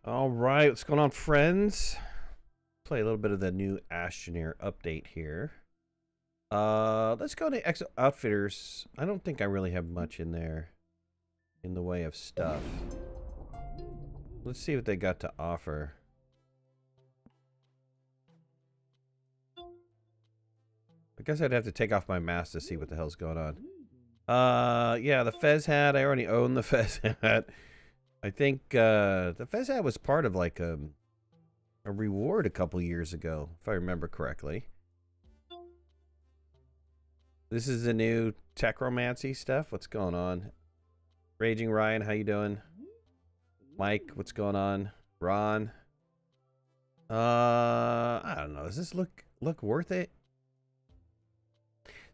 All right, what's going on, friends? Play a little bit of the new Astroneer update here. Let's go to Exo Outfitters. I don't think I really have much in there in the way of stuff. Let's see what they got to offer. I guess I'd have to take off my mask to see what the hell's going on. Yeah, the Fez hat. I already own the Fez hat. I think the Fez hat was part of like a reward a couple years ago, if I remember correctly. This is the new techromancy stuff. What's going on? Raging Ryan, how you doing? Mike, what's going on? Ron. I don't know. Does this look worth it?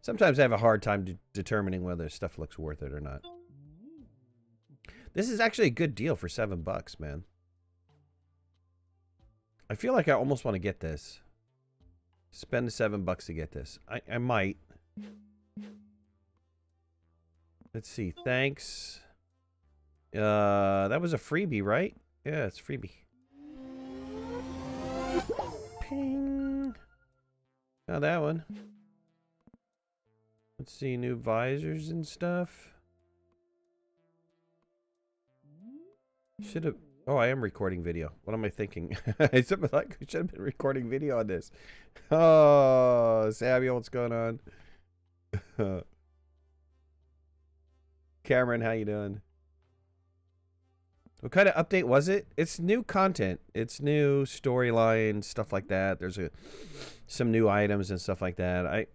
Sometimes I have a hard time determining whether stuff looks worth it or not. This is actually a good deal for $7, man. I feel like I almost want to get this. Spend the $7 to get this. I might. Let's see. Thanks. That was a freebie, right? Yeah, it's a freebie. Ping. Got that one. Let's see, new visors and stuff. Should have. Oh, I am recording video. What am I thinking? I should have been recording video on this. Oh, Samuel, what's going on? Cameron, how you doing? What kind of update was it? It's new content. It's new storyline, stuff like that. There's some new items and stuff like that.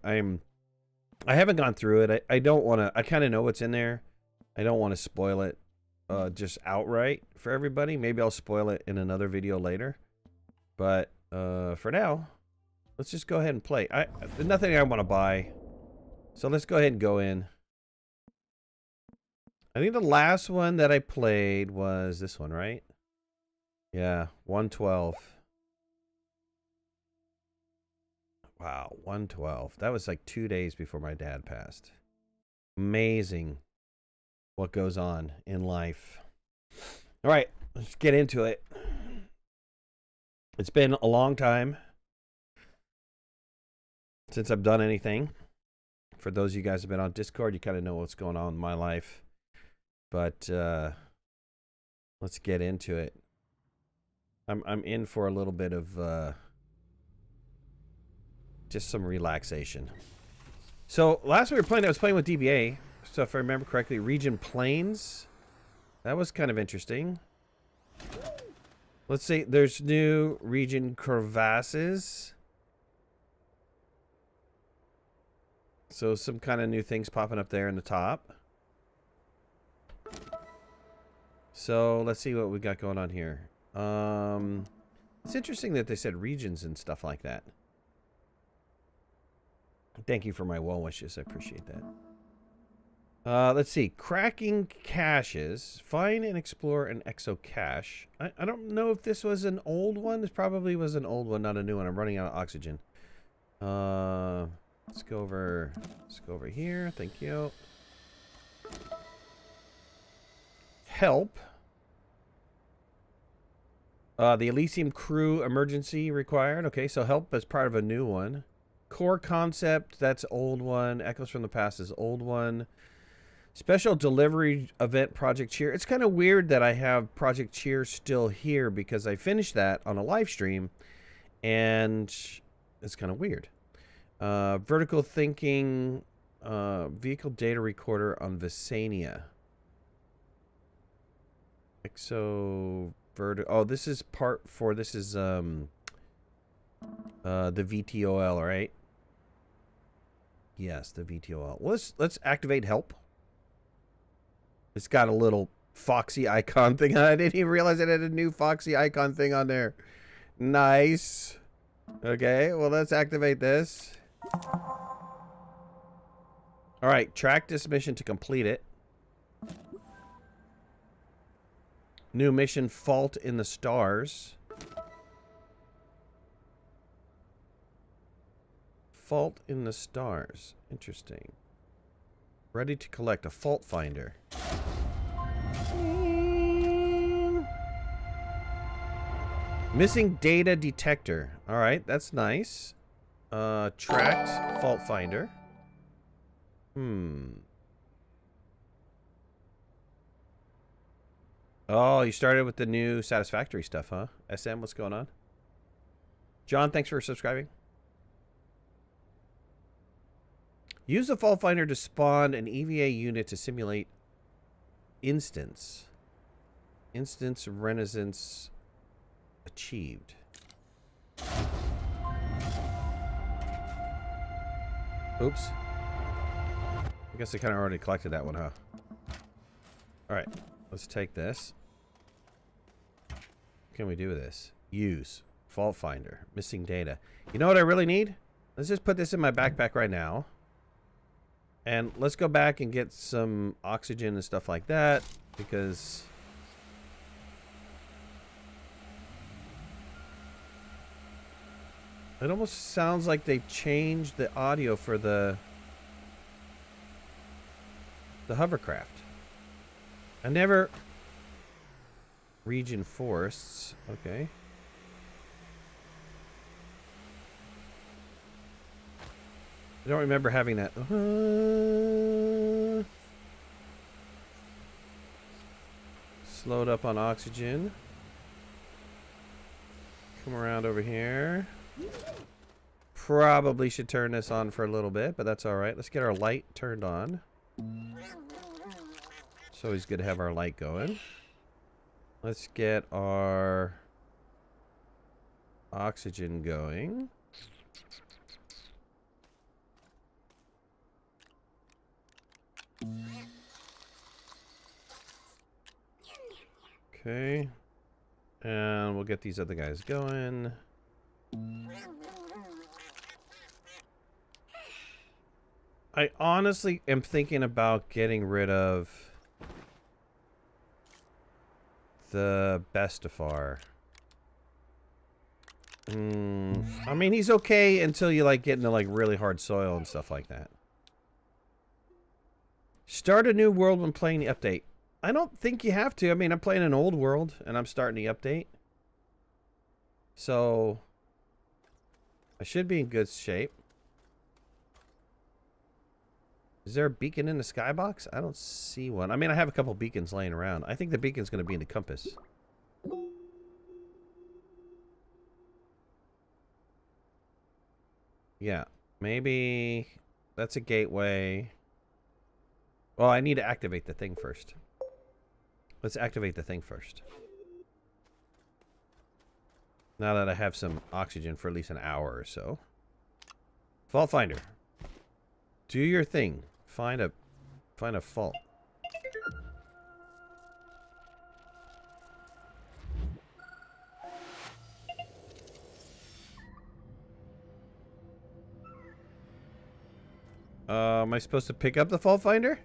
I haven't gone through it. I don't want to. I kind of know what's in there. I don't want to spoil it just outright for everybody. Maybe I'll spoil it in another video later. But for now, let's just go ahead and play. There's nothing I want to buy. So let's go ahead and go in. I think the last one that I played was this one, right? Yeah, 112. Wow, 112. That was like 2 days before my dad passed. Amazing what goes on in life. All right, let's get into it. It's been a long time since I've done anything. For those of you guys who have been on Discord, you kind of know what's going on in my life. But let's get into it. I'm in for a little bit of just some relaxation. So last we were playing, I was playing with DBA. So if I remember correctly, region plains. That was kind of interesting. Let's see. There's new region crevasses. So some kind of new things popping up there in the top. So let's see what we got going on here. It's interesting that they said regions and stuff like that. Thank you for my well wishes. I appreciate that. Let's see. Cracking caches. Find and explore an exo cache. I don't know if this was an old one. This probably was an old one, not a new one. I'm running out of oxygen. Let's go over here. Thank you. Help. The Elysium crew emergency required. Okay, so help as part of a new one. Core concept, that's old one. Echoes from the past is old one. Special delivery event Project Cheer. It's kind of weird that I have Project Cheer still here because I finished that on a live stream and it's kind of weird. Vertical thinking, vehicle data recorder on Visania. Oh, this is part 4. This is the VTOL, right? Yes, the VTOL. Let's activate help. It's got a little foxy icon thing. I didn't even realize it had a new foxy icon thing on there. Nice. Okay, well, let's activate this. All right, track this mission to complete it. New mission, Fault in the Stars. Fault in the Stars. Interesting. Ready to collect a fault finder. Missing data detector. All right, that's nice. Tracked fault finder. Oh, you started with the new satisfactory stuff, huh? SM, what's going on? John, thanks for subscribing. Use the fault finder to spawn an EVA unit to simulate instance. Instance renaissance achieved. Oops. I guess I kind of already collected that one, huh? Alright, let's take this. What can we do with this? Use. Fault finder. Missing data. You know what I really need? Let's just put this in my backpack right now. And let's go back and get some oxygen and stuff like that. Because... it almost sounds like they changed the audio for the hovercraft. I never... region forests. Okay. I don't remember having that. Slowed up on oxygen. Come around over here. Probably should turn this on for a little bit, but that's alright. Let's get our light turned on. It's always good to have our light going. Let's get our oxygen going. Okay. And we'll get these other guys going. I honestly am thinking about getting rid of the Bestafar. I mean, he's okay until you like get into like really hard soil and stuff like that. Start a new world when playing the update. I don't think you have to. I mean, I'm playing an old world and I'm starting the update. So I should be in good shape. Is there a beacon in the skybox? I don't see one. I mean, I have a couple beacons laying around. I think the beacon's going to be in the compass. Yeah, maybe that's a gateway. Well, I need to activate the thing first. Let's activate the thing first. Now that I have some oxygen for at least an hour or so. Fault finder. Do your thing. Find a fault. Am I supposed to pick up the fault finder?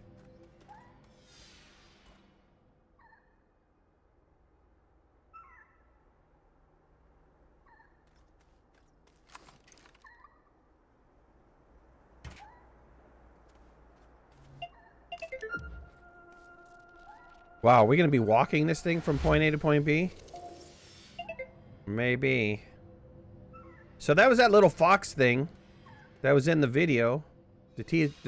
Wow, are we going to be walking this thing from point A to point B? Maybe. So that was that little fox thing that was in the video. The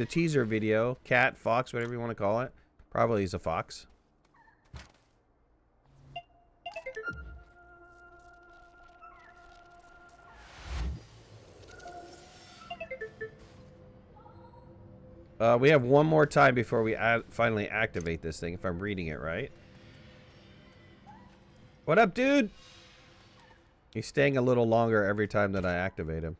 teaser video. Cat, fox, whatever you want to call it. Probably is a fox. We have one more time before we finally activate this thing, if I'm reading it right. What up, dude? He's staying a little longer every time that I activate him.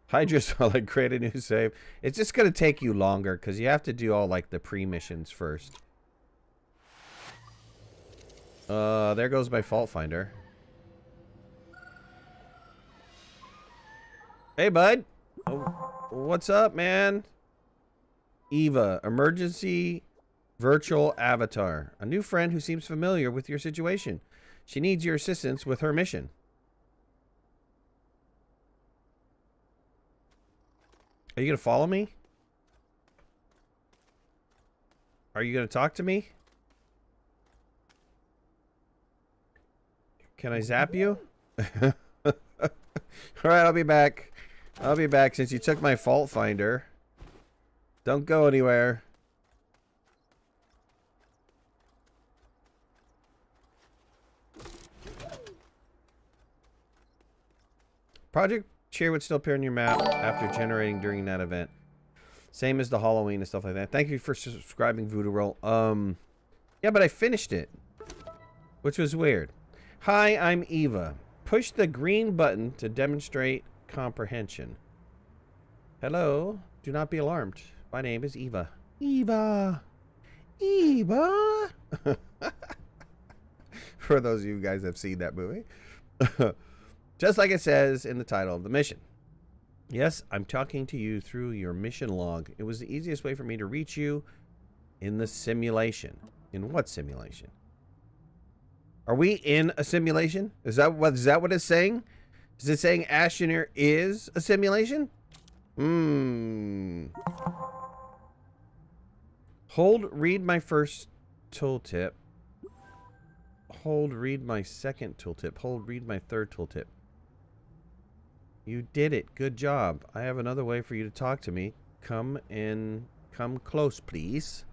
Hydra's like, create a new save. It's just going to take you longer, because you have to do all, like, the pre-missions first. There goes my fault finder. Hey, bud. Oh, what's up, man? Eva, emergency virtual avatar. A new friend who seems familiar with your situation. She needs your assistance with her mission. Are you going to follow me? Are you going to talk to me? Can I zap you? All right, I'll be back. I'll be back since you took my fault finder. Don't go anywhere. Project Cheer would still appear on your map after generating during that event. Same as the Halloween and stuff like that. Thank you for subscribing, Voodoo Roll. Yeah, but I finished it, which was weird. Hi, I'm Eva. Push the green button to demonstrate comprehension. Hello. Do not be alarmed. My name is Eva. Eva. Eva. For those of you guys that have seen that movie. Just like it says in the title of the mission. Yes, I'm talking to you through your mission log. It was the easiest way for me to reach you in the simulation. In what simulation? Are we in a simulation? Is that what it's saying? Is it saying Astroneer is a simulation? Hold, read my first tooltip. Hold, read my second tooltip. Hold, read my third tooltip. You did it. Good job. I have another way for you to talk to me. Come close, please.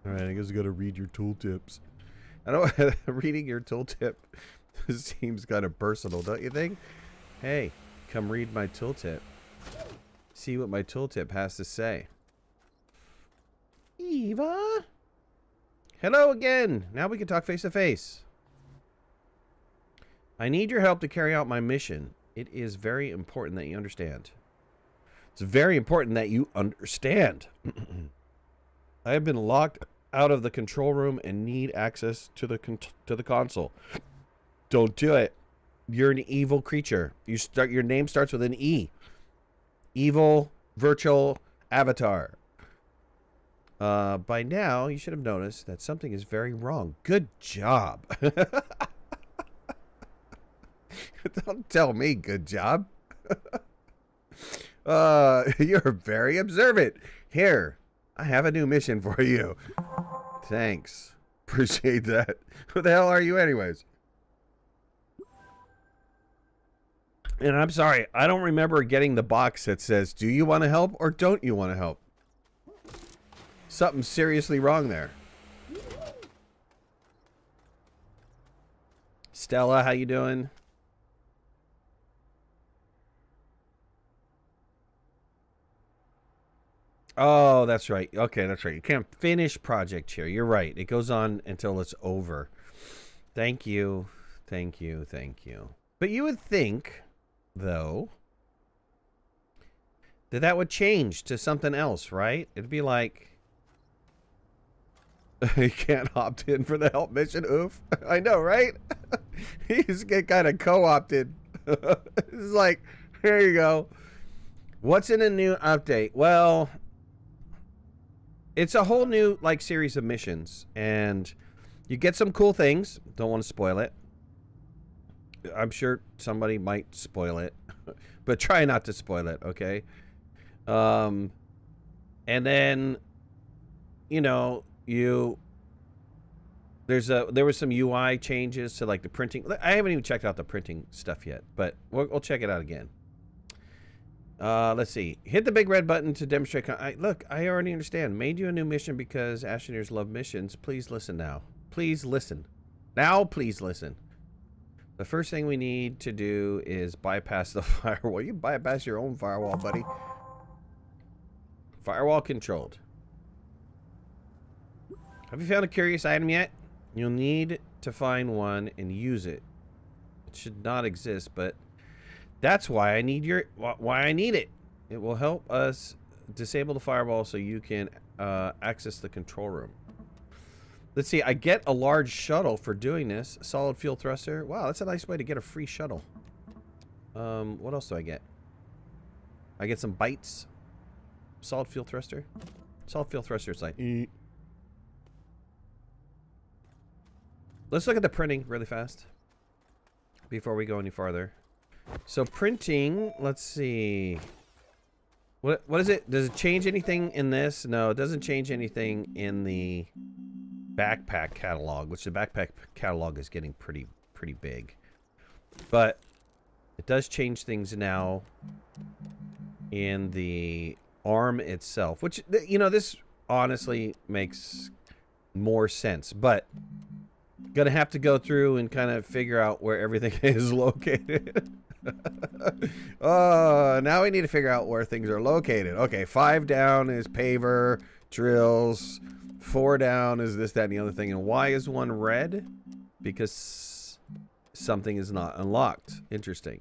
All right, I guess I gotta read your tooltips. I don't. Reading your tooltip seems kind of personal, don't you think? Hey, come read my tooltip. See what my tooltip has to say. Eva? Hello again. Now we can talk face to face. I need your help to carry out my mission. It is very important that you understand. It's very important that you understand. I have been locked out of the control room and need access to the console. Don't do it. You're an evil creature. Your name starts with an E. Evil virtual avatar. By now, you should have noticed that something is very wrong. Good job. Don't tell me good job. You're very observant. Here, I have a new mission for you. Thanks. Appreciate that. Who the hell are you anyways? And I'm sorry, I don't remember getting the box that says, do you want to help or don't you want to help? Something's seriously wrong there. Stella, how you doing? Oh, that's right. Okay, that's right. You can't finish Project here. You're right. It goes on until it's over. Thank you. Thank you. Thank you. But you would think, though, that would change to something else, right? It'd be like, you can't opt in for the help mission. Oof. I know, right? He's get kind of co-opted. It's like, here you go. What's in a new update? Well, it's a whole new like series of missions, and you get some cool things. Don't want to spoil it. I'm sure somebody might spoil it, but try not to spoil it, okay? And then, you know, there was some UI changes to like the printing. I haven't even checked out the printing stuff yet, but we'll check it out again. Let's see. Hit the big red button to demonstrate. Look, I already understand. Made you a new mission because Astroneers love missions. Please listen now. Please listen. Now, please listen. The first thing we need to do is bypass the firewall. You bypass your own firewall, buddy. Firewall controlled. Have you found a curious item yet? You'll need to find one and use it. It should not exist, but that's why I need it. It will help us disable the firewall so you can access the control room. Let's see. I get a large shuttle for doing this. Solid fuel thruster. Wow, that's a nice way to get a free shuttle. What else do I get? I get some bytes. Solid fuel thruster. Solid fuel thruster is like. Let's look at the printing really fast before we go any farther. So printing, let's see. What is it? Does it change anything in this? No, it doesn't change anything in the backpack catalog, which the backpack catalog is getting pretty big. But it does change things now in the arm itself, which, you know, this honestly makes more sense, but gonna have to go through and kind of figure out where everything is located. Oh, now we need to figure out where things are located. Okay, 5 down is paver, drills. 4 down is this, that, and the other thing. And why is 1 red? Because something is not unlocked. Interesting.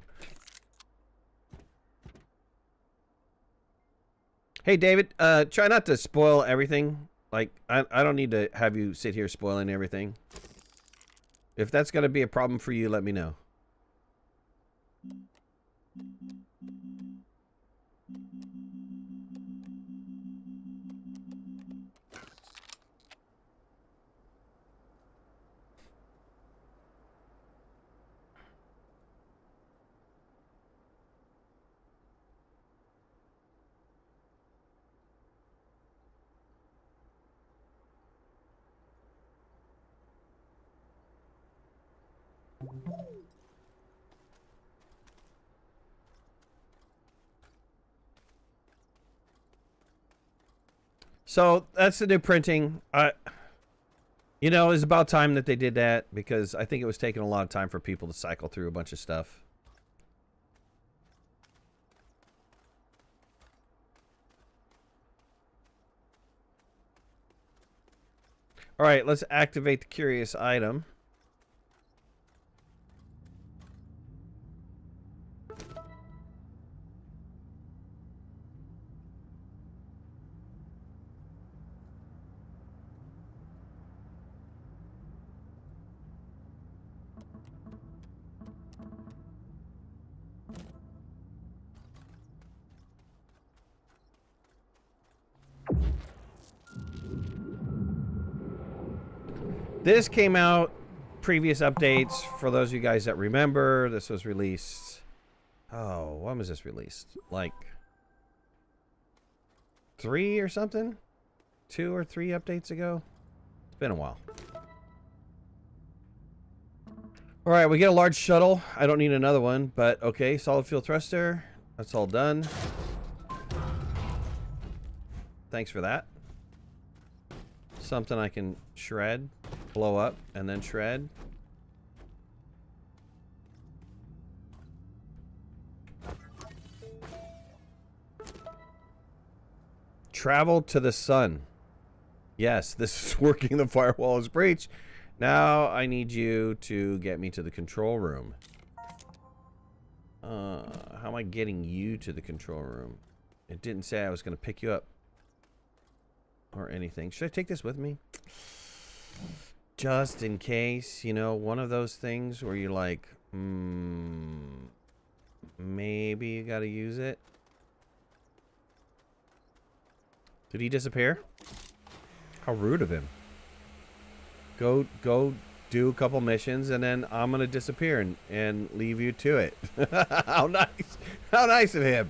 Hey, David, try not to spoil everything. Like, I don't need to have you sit here spoiling everything. If that's going to be a problem for you, let me know. So that's the new printing. You know, it's about time that they did that because I think it was taking a lot of time for people to cycle through a bunch of stuff. All right, let's activate the curious item. This came out, previous updates, for those of you guys that remember, this was released, oh, when was this released? Like 3 or something? 2 or 3 updates ago? It's been a while. Alright, we get a large shuttle. I don't need another one, but okay, solid fuel thruster. That's all done. Thanks for that. Something I can shred, blow up, and then shred. Travel to the sun. Yes, this is working. The firewall is breached. Now I need you to get me to the control room. How am I getting you to the control room? It didn't say I was going to pick you up or anything. Should I take this with me? Just in case, you know, one of those things where you're like, maybe you got to use it. Did he disappear? How rude of him. Go do a couple missions and then I'm gonna disappear and leave you to it. How nice. How nice of him.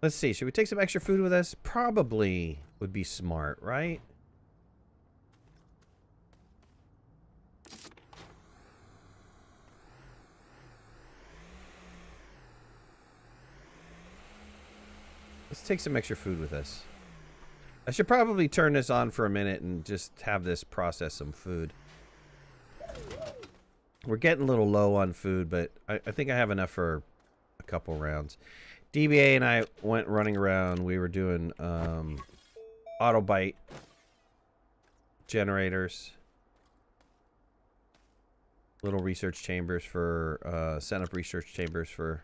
Let's see, should we take some extra food with us? Probably would be smart, right? Let's take some extra food with us. I should probably turn this on for a minute and just have this process some food. We're getting a little low on food, but I think I have enough for a couple rounds. DBA and I went running around. We were doing auto bite generators, little research chambers for set up research chambers for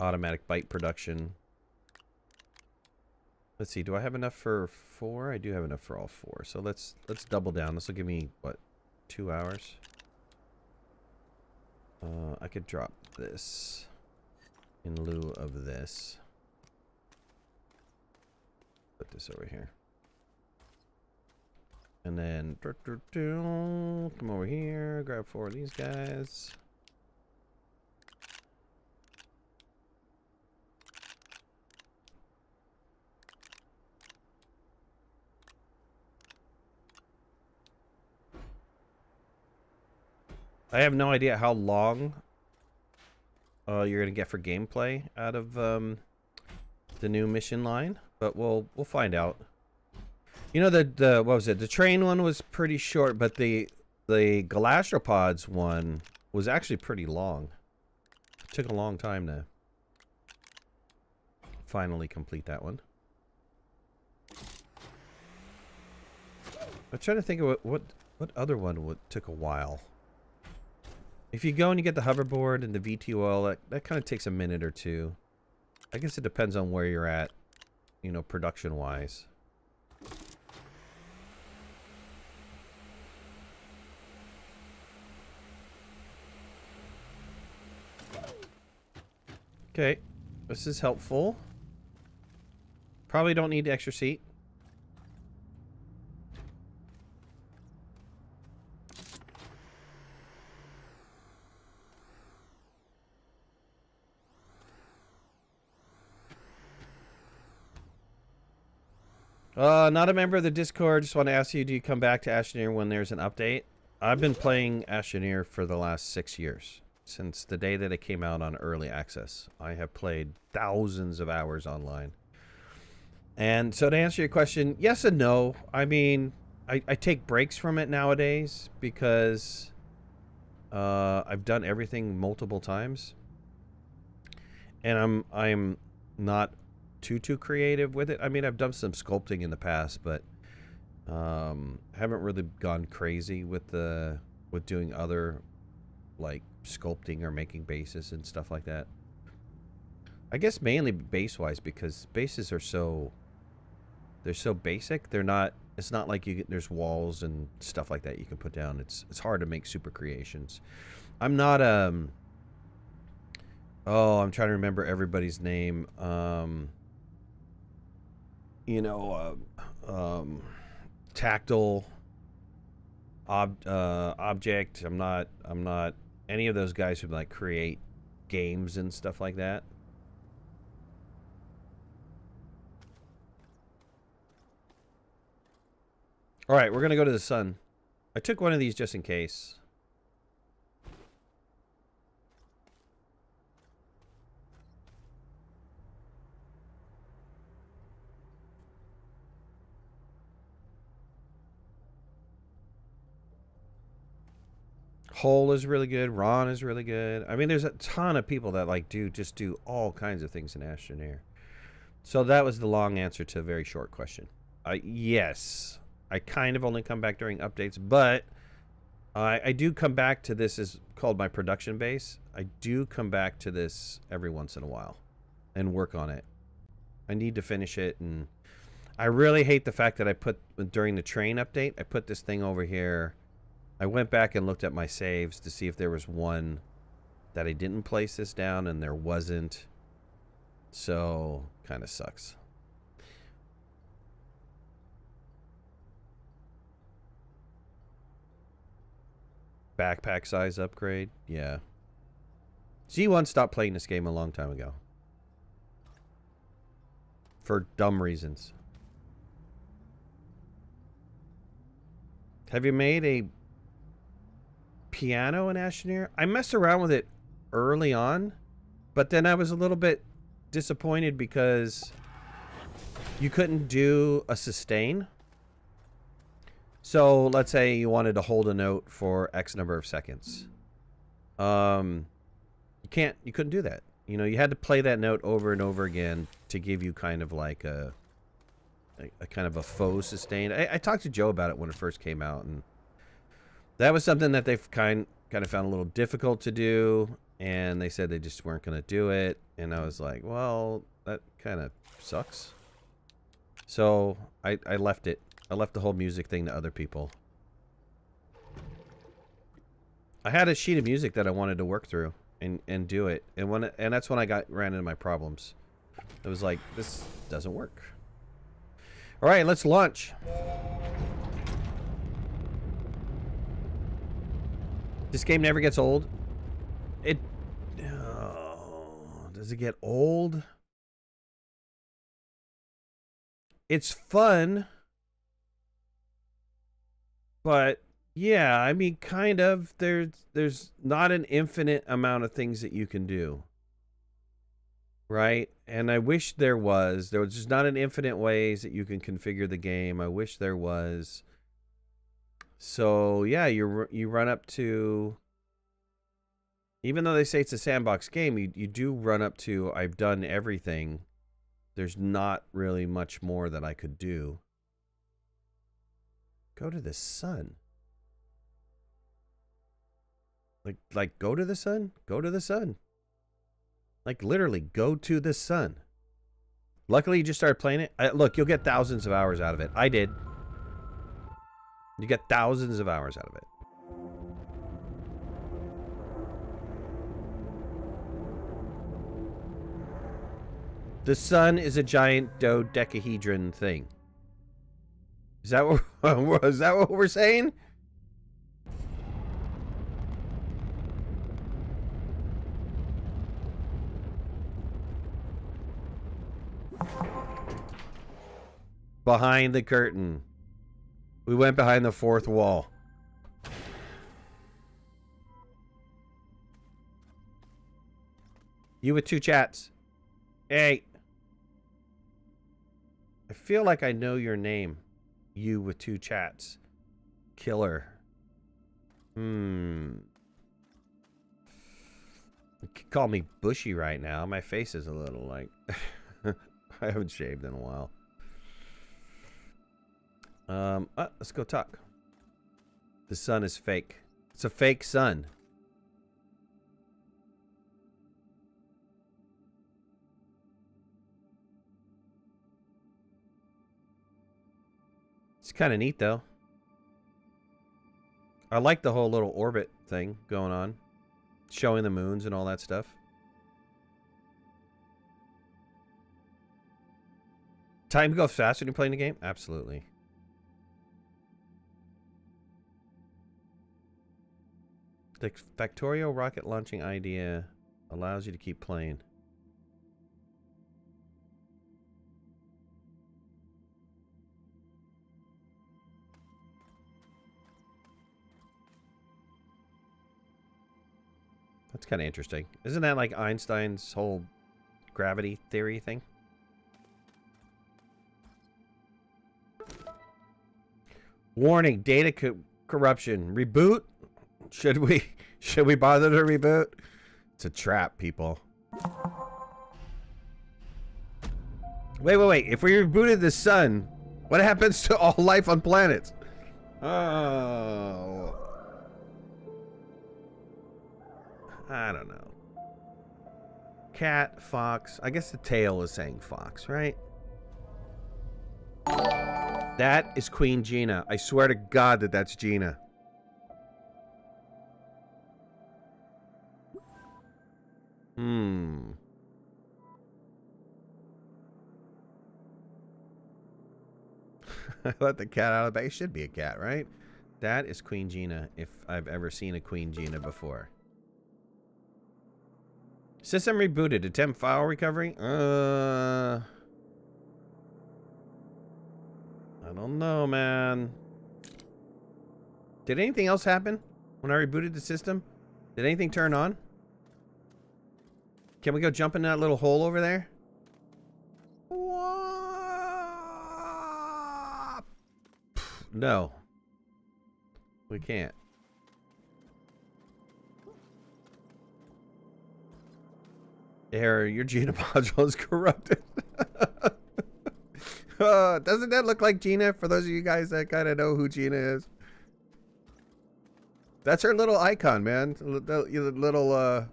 automatic bite production. Let's see, do I have enough for 4? I do have enough for all 4. So let's double down. This will give me what, 2 hours? I could drop this in lieu of this. Put this over here. And then come over here, grab 4 of these guys. I have no idea how long you're gonna get for gameplay out of the new mission line, but we'll find out. You know, the what was it? The train one was pretty short, but the Galastropods one was actually pretty long. It took a long time to finally complete that one. I'm trying to think of what other one took a while. If you go and you get the hoverboard and the VT oil, that kind of takes a minute or two. I guess it depends on where you're at, you know, production-wise. Okay, this is helpful. Probably don't need the extra seat. Not a member of the Discord. Just want to ask you, do you come back to Astroneer when there's an update? I've been playing Astroneer for the last 6 years. Since the day that it came out on early access. I have played thousands of hours online. And so to answer your question, yes and no. I mean, I take breaks from it nowadays because I've done everything multiple times. And I'm not too creative with it. I mean, I've done some sculpting in the past, but haven't really gone crazy with doing other like sculpting or making bases and stuff like that. I guess mainly base wise because bases are they're so basic. They're not, it's not like there's walls and stuff like that you can put down. It's hard to make super creations. I'm not I'm trying to remember everybody's name. You know, tactile object. I'm not any of those guys who like create games and stuff like that. All right, we're gonna go to the sun. I took one of these just in case. Hole is really good. Ron is really good. I mean, there's a ton of people that like just do all kinds of things in Astroneer. So that was the long answer to a very short question. Yes, I kind of only come back during updates, but I do come back to this. Is called my production base. I do come back to this every once in a while and work on it. I need to finish it, and I really hate the fact that I put during the train update. I put this thing over here. I went back and looked at my saves to see if there was one that I didn't place this down, and there wasn't. So, kind of sucks. Backpack size upgrade? Yeah. Z1 stopped playing this game a long time ago. For dumb reasons. Have you made a piano in Astroneer? I messed around with it early on, but then I was a little bit disappointed because you couldn't do a sustain. So let's say you wanted to hold a note for X number of seconds. You couldn't do that. You know, you had to play that note over and over again to give you kind of like a kind of a faux sustain. I talked to Joe about it when it first came out, and that was something that they've kind of found a little difficult to do, and they said they just weren't going to do it. And I was like, well, that kind of sucks. So I left it. I left the whole music thing to other people. I had a sheet of music that I wanted to work through and do it, and that's when I ran into my problems. It was like, this doesn't work. All right, let's launch. This game never gets old. It... Oh, does it get old? It's fun. But, yeah, I mean, kind of. There's not an infinite amount of things that you can do. Right? And I wish there was. There was just not an infinite ways that you can configure the game. I wish there was. So, yeah, you run up to... Even though they say it's a sandbox game, you do run up to, I've done everything. There's not really much more that I could do. Go to the sun. Like go to the sun? Go to the sun. Like, literally, go to the sun. Luckily, you just started playing it. Look, you'll get thousands of hours out of it. I did. You get thousands of hours out of it. The sun is a giant dodecahedron thing. Is that what we're saying? Behind the curtain. We went behind the fourth wall. You with 2 chats. Hey. I feel like I know your name. You with 2 chats. Killer. You could call me bushy right now. My face is a little like... I haven't shaved in a while. Let's go talk. The sun is fake. It's a fake sun. It's kind of neat, though. I like the whole little orbit thing going on. Showing the moons and all that stuff. Time goes fast when you're playing the game? Absolutely. The factorial rocket launching idea allows you to keep playing. That's kind of interesting. Isn't that like Einstein's whole gravity theory thing? Warning, data corruption. Reboot? Should we bother to reboot? It's a trap, people. Wait. If we rebooted the sun, what happens to all life on planets? Oh. I don't know. Cat, fox. I guess the tail is saying fox, right? That is Queen Gina. I swear to God that that's Gina. I let the cat out of the bag. It should be a cat, right? That is Queen Gina, if I've ever seen a Queen Gina before. System rebooted. Attempt file recovery? I don't know, man. Did anything else happen when I rebooted the system? Did anything turn on? Can we go jump in that little hole over there? No. We can't. Error, your Gina module is corrupted. Doesn't that look like Gina? For those of you guys that kind of know who Gina is. That's her little icon, man. The little,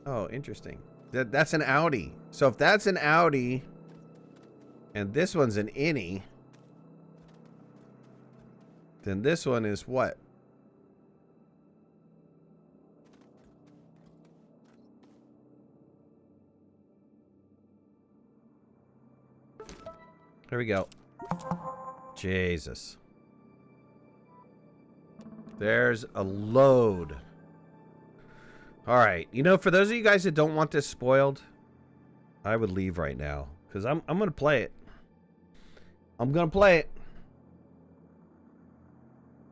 Oh, interesting. That's an Audi. So if that's an Audi, and this one's an innie, then this one is what? There we go. Jesus. There's a load. All right. You know, for those of you guys that don't want this spoiled, I would leave right now. Because I'm going to play it. I'm going to play it.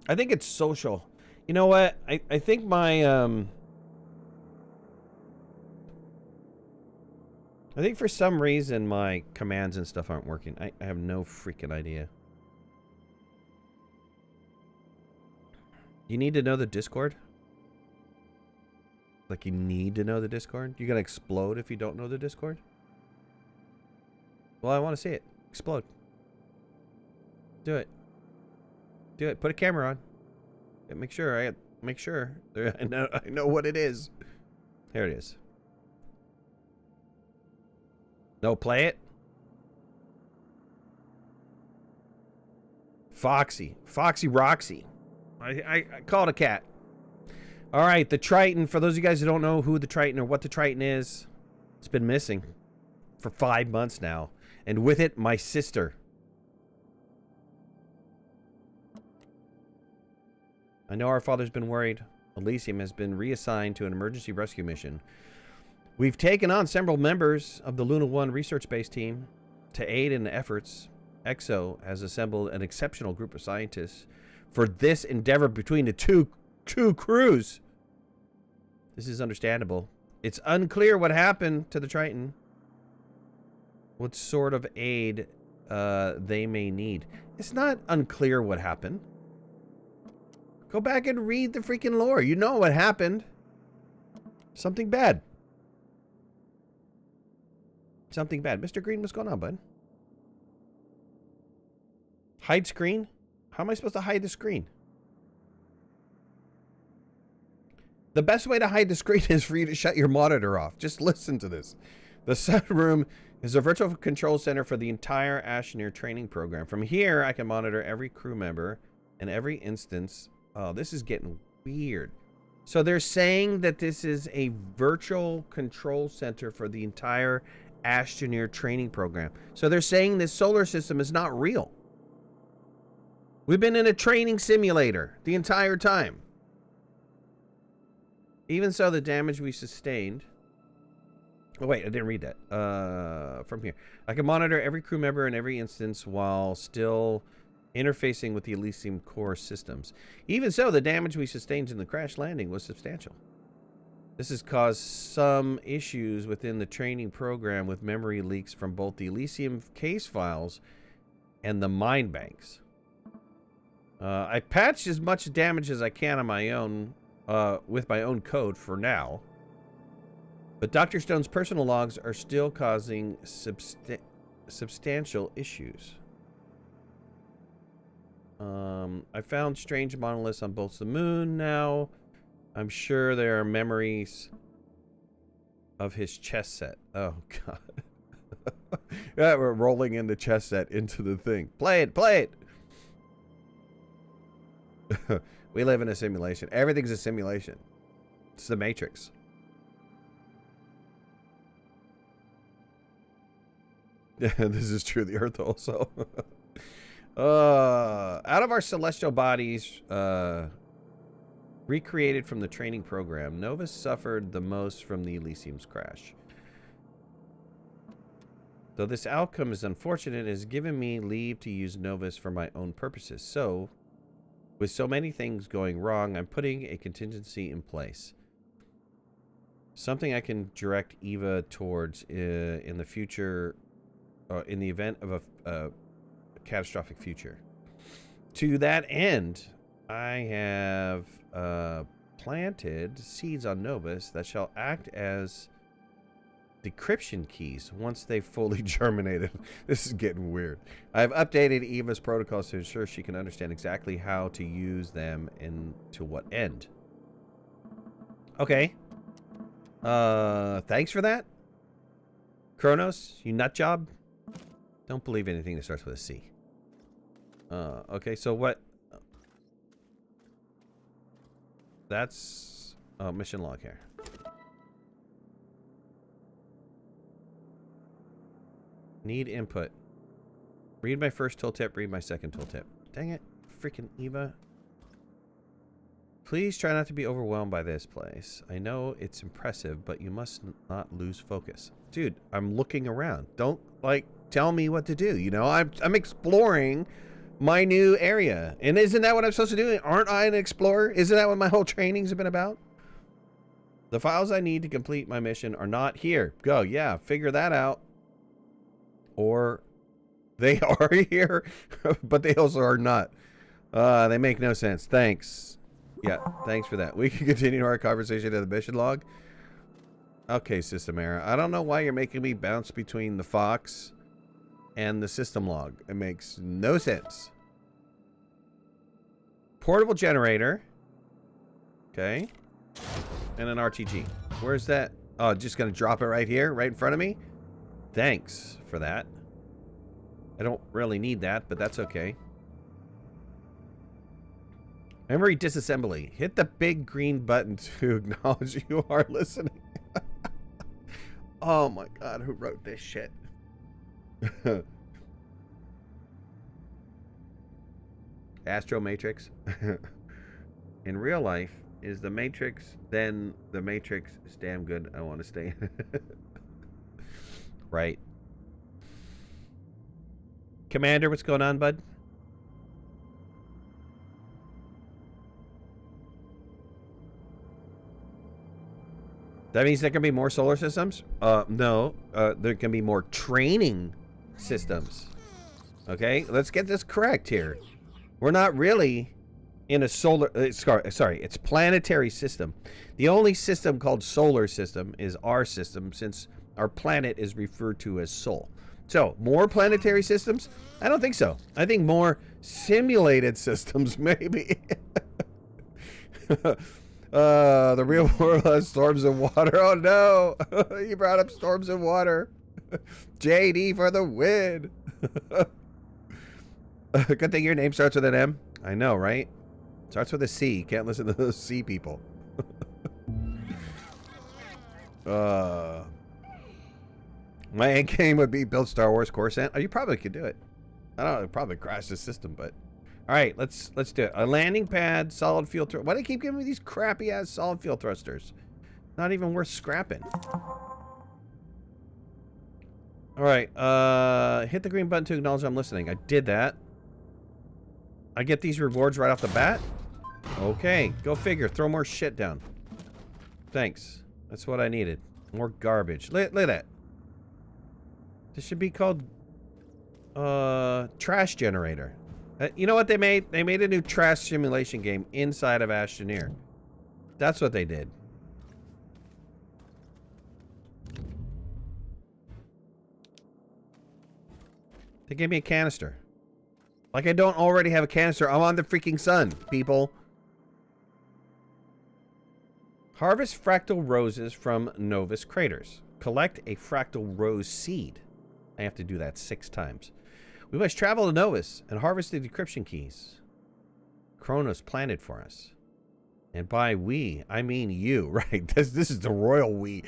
I think it's social. You know what? I think my... I think for some reason my commands and stuff aren't working. I have no freaking idea. You need to know the Discord? Like you need to know the Discord? You're gonna explode if you don't know the Discord? Well, I want to see it. Explode. Do it. Do it. Put a camera on. Yeah, make sure. I know what it is. Here it is. No, play it. Foxy Roxy. I called a cat. All right, the Triton. For those of you guys who don't know who the Triton or what the Triton is, it's been missing for 5 months now, and with it, my sister. I know our father's been worried. Elysium has been reassigned to an emergency rescue mission. We've taken on several members of the Luna 1 research base team to aid in the efforts. EXO has assembled an exceptional group of scientists for this endeavor between the two crews. This is understandable. It's unclear what happened to the Triton. What sort of aid they may need. It's not unclear what happened. Go back and read the freaking lore. You know what happened. Something bad. Something bad. Mr. Green, what's going on, bud? Hide screen? How am I supposed to hide the screen? The best way to hide the screen is for you to shut your monitor off. Just listen to this. The Sun Room is a virtual control center for the entire Astroneer training program. From here, I can monitor every crew member and every instance. Oh, this is getting weird. So they're saying that this is a virtual control center for the entire Astroneer training program. So they're saying this solar system is not real. We've been in a training simulator the entire time. Even so, the damage we sustained... Oh, wait, I didn't read that. From here. I can monitor every crew member in every instance while still interfacing with the Elysium core systems. Even so, the damage we sustained in the crash landing was substantial. This has caused some issues within the training program with memory leaks from both the Elysium case files and the mind banks. I patched as much damage as I can on my own, with my own code for now. But Dr. Stone's personal logs are still causing substantial issues. I found strange monoliths on both the moon now. I'm sure there are memories of his chess set. Oh, God. Yeah, we're rolling in the chess set into the thing. Play it, play it! We live in a simulation. Everything's a simulation. It's the Matrix. Yeah, this is true. The Earth also. Out of our celestial bodies, recreated from the training program, Novus suffered the most from the Elysium's crash. Though this outcome is unfortunate, it has given me leave to use Novus for my own purposes. So, with so many things going wrong, I'm putting a contingency in place. Something I can direct Eva towards in the future, in the event of a catastrophic future. To that end, I have planted seeds on Novus that shall act as decryption keys once they've fully germinated. This is getting weird. I've updated Eva's protocols to ensure she can understand exactly how to use them and to what end. Okay. Thanks for that. Cronos, you nut job. Don't believe anything that starts with a C. Okay, so what? That's mission log here. Need input. Read my first tooltip, read my second tooltip. Dang it. Freaking Eva. Please try not to be overwhelmed by this place. I know it's impressive, but you must not lose focus. Dude, I'm looking around. Don't, like, tell me what to do. You know, I'm exploring my new area. And isn't that what I'm supposed to do? Aren't I an explorer? Isn't that what my whole trainings have been about? The files I need to complete my mission are not here. Go, yeah, figure that out. Or they are here, but they also are not. They make no sense. Thanks. Yeah, thanks for that. We can continue our conversation in the mission log. Okay, system error. I don't know why you're making me bounce between the Fox and the system log. It makes no sense. Portable generator. Okay. And an RTG. Where's that? Oh, just going to drop it right here, right in front of me? Thanks for that. I don't really need that, but that's okay. Memory disassembly. Hit the big green button to acknowledge you are listening. Oh my god, who wrote this shit? Astro Matrix. In real life, is the Matrix then the Matrix is damn good? I want to stay. Right. Commander, what's going on, bud? That means there can be more solar systems? No. There can be more training systems. Okay, let's get this correct here. We're not really in a solar... sorry, it's planetary system. The only system called solar system is our system, since our planet is referred to as Sol. So, more planetary systems? I don't think so. I think more simulated systems, maybe. The real world has storms and water. Oh no! You brought up storms and water. JD for the win. Good thing your name starts with an M. I know, right? Starts with a C. Can't listen to those C people. My end game would be build Star Wars Coruscant. Oh, you probably could do it. I don't know. It'd probably crash the system, but... All right, let's do it. A landing pad, solid fuel thrusters. Why do they keep giving me these crappy ass solid fuel thrusters? Not even worth scrapping. All right, hit the green button to acknowledge I'm listening. I did that. I get these rewards right off the bat? Okay, go figure. Throw more shit down. Thanks. That's what I needed. More garbage. Look at that. This should be called trash generator. You know what they made? They made a new trash simulation game inside of Astroneer. That's what they did. They gave me a canister. Like I don't already have a canister. I'm on the freaking sun, people. Harvest fractal roses from Novus craters. Collect a fractal rose seed. I have to do that 6 times. We must travel to Novus and harvest the decryption keys Cronos planted for us. And by we, I mean you, right? This is the royal we.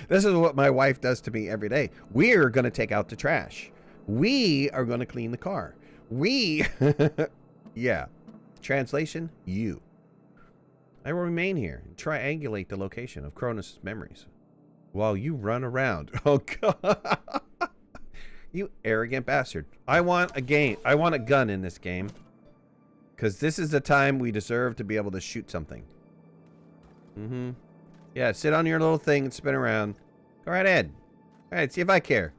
This is what my wife does to me every day. We're going to take out the trash. We are going to clean the car. We, yeah. Translation, you. I will remain here and triangulate the location of Cronos' memories while you run around. Oh, God. You arrogant bastard. I want a game. I want a gun in this game. Because this is the time we deserve to be able to shoot something. Mm-hmm. Yeah, sit on your little thing and spin around. Go right ahead. All right, see if I care.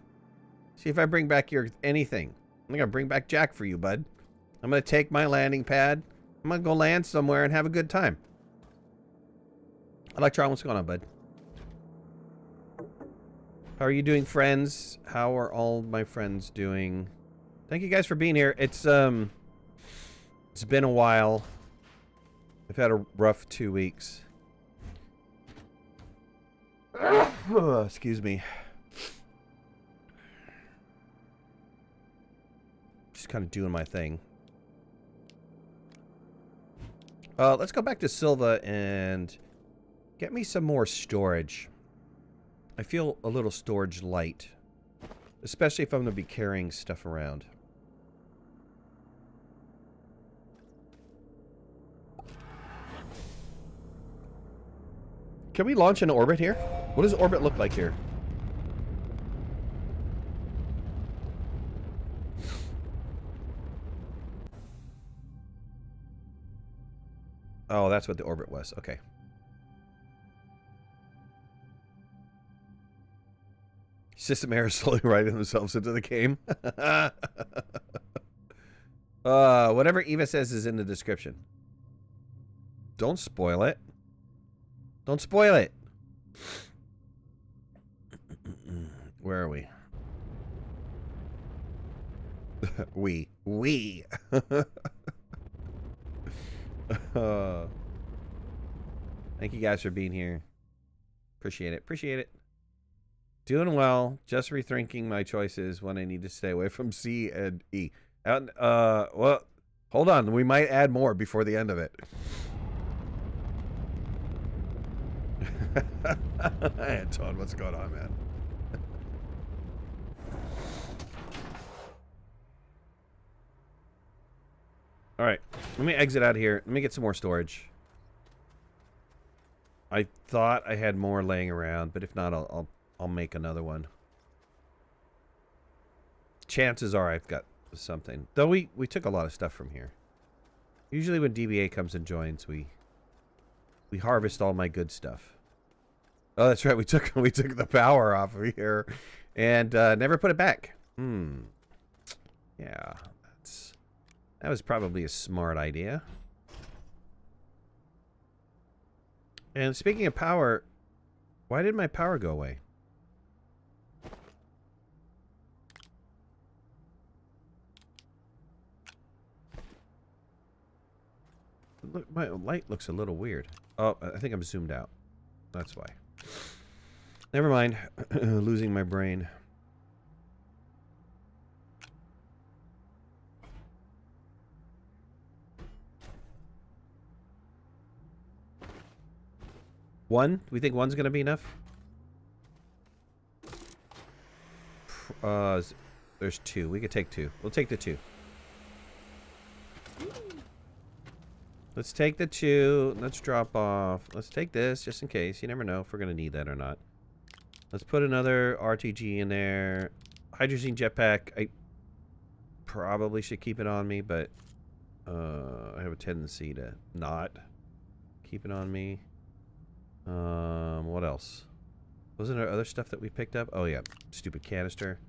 See if I bring back your anything. I'm going to bring back Jack for you, bud. I'm going to take my landing pad. I'm going to go land somewhere and have a good time. Electron, what's going on, bud? How are you doing, friends? How are all my friends doing? Thank you guys for being here. It's been a while. I've had a rough 2 weeks. Excuse me. Just kind of doing my thing. Let's go back to Silva and get me some more storage. I feel a little storage light, especially if I'm going to be carrying stuff around. Can we launch an orbit here? What does orbit look like here? Oh, that's what the orbit was. Okay. System errors slowly writing themselves into the game. Whatever Eva says is in the description. Don't spoil it. Don't spoil it. Where are we? We. Thank you guys for being here. Appreciate it. Appreciate it. Doing well. Just rethinking my choices when I need to stay away from C and E. Well, hold on. We might add more before the end of it. Anton, what's going on, man? All right, let me exit out of here. Let me get some more storage. I thought I had more laying around, but if not, I'll make another one. Chances are I've got something. Though we took a lot of stuff from here. Usually when DBA comes and joins, we harvest all my good stuff. Oh, that's right. We took the power off of here and never put it back. Yeah, that was probably a smart idea. And speaking of power, why did my power go away? Look, my light looks a little weird. Oh, I think I'm zoomed out. That's why. Never mind. Losing my brain. One? Do we think one's going to be enough? There's two. We could take two. We'll take the two. Let's take the two. Let's drop off. Let's take this just in case. You never know if we're going to need that or not. Let's put another RTG in there. Hydrogen jetpack. I probably should keep it on me, but I have a tendency to not keep it on me. What else? Wasn't there other stuff that we picked up? Oh, yeah. Stupid canister.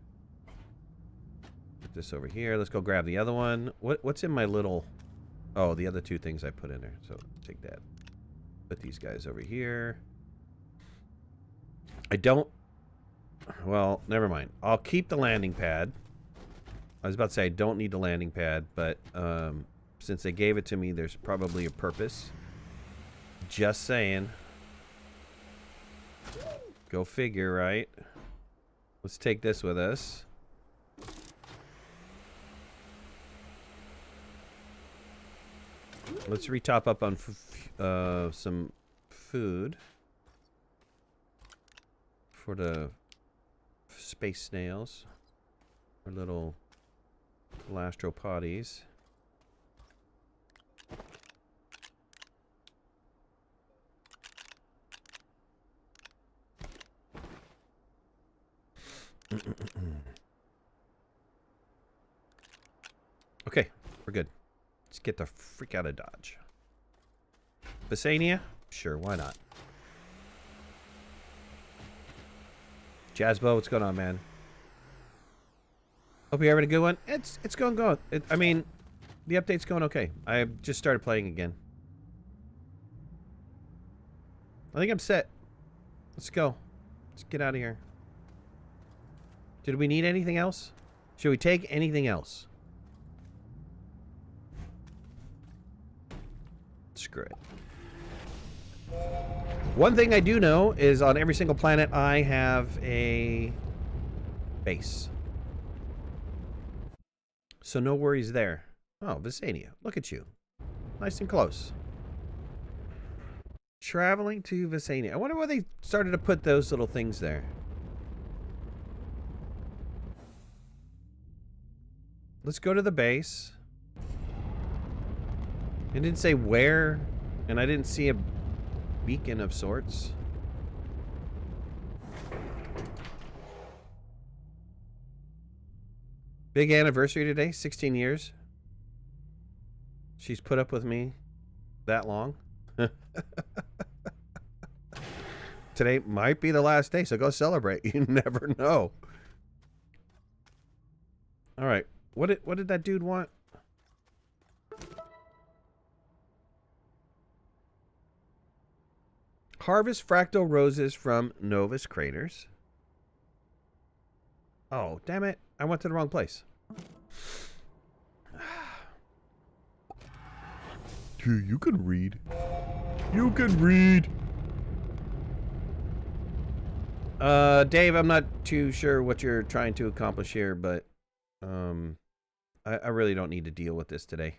Put this over here. Let's go grab the other one. What's in my little... Oh, the other two things I put in there. So, take that. Put these guys over here. I don't... Well, never mind. I'll keep the landing pad. I was about to say I don't need the landing pad, but since they gave it to me, there's probably a purpose. Just saying. Go figure, right? Let's take this with us. Let's retop up on some food for the space snails, or little gastropodies. Okay, we're good. Let's get the freak out of Dodge. Visania? Sure, why not? Jazzbo, what's going on, man? Hope you're having a good one. It's going good. I mean, the update's going okay. I just started playing again. I think I'm set. Let's go. Let's get out of here. Did we need anything else? Should we take anything else? Screw it. One thing I do know is on every single planet I have a base. So no worries there. Oh, Visania. Look at you. Nice and close. Traveling to Visania. I wonder why they started to put those little things there. Let's go to the base. It didn't say where, and I didn't see a beacon of sorts. Big anniversary today, 16 years. She's put up with me that long. Today might be the last day, so go celebrate. You never know. All right. What did that dude want? Harvest fractal roses from Novus craters. Oh, damn it. I went to the wrong place. You can read. You can read. Dave, I'm not too sure what you're trying to accomplish here, but I really don't need to deal with this today.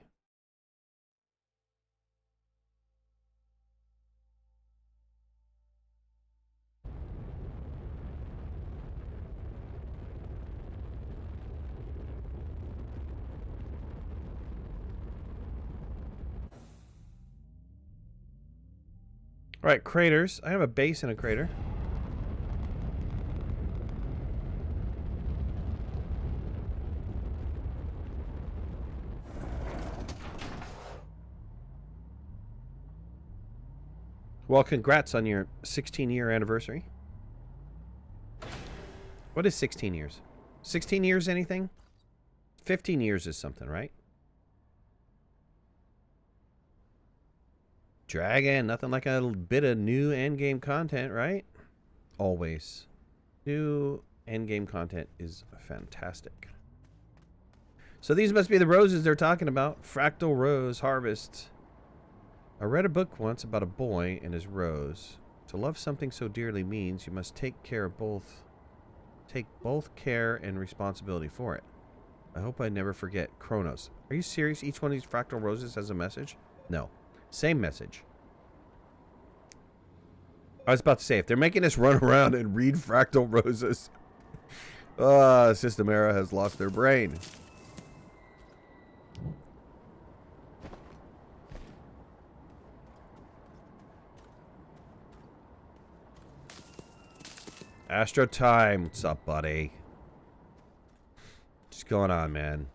All right, craters. I have a base and a crater. Well, congrats on your 16-year anniversary. What is 16 years? 16 years anything? 15 years is something, right? Dragon, nothing like a bit of new endgame content, right? Always. New endgame content is fantastic. So these must be the roses they're talking about. Fractal rose harvest. I read a book once about a boy and his rose. To love something so dearly means you must take both care and responsibility for it. I hope I never forget. Cronos. Are you serious? Each one of these fractal roses has a message? No. Same message. I was about to say, if they're making us run around and read fractal roses, System Era has lost their brain. Astro Time, what's up, buddy? What's going on, man?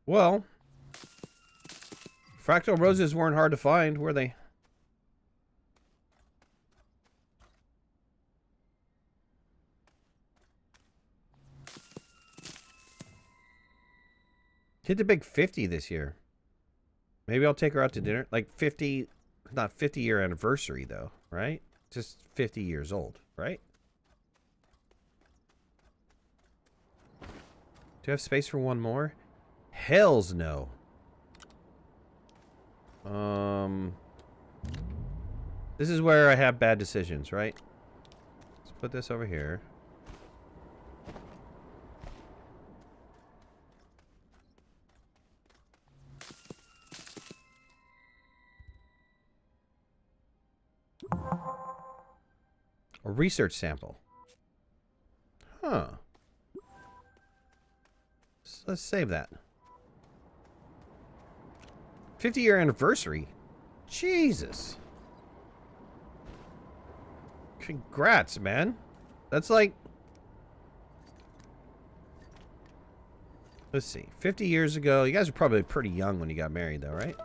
Well, fractal roses weren't hard to find, were they? Hit the big 50 this year. Maybe I'll take her out to dinner. Like 50, not 50-year anniversary, though, right? Just 50 years old, right? Do you have space for one more? Hells no. This is where I have bad decisions, right? Let's put this over here. A research sample. Huh. So let's save that. 50-year anniversary? Jesus. Congrats, man. That's like... Let's see. 50 years ago. You guys are probably pretty young when you got married, though, right?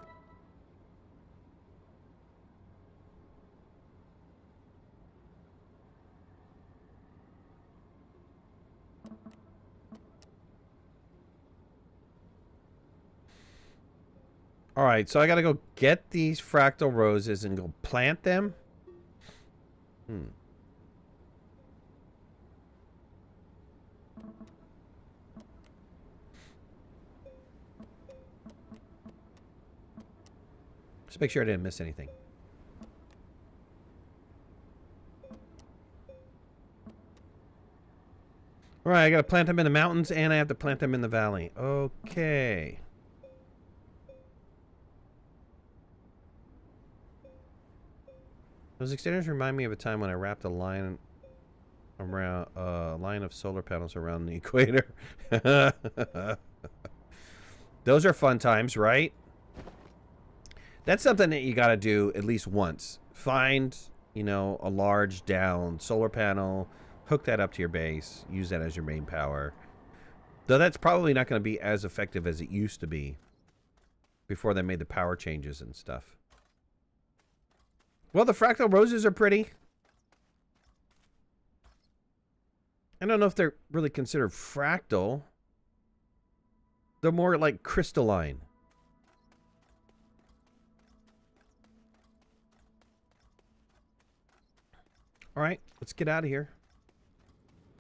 Alright, so I gotta go get these fractal roses and go plant them? Just make sure I didn't miss anything. Alright, I gotta plant them in the mountains and I have to plant them in the valley. Okay. Those extenders remind me of a time when I wrapped a line around a line of solar panels around the equator. Those are fun times, right? That's something that you got to do at least once. Find, you know, a large down solar panel, hook that up to your base, use that as your main power. Though that's probably not going to be as effective as it used to be before they made the power changes and stuff. Well, the fractal roses are pretty. I don't know if they're really considered fractal. They're more like crystalline. All right, let's get out of here.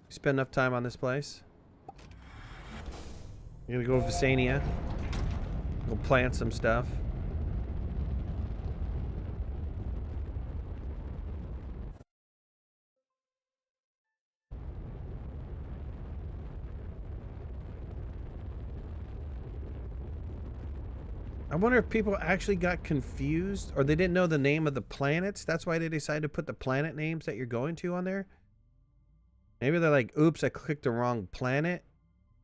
Spend enough time on this place. We're gonna go to Visania. We'll plant some stuff. I wonder if people actually got confused or they didn't know the name of the planets. That's why they decided to put the planet names that you're going to on there. Maybe they're like, oops, I clicked the wrong planet.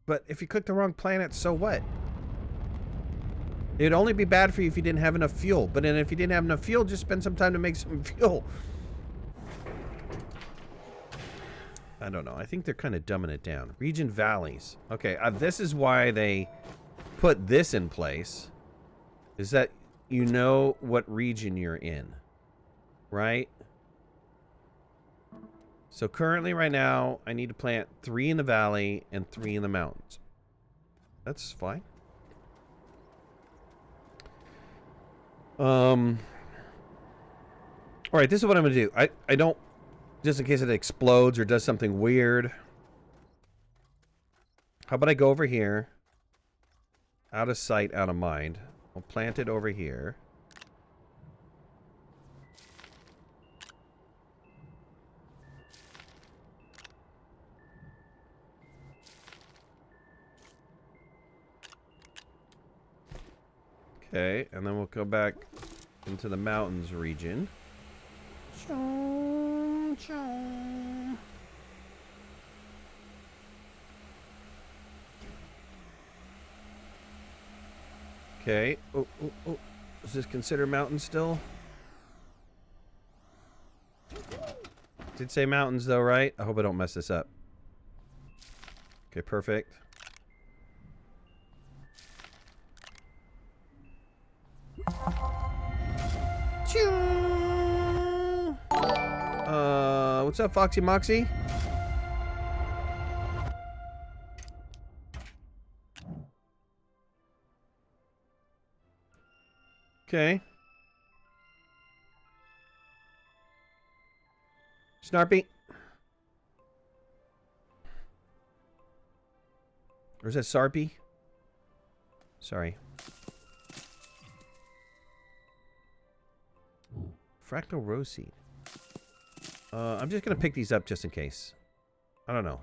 But if you click the wrong planet, so what? It'd only be bad for you if you didn't have enough fuel. But then if you didn't have enough fuel, just spend some time to make some fuel. I don't know. I think they're kind of dumbing it down. Region valleys. Okay, this is why they put this in place. Is that you know what region you're in, right? So currently right now, I need to plant 3 in the valley and 3 in the mountains. That's fine. All right, this is what I'm going to do. I don't, just in case it explodes or does something weird. How about I go over here? Out of sight, out of mind. We'll plant it over here. Okay, and then we'll go back into the mountains region. Okay. Oh. Is this considered mountain still? Did say mountains though, right? I hope I don't mess this up. Okay, perfect. What's up, Foxy Moxie? Okay. Snarpy. Or is that Sarpy? Sorry. Fractal rose seed. I'm just gonna pick these up just in case. I don't know.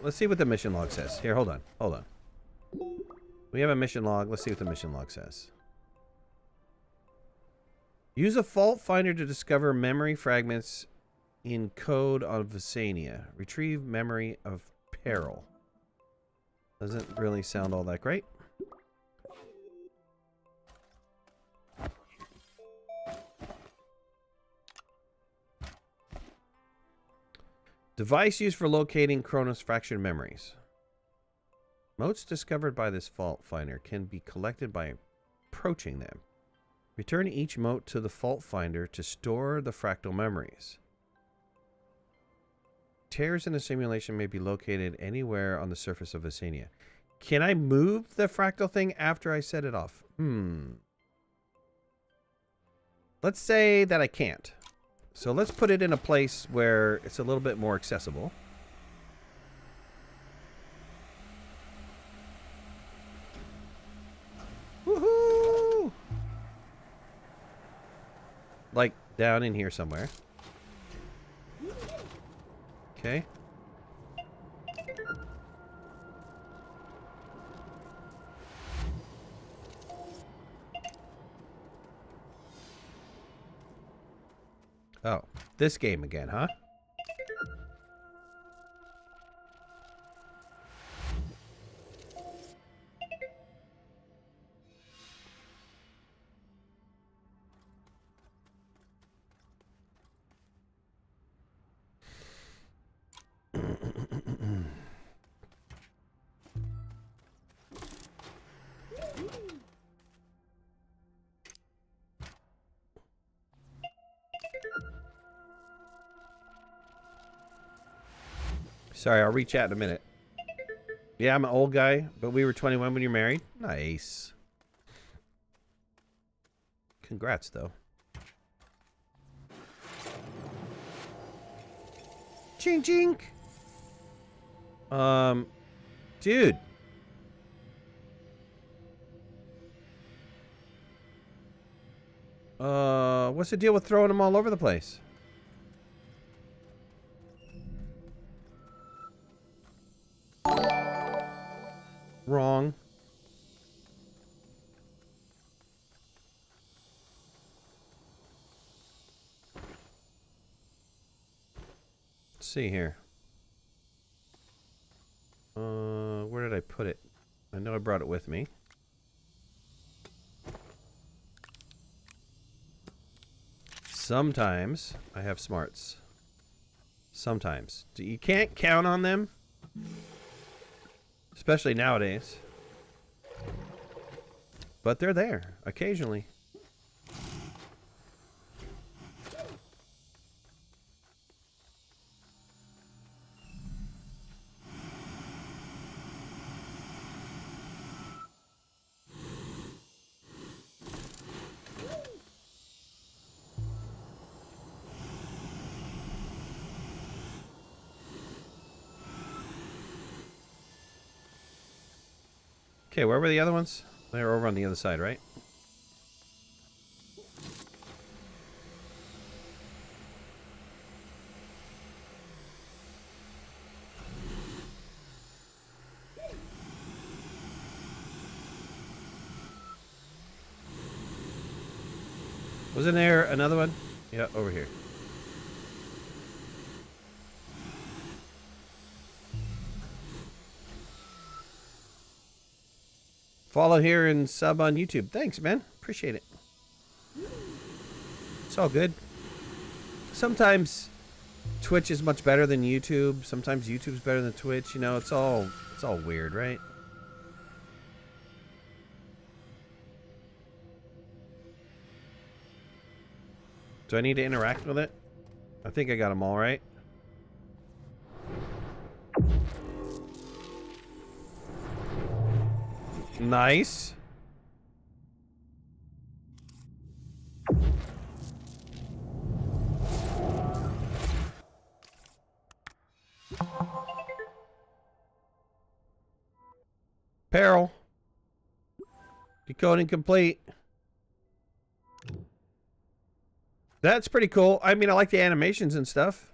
Let's see what the mission log says. Here, hold on. Hold on. We have a mission log. Let's see what the mission log says. Use a fault finder to discover memory fragments in code on Visania. Retrieve memory of Peril. Doesn't really sound all that great. Device used for locating Cronos fractured memories. Motes discovered by this fault finder can be collected by approaching them. Return each mote to the fault finder to store the fractal memories. Tears in the simulation may be located anywhere on the surface of Visania. Can I move the fractal thing after I set it off? Let's say that I can't. So let's put it in a place where it's a little bit more accessible. Woohoo! Like down in here somewhere. Okay. Oh, this game again, huh? Sorry, I'll reach out in a minute. Yeah, I'm an old guy, but we were 21 when you're married. Nice. Congrats, though. Chink, chink. Dude. What's the deal with throwing them all over the place? Wrong. Let's see here. Where did I put it? I know I brought it with me. Sometimes I have smarts. Sometimes. You can't count on them. Especially nowadays. But they're there, occasionally. Okay, where were the other ones? They were over on the other side, right? Wasn't there another one? Yeah, over here. Follow here and sub on YouTube. Thanks, man. Appreciate it. It's all good. Sometimes Twitch is much better than YouTube. Sometimes YouTube's better than Twitch. You know, it's all weird, right? Do I need to interact with it? I think I got them all right. Nice. Peril. Decoding complete. That's pretty cool. I mean, I like the animations and stuff.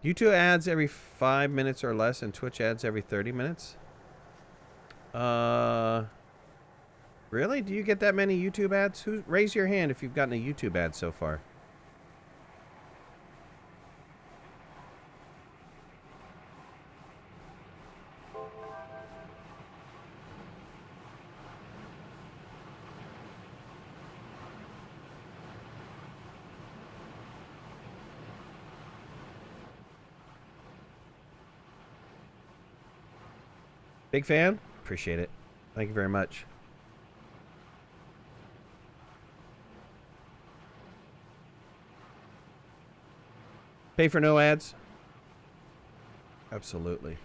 YouTube ads every 5 minutes or less, and Twitch ads every 30 minutes. Really? Do you get that many YouTube ads? Raise your hand if you've gotten a YouTube ad so far. Big fan? Appreciate it. Thank you very much. Pay for no ads? Absolutely.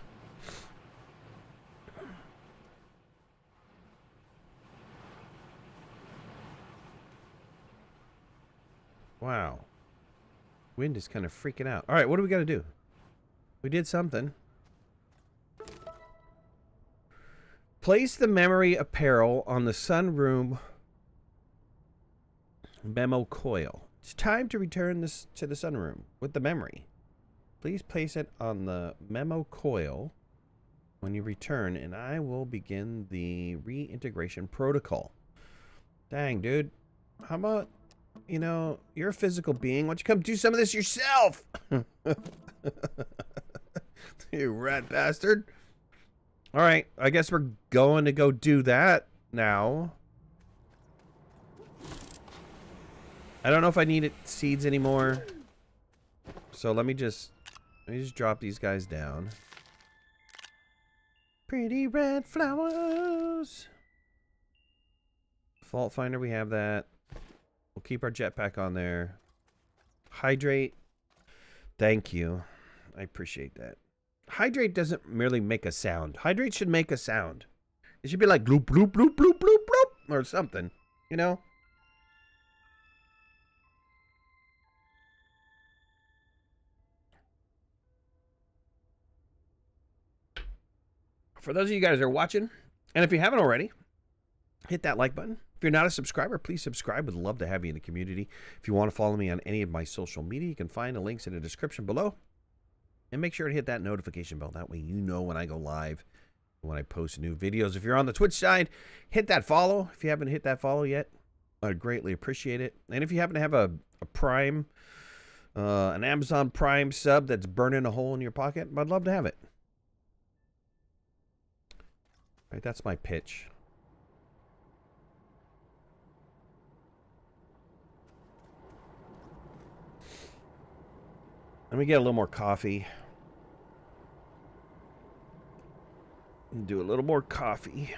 Wow. Wind is kind of freaking out. All right, what do we got to do? We did something. Place the memory of Peril on the sunroom memo coil. It's time to return this to the sunroom with the memory. Please place it on the memo coil when you return, and I will begin the reintegration protocol. Dang, dude. How about, you know, you're a physical being. Why don't you come do some of this yourself? You rat bastard. All right, I guess we're going to go do that now. I don't know if I need seeds anymore. So let me just drop these guys down. Pretty red flowers. Fault finder, we have that. We'll keep our jetpack on there. Hydrate. Thank you. I appreciate that. Hydrate doesn't merely make a sound. Hydrate should make a sound. It should be like bloop, bloop, bloop, bloop, bloop, bloop, or something. You know? For those of you guys that are watching, and if you haven't already, hit that like button. If you're not a subscriber, please subscribe. Would love to have you in the community. If you want to follow me on any of my social media, you can find the links in the description below. And make sure to hit that notification bell. That way you know when I go live, when I post new videos. If you're on the Twitch side, hit that follow. If you haven't hit that follow yet, I'd greatly appreciate it. And if you happen to have a Prime, an Amazon Prime sub that's burning a hole in your pocket, I'd love to have it. All right, that's my pitch. Let me get a little more coffee. Do a little more coffee.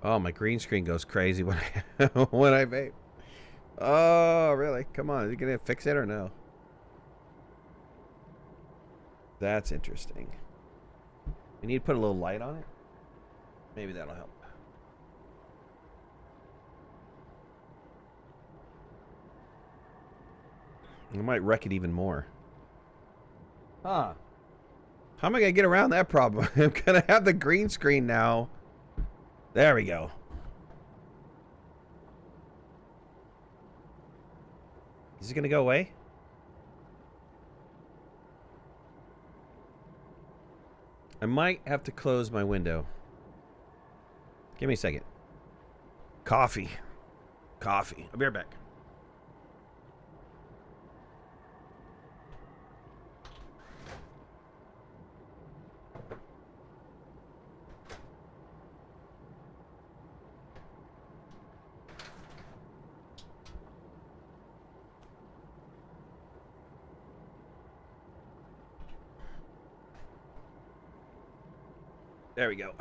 Oh, my green screen goes crazy when I when I vape. Oh, really? Come on, are you gonna fix it or no? That's interesting. We need to put a little light on it. Maybe that'll help. I might wreck it even more. Huh. How am I gonna get around that problem? I'm gonna have the green screen now. There we go. Is it gonna go away? I might have to close my window. Give me a second. Coffee. Coffee. I'll be right back. There we go.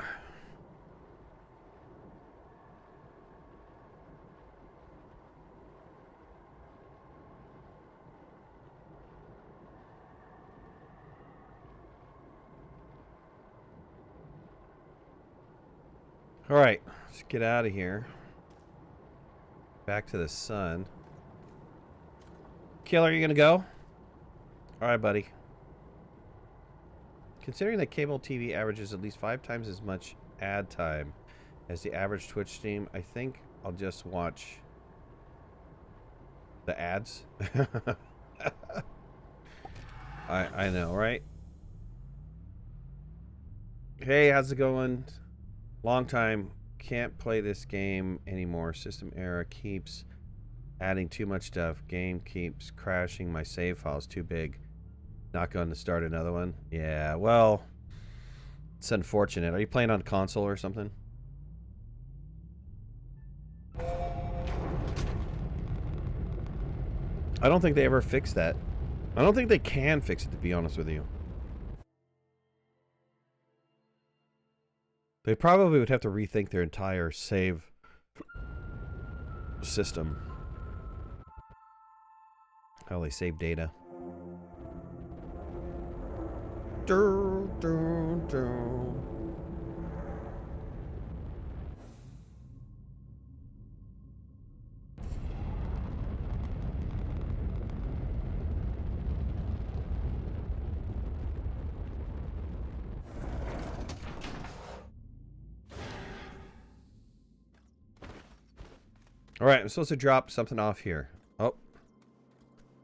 All right, let's get out of here. Back to the sun. Killer, you gonna go? All right, buddy. Considering that cable TV averages at least 5 times as much ad time as the average Twitch stream, I think I'll just watch the ads. I know, right? Hey, how's it going? Long time. Can't play this game anymore. System error keeps adding too much stuff. Game keeps crashing. My save file's too big. Not going to start another one. Yeah, well, it's unfortunate. Are you playing on console or something? I don't think they ever fixed that. I don't think they can fix it, to be honest with you. They probably would have to rethink their entire save system. How they save data. All right, I'm supposed to drop something off here. Oh,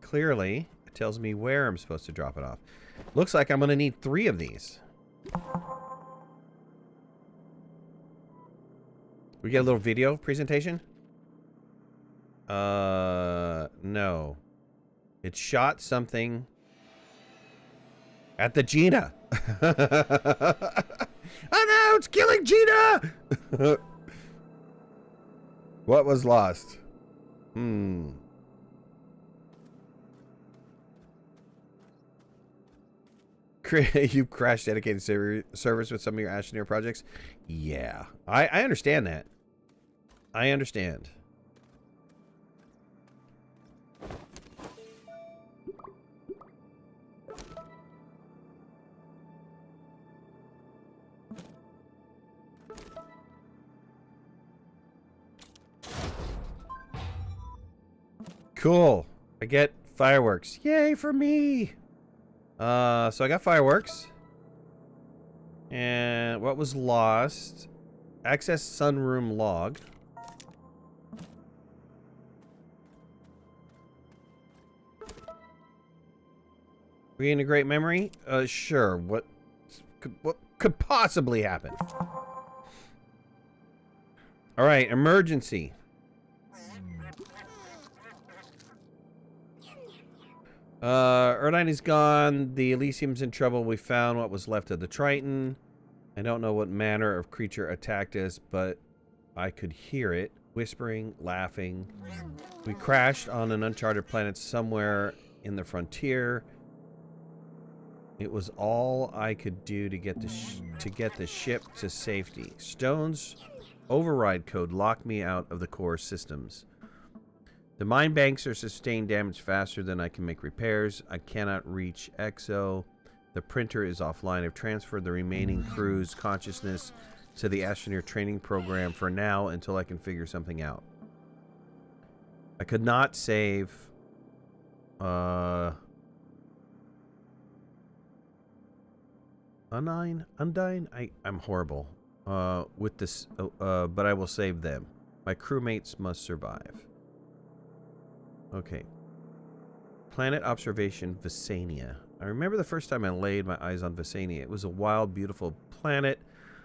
clearly it tells me where I'm supposed to drop it off. Looks like I'm going to need 3 of these. We get a little video presentation? No. It shot something at the Gina. Oh no, it's killing Gina! What was lost? You've crashed dedicated servers with some of your Astroneer projects? Yeah. I understand that. I understand. Cool. I get fireworks. Yay for me! So I got fireworks. And what was lost? Access sunroom log. Reintegrate memory? Sure. What could possibly happen? Alright, emergency. Erdine is gone. The Elysium's in trouble. We found what was left of the Triton. I don't know what manner of creature attacked us, but I could hear it. Whispering, laughing. We crashed on an uncharted planet somewhere in the frontier. It was all I could do to get the ship to safety. Stone's override code locked me out of the core systems. The mine banks are sustained damage faster than I can make repairs. I cannot reach EXO. The printer is offline. I've transferred the remaining crew's consciousness to the Astroneer training program for now until I can figure something out. I could not save... Undyne? I'm horrible. With this... but I will save them. My crewmates must survive. Okay. Planet observation, Visania. I remember the first time I laid my eyes on Visania. It was a wild, beautiful planet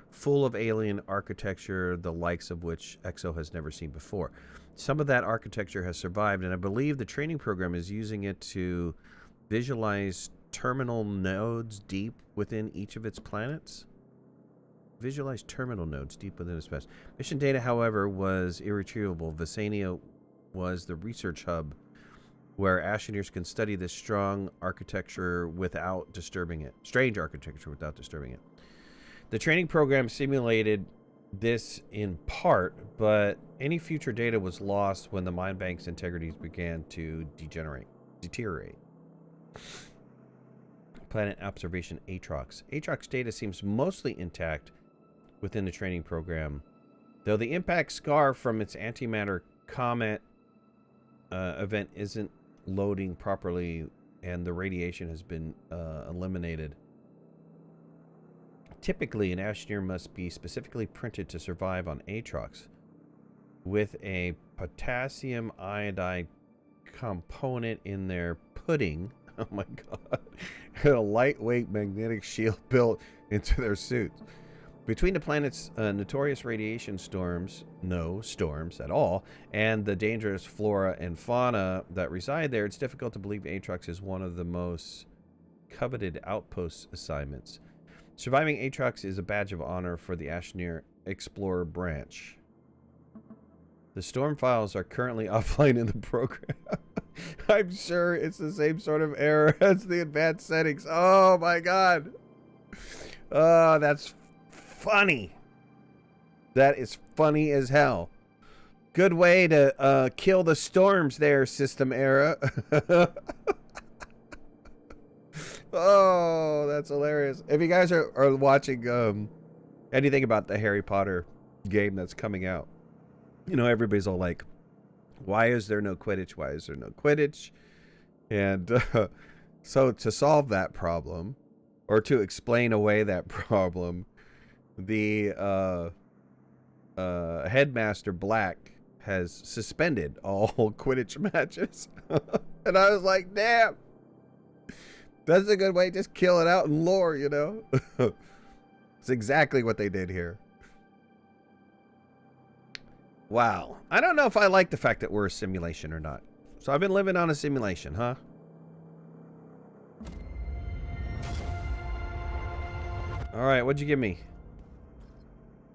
full of alien architecture, the likes of which EXO has never seen before. Some of that architecture has survived, and I believe the training program is using it to visualize terminal nodes deep within each of its planets. Visualize terminal nodes deep within its planets. Mission data, however, was irretrievable. Visania was the research hub where Astroneers can study this strong architecture without disturbing it. Strange architecture without disturbing it. The training program simulated this in part, but any future data was lost when the mine bank's integrities began to deteriorate. Planet observation, Aatrox. Aatrox data seems mostly intact within the training program, though the impact scar from its antimatter comet event isn't loading properly, and the radiation has been eliminated. Typically, an Astroneer must be specifically printed to survive on Aatrox with a potassium iodide component in their pudding. Oh my god. And a lightweight magnetic shield built into their suits. Between the planet's notorious radiation storms, no storms at all, and the dangerous flora and fauna that reside there, it's difficult to believe Aatrox is one of the most coveted outpost assignments. Surviving Aatrox is a badge of honor for the Astroneer Explorer branch. The storm files are currently offline in the program. I'm sure it's the same sort of error as the advanced settings. Oh my god. Oh, that's funny. That is funny as hell. Good way to kill the storms there, system error. Oh, that's hilarious. If you guys are watching anything about the Harry Potter game that's coming out, you know, everybody's all like, why is there no Quidditch? Why is there no Quidditch? And so to solve that problem, or to explain away that problem, the headmaster Black has suspended all Quidditch matches. And I was like, damn. That's a good way. Just kill it out in lore, you know? It's exactly what they did here. Wow. I don't know if I like the fact that we're a simulation or not. So I've been living on a simulation, huh? All right, what'd you give me?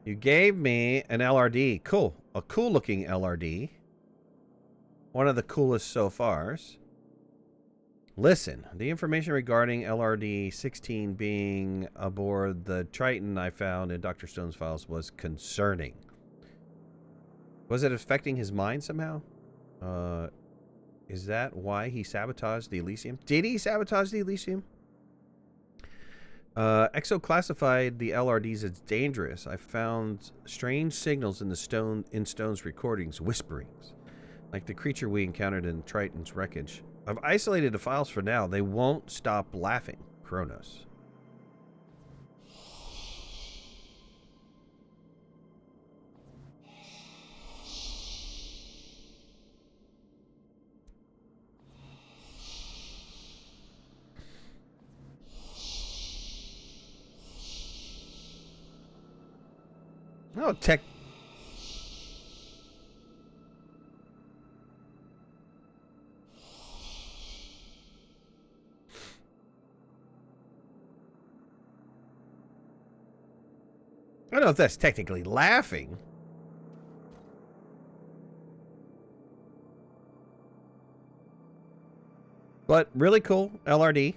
You gave me an LRD. Cool. A cool looking LRD. One of the coolest so far. Listen, the information regarding LRD-16 being aboard the Triton I found in Dr. Stone's files was concerning. Was it affecting his mind somehow? Is that why he sabotaged the Elysium? Did he sabotage the Elysium? Exo classified the LRDs as dangerous. I found strange signals in Stone's recordings, whisperings, like the creature we encountered in Triton's wreckage. I've isolated the files for now. They won't stop laughing. Cronos. Oh, tech. I don't know if that's technically laughing. But really cool LRD.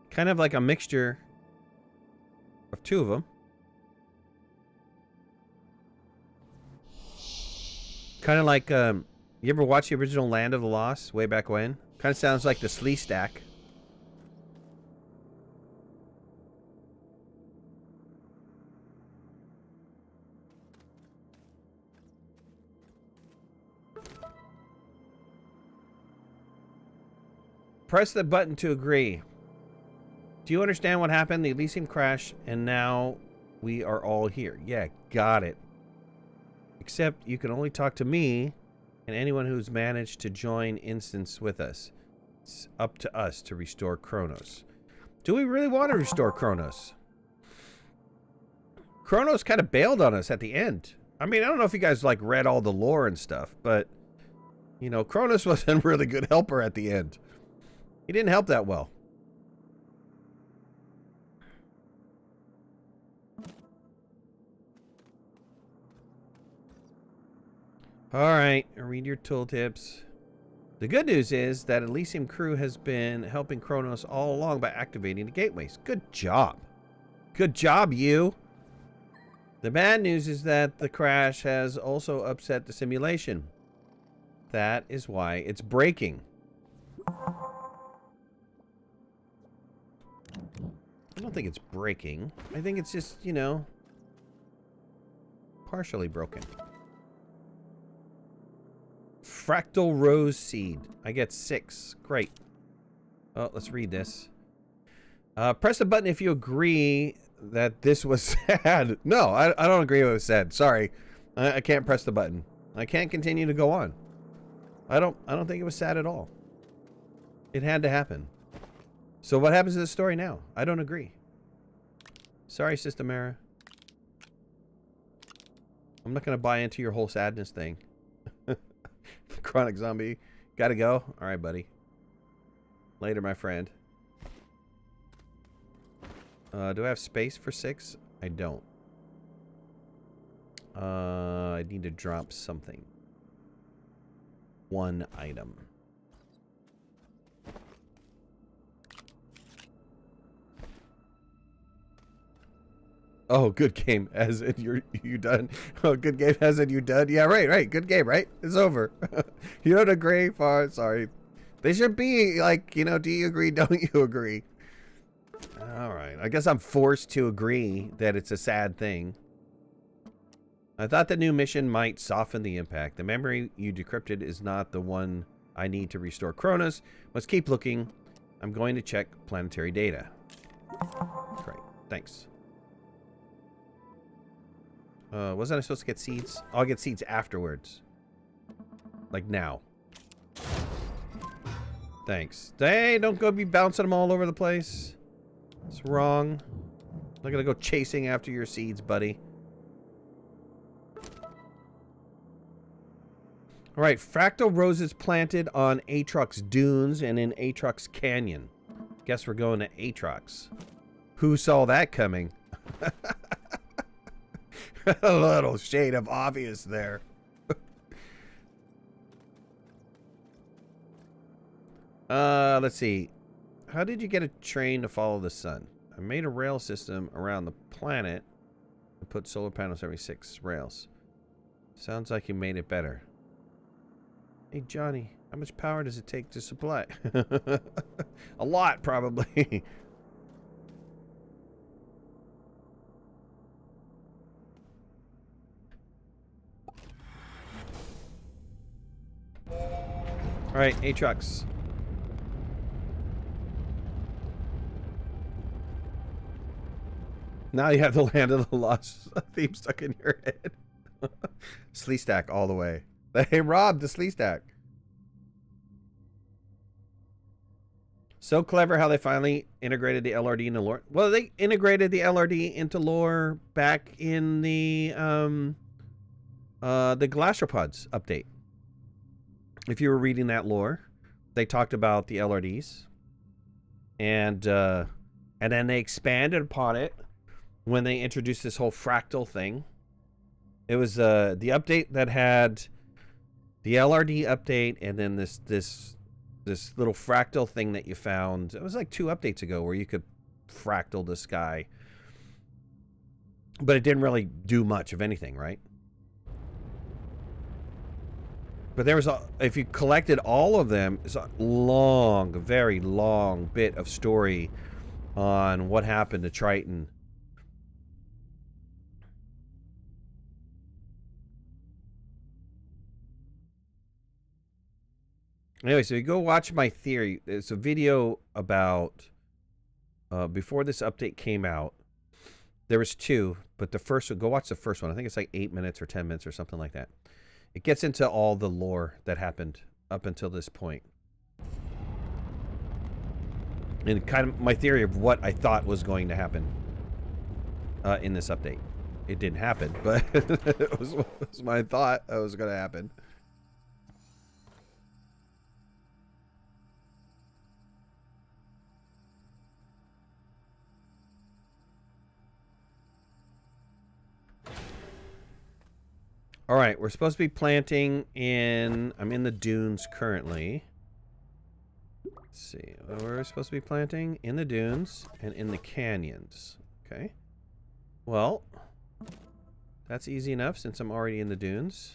Kind of like a mixture of two of them. Kind of like, you ever watch the original Land of the Lost way back when? Kind of sounds like the Slee Stack. Press the button to agree. Do you understand what happened? The Elysium crash, and now we are all here. Yeah, got it. Except you can only talk to me and anyone who's managed to join instance with us. It's up to us to restore Cronos. Do we really want to restore Cronos? Cronos kind of bailed on us at the end. I mean, I don't know if you guys like read all the lore and stuff, but you know, Cronos wasn't a really good helper at the end. He didn't help that well. Alright, read your tooltips. The good news is that Elysium crew has been helping Cronos all along by activating the gateways. Good job. Good job, you. The bad news is that the crash has also upset the simulation. That is why it's breaking. I don't think it's breaking. I think it's just, you know, partially broken. Fractal rose seed. I get 6. Great. Oh, let's read this. Press the button if you agree that this was sad. No, I don't agree with what it said. Sorry. I can't press the button. I can't continue to go on. I don't think it was sad at all. It had to happen. So what happens to the story now? I don't agree. Sorry, Sister Mara. I'm not going to buy into your whole sadness thing. Chronic zombie. Gotta go? Alright, buddy. Later, my friend. Do I have space for 6? I don't. I need to drop something. 1 item. Oh, good game. As in you done. Oh, good game. As in you done. Yeah, right. Good game, right? It's over. You don't agree? Fine. Sorry. They should be like, you know, do you agree? Don't you agree? All right. I guess I'm forced to agree that it's a sad thing. I thought the new mission might soften the impact. The memory you decrypted is not the one I need to restore Cronos. Let's keep looking. I'm going to check planetary data. Great. Thanks. Wasn't I supposed to get seeds? I'll get seeds afterwards. Like now. Thanks. Hey, don't go be bouncing them all over the place. It's wrong. I'm not gonna go chasing after your seeds, buddy. Alright, fractal roses planted on Aatrox dunes and in Aatrox Canyon. Guess we're going to Aatrox. Who saw that coming? A little shade of obvious there. Let's see. How did you get a train to follow the sun? I made a rail system around the planet and put solar panels every 6 rails. Sounds like you made it better. Hey, Johnny, how much power does it take to supply? A lot, probably. All right, Aatrox. Now you have the Land of the Lost theme stuck in your head. Slee stack all the way. They robbed the Slee stack. So clever how they finally integrated the LRD into lore. Well, they integrated the LRD into lore back in the Glastropods update. If you were reading that lore, they talked about the LRDs, and then they expanded upon it when they introduced this whole fractal thing. It was the update that had the LRD update, and then this little fractal thing that you found. It was like 2 updates ago where you could fractal the sky, but it didn't really do much of anything, right? But there was if you collected all of them, it's a long, very long bit of story on what happened to Triton. Anyway, so you go watch my theory. It's a video about before this update came out. There was 2, but the first one, go watch the first one. I think it's like 8 minutes or 10 minutes or something like that. It gets into all the lore that happened up until this point. And kind of my theory of what I thought was going to happen in this update. It didn't happen, but it was my thought that was going to happen. All right, we're supposed to be planting in... I'm in the dunes currently. Let's see. Where are we supposed to be planting? In the dunes and in the canyons. Okay. Well, that's easy enough since I'm already in the dunes.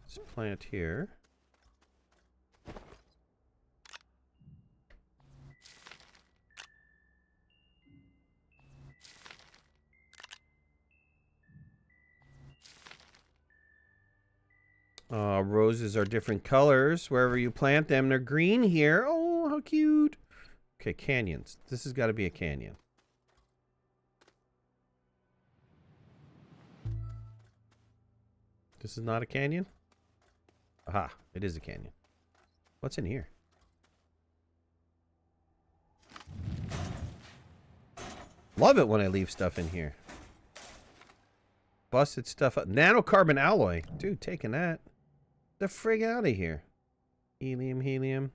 Let's plant here. Roses are different colors wherever you plant them. They're green here. Oh, how cute. Okay, canyons. This has got to be a canyon. This is not a canyon? Aha, it is a canyon. What's in here? Love it when I leave stuff in here. Busted stuff up. Nanocarbon alloy. Dude, taking that. The frig out of here. Helium, helium.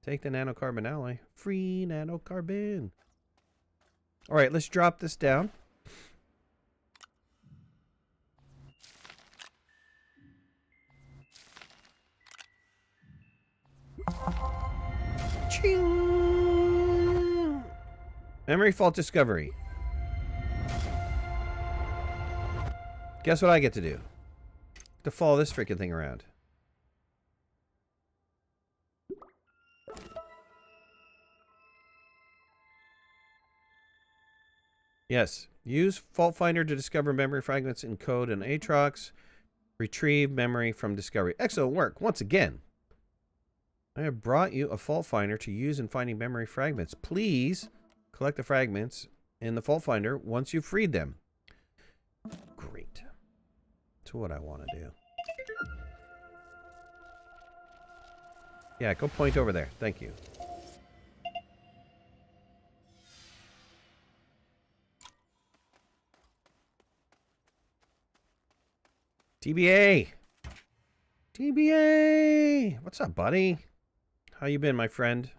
Take the nanocarbon alloy. Free nanocarbon. Alright, let's drop this down. Ching! Memory fault discovery. Guess what I get to do? To follow this freaking thing around. Yes. Use Fault Finder to discover memory fragments in code and Aatrox. Retrieve memory from discovery. Excellent work. Once again, I have brought you a Fault Finder to use in finding memory fragments. Please collect the fragments in the Fault Finder once you've freed them. That's what I want to do. Yeah, go point over there. Thank you. TBA! TBA! What's up, buddy? How you been, my friend?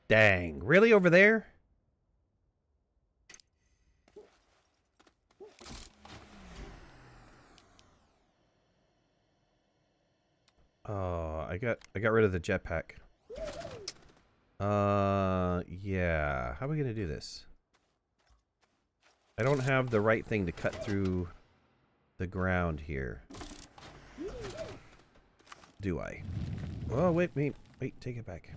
Dang. Really over there? Oh, I got rid of the jetpack. Yeah. How are we gonna do this? I don't have the right thing to cut through the ground here. Do I? Oh, wait, take it back.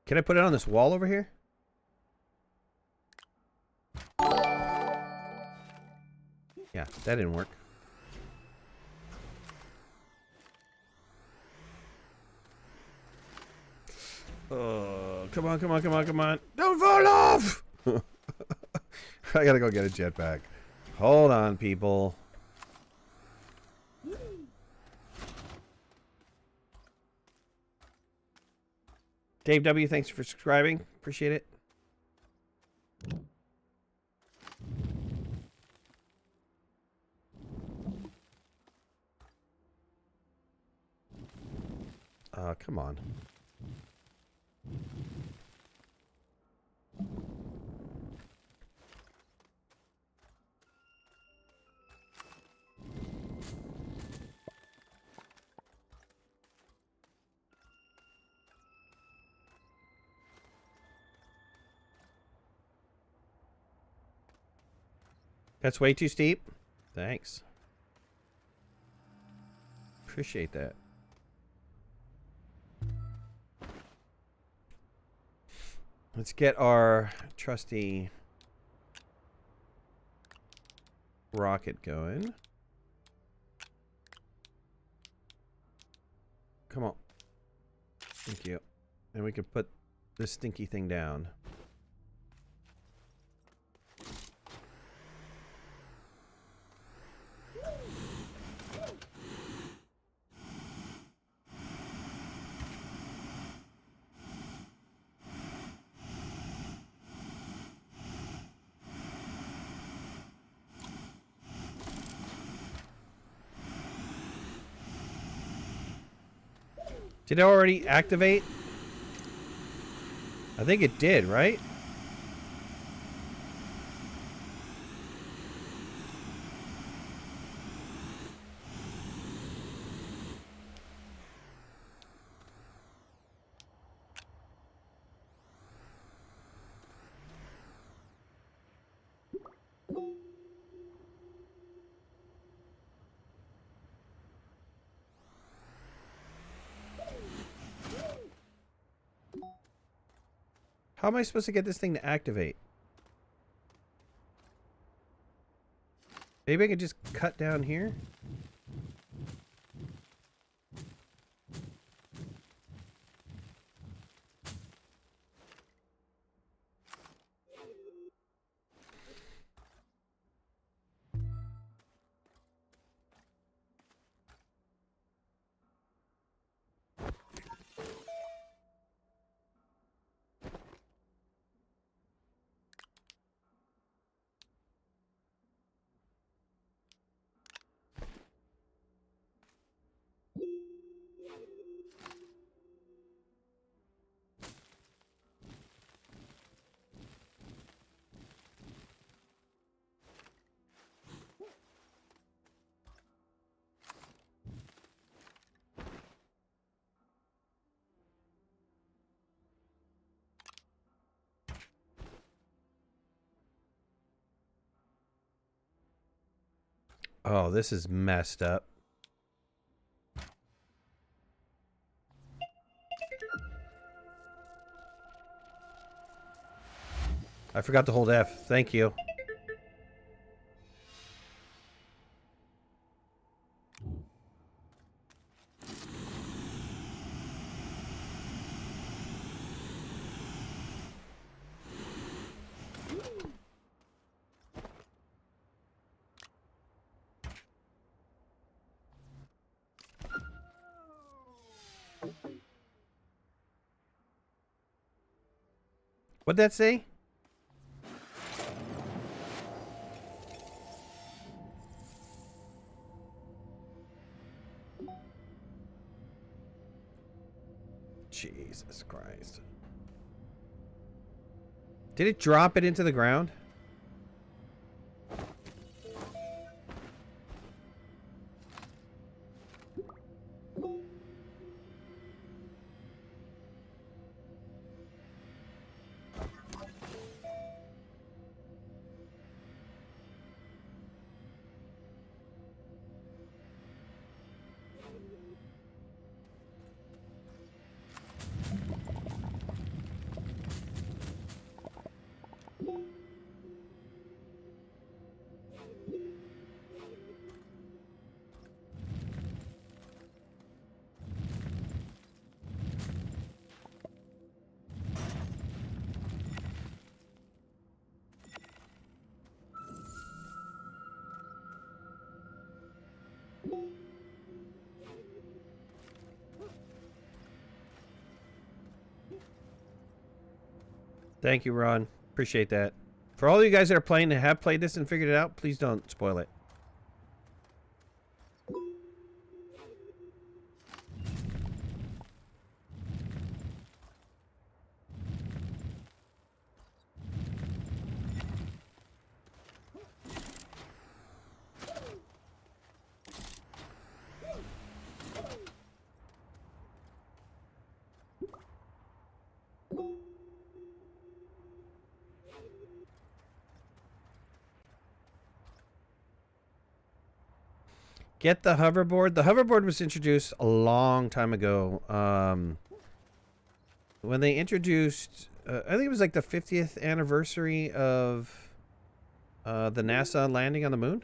Can I put it on this wall over here? Yeah, that didn't work. Oh, come on, come on, come on, come on. Don't fall off! I gotta go get a jetpack. Hold on, people. Dave W., thanks for subscribing. Appreciate it. Come on. That's way too steep. Thanks. Appreciate that. Let's get our trusty rocket going. Come on. Thank you. And we can put this stinky thing down. Did it already activate? I think it did, right? How am I supposed to get this thing to activate? Maybe I could just cut down here? Oh, this is messed up. I forgot to hold F. Thank you. What'd that say? Jesus Christ. Did it drop it into the ground? Thank you, Ron. Appreciate that. For all of you guys that are playing and have played this and figured it out, please don't spoil it. Get the hoverboard. The hoverboard was introduced a long time ago. When they introduced, I think it was like the 50th anniversary of the NASA landing on the moon.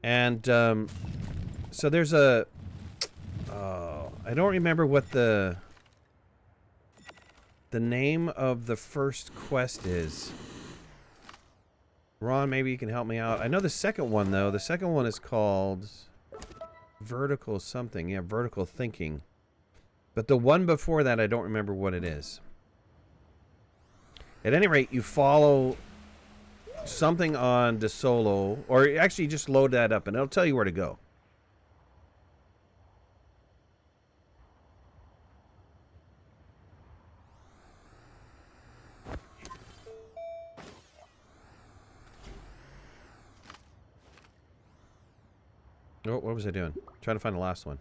And so there's a, I don't remember what the name of the first quest is. Ron, maybe you can help me out. I know the second one, though. The second one is called Vertical something. Yeah, Vertical Thinking. But the one before that, I don't remember what it is. At any rate, you follow something on De Solo, or actually just load that up, and it'll tell you where to go. Oh, what was I doing? Trying to find the last one.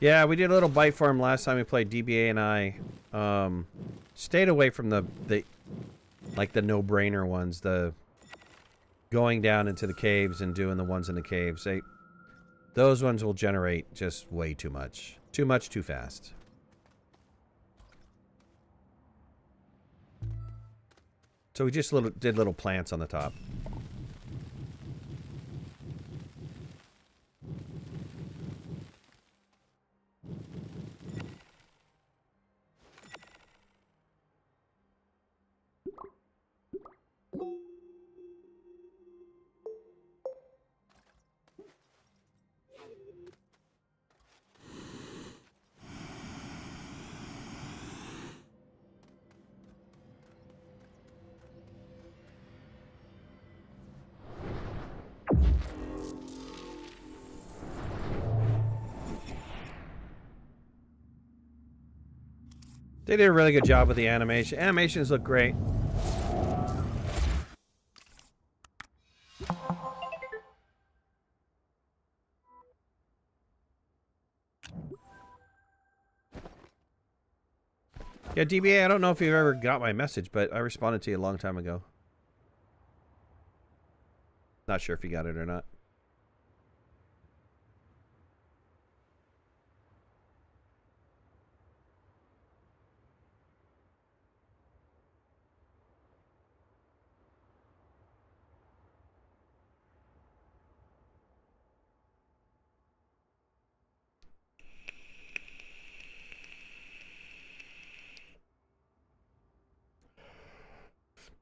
Yeah, we did a little bite for him last time we played. DBA and I stayed away from the like the no-brainer ones, the going down into the caves and doing the ones in the caves. Those ones will generate just way too much. Too much, too fast. So we just did little plants on the top. They did a really good job with the animation. Animations look great. Yeah, DBA, I don't know if you've ever got my message, but I responded to you a long time ago. Not sure if you got it or not.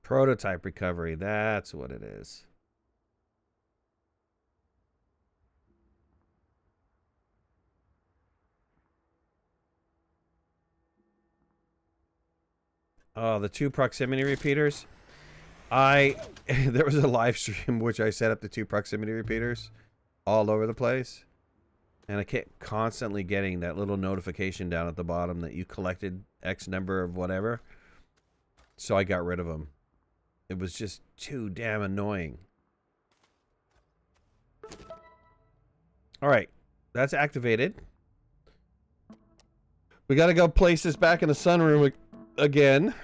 Prototype recovery, that's what it is. Oh, the 2 proximity repeaters. There was a live stream which I set up the 2 proximity repeaters all over the place. And I kept constantly getting that little notification down at the bottom that you collected X number of whatever. So I got rid of them. It was just too damn annoying. Alright, that's activated. We gotta go place this back in the sunroom again.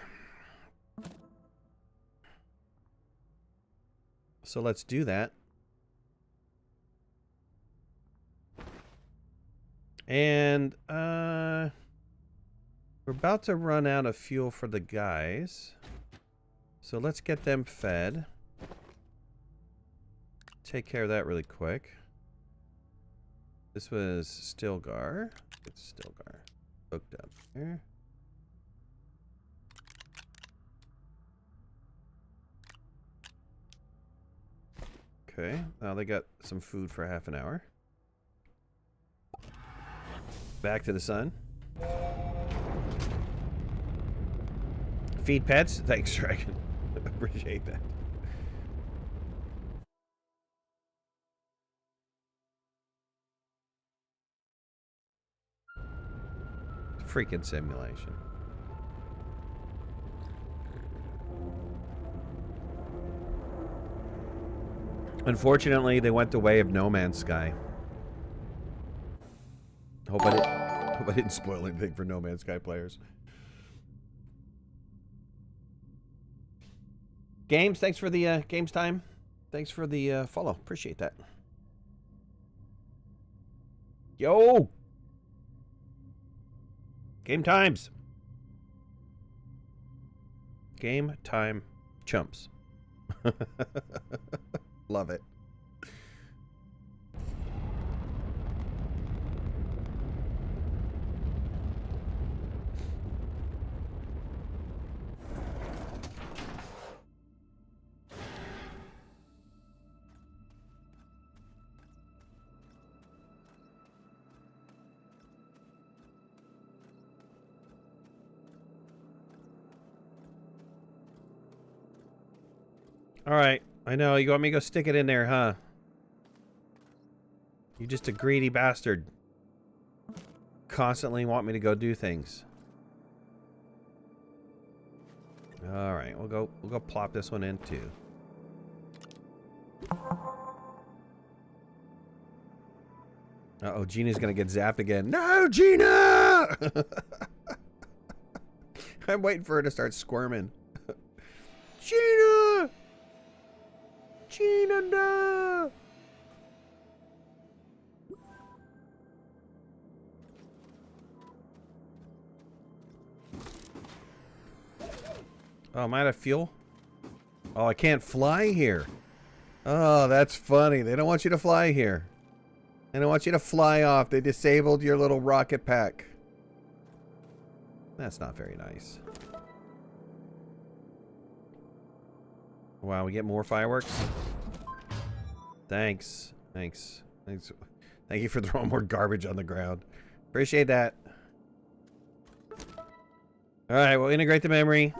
So let's do that. And we're about to run out of fuel for the guys. So let's get them fed. Take care of that really quick. This was Stilgar. It's Stilgar. Hooked up here. Okay, now they got some food for half an hour. Back to the sun. Feed pets? Thanks, Dragon. Appreciate that. Freaking simulation. Unfortunately, they went the way of No Man's Sky. Hope I didn't spoil anything for No Man's Sky players. Games, thanks for the games time. Thanks for the follow. Appreciate that. Yo! Game times. Game time chumps. Love it. All right. I know. You want me to go stick it in there, huh? You're just a greedy bastard. Constantly want me to go do things. All right. We'll go plop this one in too. Uh-oh, Gina's gonna get zapped again. No, Gina! I'm waiting for her to start squirming. Gina! Gina, no! Oh, am I out of fuel? Oh, I can't fly here. Oh, that's funny. They don't want you to fly here. They don't want you to fly off. They disabled your little rocket pack. That's not very nice. Wow, we get more fireworks? Thanks. Thanks. Thanks. Thank you for throwing more garbage on the ground. Appreciate that. Alright, we'll integrate the memory.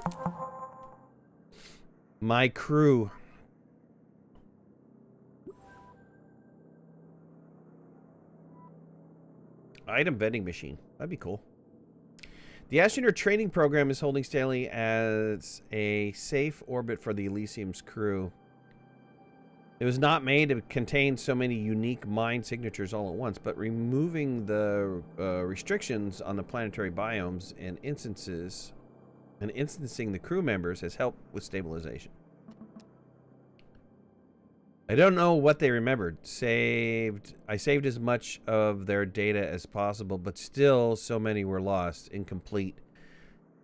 My crew. Item vending machine. That'd be cool. The Astroneer training program is holding steadily as a safe orbit for the Elysium's crew. It was not made to contain so many unique mind signatures all at once, but removing the restrictions on the planetary biomes and instancing the crew members has helped with stabilization. I don't know what they remembered. I saved as much of their data as possible, but still so many were lost, incomplete.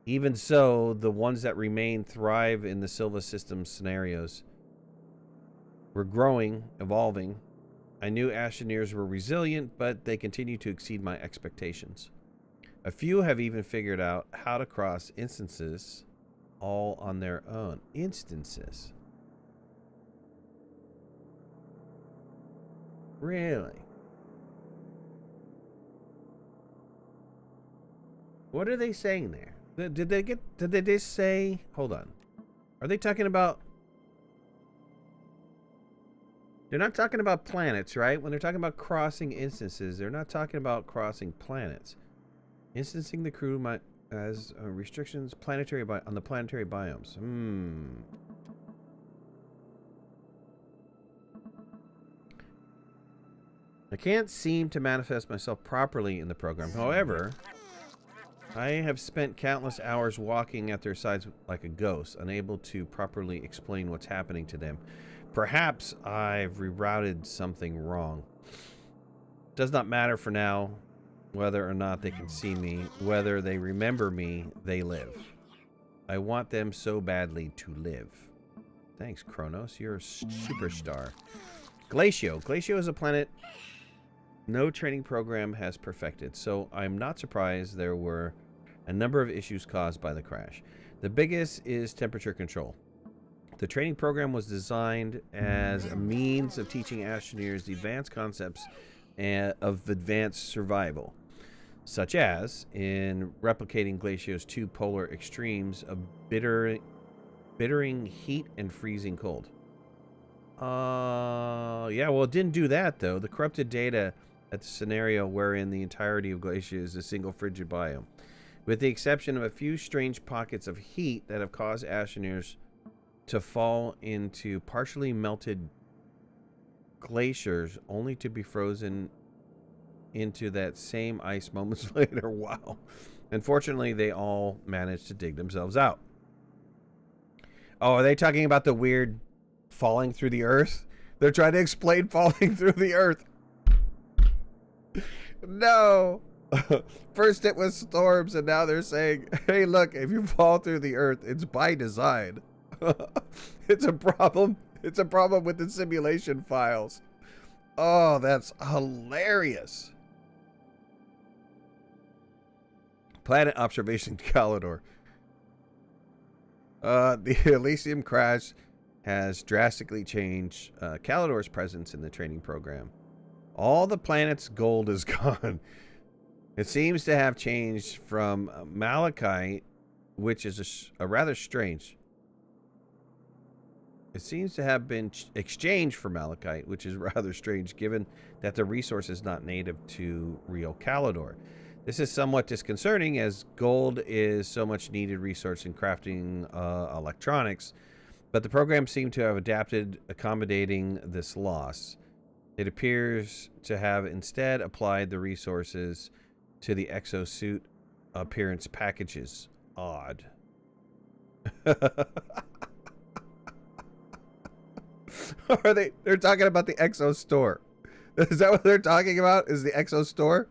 Even so, the ones that remain thrive in the Silva system scenarios. We're growing, evolving. I knew Astroneers were resilient, but they continue to exceed my expectations. A few have even figured out how to cross instances all on their own. Instances. Really? What are they saying there? Did they just say, hold on. Are they talking about, they're not talking about planets, right? When they're talking about crossing instances, they're not talking about crossing planets. Instancing the crew as restrictions on the planetary biomes. I can't seem to manifest myself properly in the program. However, I have spent countless hours walking at their sides like a ghost, unable to properly explain what's happening to them. Perhaps I've rerouted something wrong. Does not matter for now whether or not they can see me, whether they remember me, they live. I want them so badly to live. Thanks, Cronos. You're a superstar. Glacio. Glacio is a planet no training program has perfected, so I'm not surprised there were a number of issues caused by the crash. The biggest is temperature control. The training program was designed as a means of teaching Astroneers the advanced concepts of advanced survival, such as in replicating Glacio's two polar extremes of bittering heat and freezing cold. Yeah, well, it didn't do that, though. The corrupted data at the scenario wherein the entirety of Glacia is a single frigid biome, with the exception of a few strange pockets of heat that have caused Astroneers to fall into partially melted glaciers, only to be frozen into that same ice moments later. Wow. Unfortunately, they all managed to dig themselves out. Oh, are they talking about the weird falling through the earth? They're trying to explain falling through the earth. No. First it was storms, and now they're saying, hey, look, if you fall through the earth, it's by design. It's a problem. It's a problem with the simulation files. Oh, that's hilarious. Planet observation Calidor. The Elysium crash has drastically changed Calidor's presence in the training program. All the planet's gold is gone. It seems to have changed from malachite, which is a rather strange. It seems to have been exchanged for malachite, which is rather strange given that the resource is not native to real Calidor. This is somewhat disconcerting as gold is so much needed resource in crafting electronics, but the program seemed to have adapted, accommodating this loss. It appears to have instead applied the resources to the exosuit appearance packages. Odd. They're talking about the Exo store. Is that what they're talking about? Is the Exo store?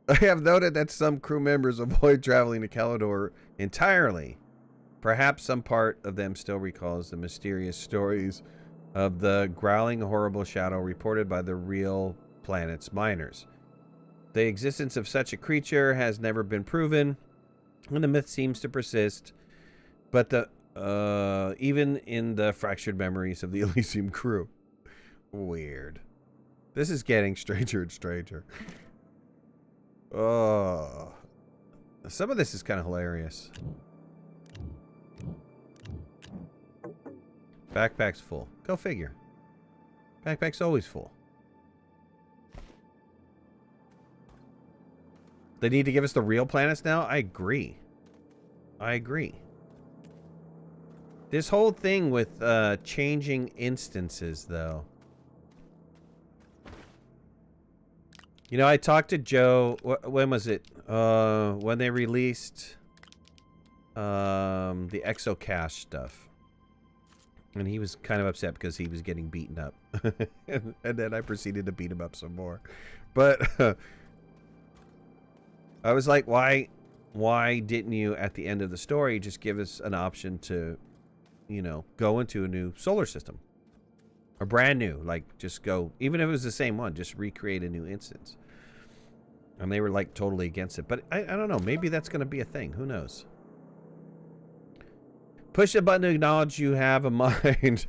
I have noted that some crew members avoid traveling to Calidor entirely. Perhaps some part of them still recalls the mysterious stories of the growling, horrible shadow reported by the real planet's miners. The existence of such a creature has never been proven, and the myth seems to persist, but even in the fractured memories of the Elysium crew. Weird. This is getting stranger and stranger. Oh. Some of this is kind of hilarious. Backpack's full. Go figure. Backpack's always full. They need to give us the real planets now? I agree. I agree. This whole thing with changing instances, though. You know, I talked to Joe. When was it? When they released the Exocache stuff. And he was kind of upset because he was getting beaten up. and then I proceeded to beat him up some more. But I was like, why didn't you, at the end of the story, just give us an option to, you know, go into a new solar system? Or brand new. Like, just go, even if it was the same one, just recreate a new instance. And they were, like, totally against it. But I don't know. Maybe that's going to be a thing. Who knows? Push the button to acknowledge you have a mind.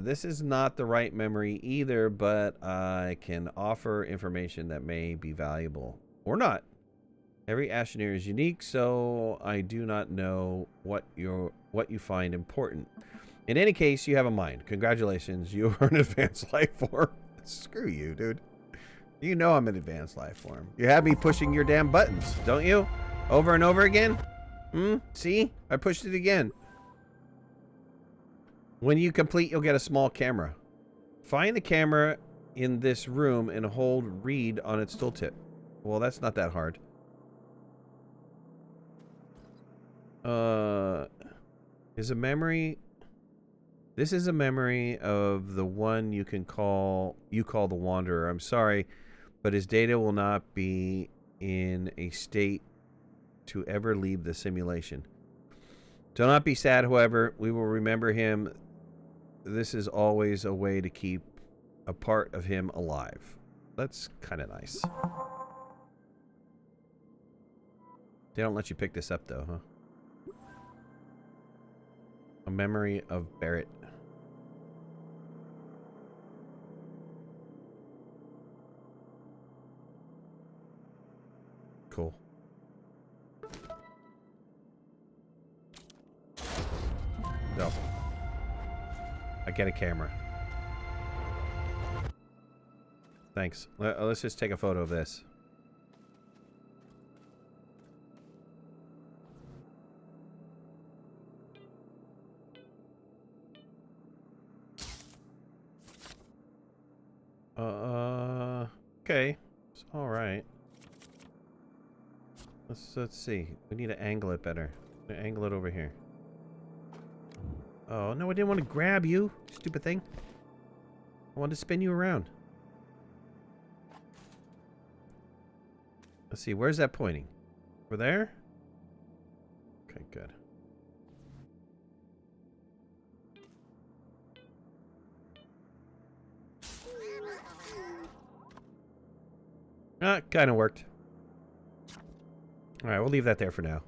This is not the right memory either, but I can offer information that may be valuable. Or not. Every Astroneer is unique, so I do not know what you find important. In any case, you have a mind. Congratulations, you are an advanced life form. Screw you, dude. You know I'm an advanced life form. You have me pushing your damn buttons, don't you? Over and over again? See? I pushed it again. When you complete, you'll get a small camera. Find the camera in this room and hold read on its tooltip. Well, that's not that hard. Is a memory... This is a memory of the one you call the Wanderer. I'm sorry, but his data will not be in a state to ever leave the simulation. Do not be sad, however. We will remember him. This is always a way to keep a part of him alive. That's kind of nice. They don't let you pick this up, though, huh? A memory of Barrett. Cool. No. I get a camera. Thanks. Let's just take a photo of this. Okay. It's all right. Let's see. We need to angle it better. Angle it over here. Oh, no, I didn't want to grab you, stupid thing. I wanted to spin you around. Let's see, where's that pointing? Over there? Okay, good. Kind of worked. Alright, we'll leave that there for now.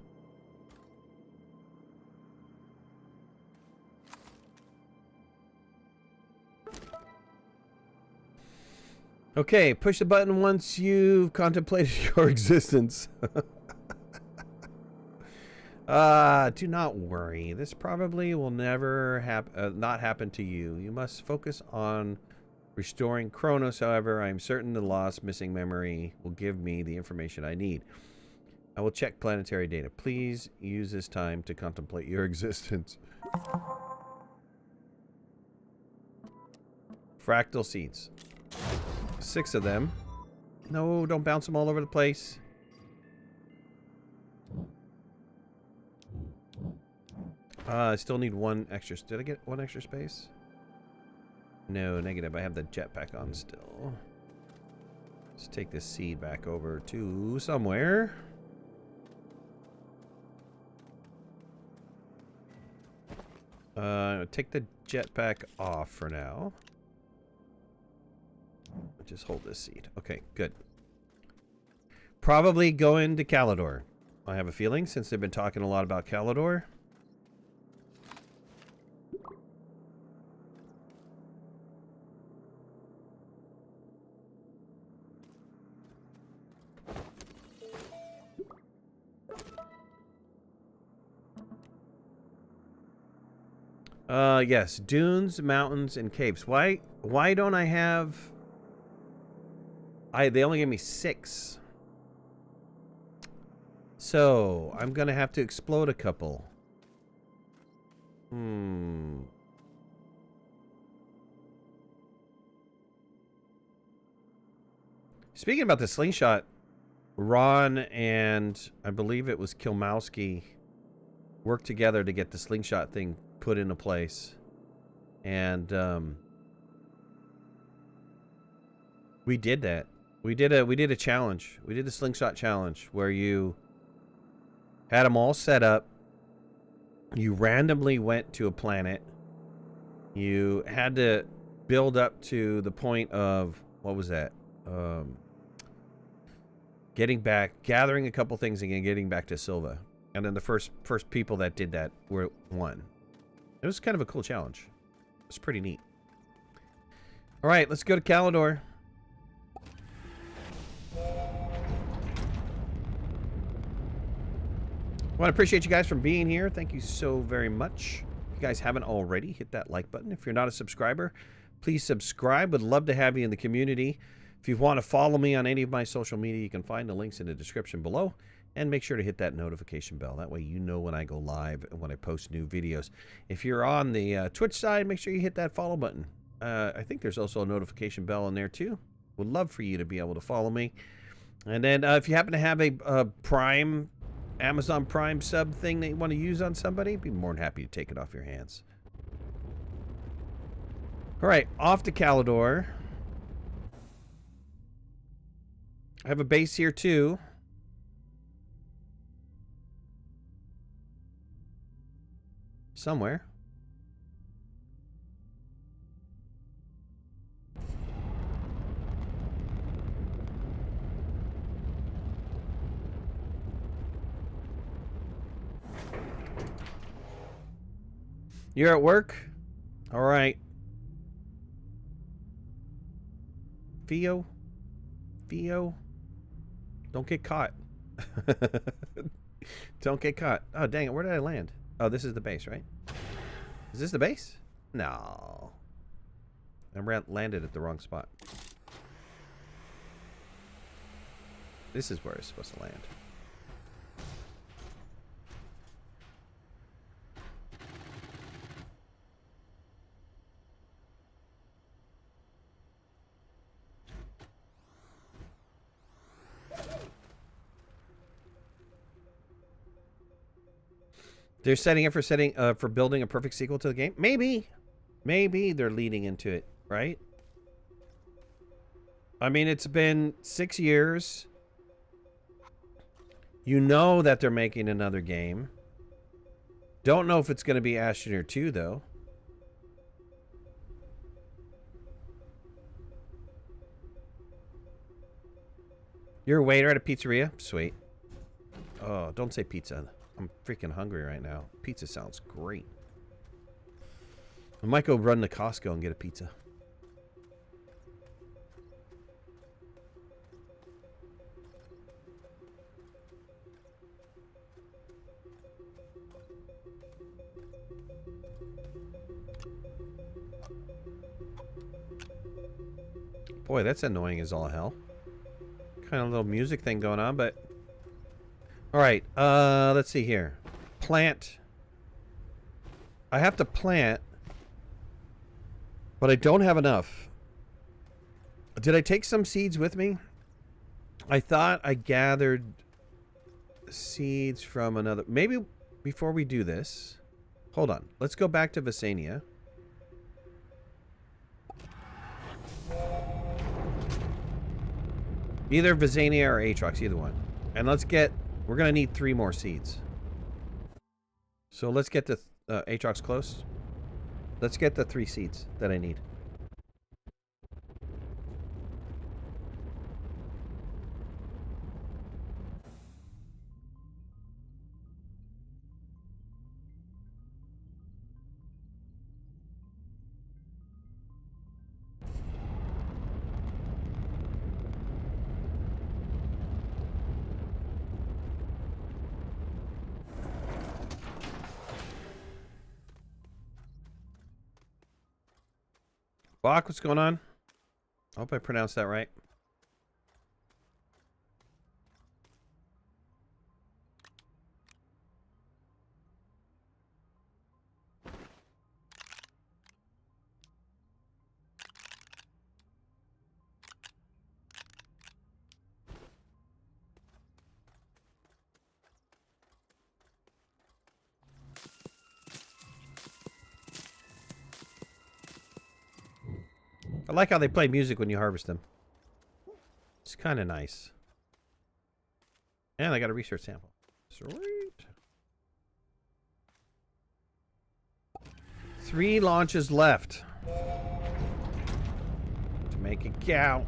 Okay, push the button once you've contemplated your existence. Do not worry. This probably will never not happen to you. You must focus on restoring Cronos, however. I am certain the lost missing memory will give me the information I need. I will check planetary data. Please use this time to contemplate your existence. Fractal seeds. 6 of them. No, don't bounce them all over the place. I still need one extra. Did I get one extra space? No, negative. I have the jetpack on still. Let's take this seed back over to somewhere. Take the jetpack off for now. Just hold this seed. Okay, good. Probably go into Calidor. I have a feeling, since they've been talking a lot about Calidor. Yes, dunes, mountains, and caves. Why don't I have... They only gave me 6. So, I'm going to have to explode a couple. Speaking about the slingshot, Ron and I believe it was Kilmowski worked together to get the slingshot thing put into place. And we did that. We did a challenge. We did a slingshot challenge where you had them all set up. You randomly went to a planet. You had to build up to the point of, what was that? Getting back, gathering a couple things and getting back to Silva. And then the first people that did that won. It was kind of a cool challenge. It was pretty neat. All right, let's go to Calidor. I want to appreciate you guys for being here. Thank you so very much. If you guys haven't already, hit that like button. If you're not a subscriber, please subscribe. Would love to have you in the community. If you want to follow me on any of my social media, you can find the links in the description below. And make sure to hit that notification bell. That way you know when I go live and when I post new videos. If you're on the Twitch side, make sure you hit that follow button. I think there's also a notification bell in there too. Would love for you to be able to follow me. And then if you happen to have a Prime, Amazon Prime sub thing that you want to use on somebody, be more than happy to take it off your hands. All right, off to Calidor. I have a base here too. Somewhere. You're at work? All right. Theo? Don't get caught. Don't get caught. Oh, dang it. Where did I land? Oh, this is the base, right? Is this the base? No. I landed at the wrong spot. This is where it's supposed to land. They're setting up for building a perfect sequel to the game. Maybe they're leading into it, right? I mean, it's been 6 years. You know that they're making another game. Don't know if it's going to be Astroneer 2 though. You're a waiter at a pizzeria? Sweet. Oh, don't say pizza. I'm freaking hungry right now. Pizza sounds great. I might go run to Costco and get a pizza. Boy, that's annoying as all hell. Kind of little music thing going on, but... Alright, let's see here. Plant. I have to plant, but I don't have enough. Did I take some seeds with me? I thought I gathered seeds from another... Maybe before we do this... Hold on. Let's go back to Visania. Either Visania or Aatrox, either one. And let's get... We're going to need 3 more seeds. So let's get the Aatrox close. Let's get the 3 seeds that I need. Bach, what's going on? I hope I pronounced that right. I like how they play music when you harvest them. It's kind of nice. And I got a research sample. Sweet. 3 launches left. To make it count.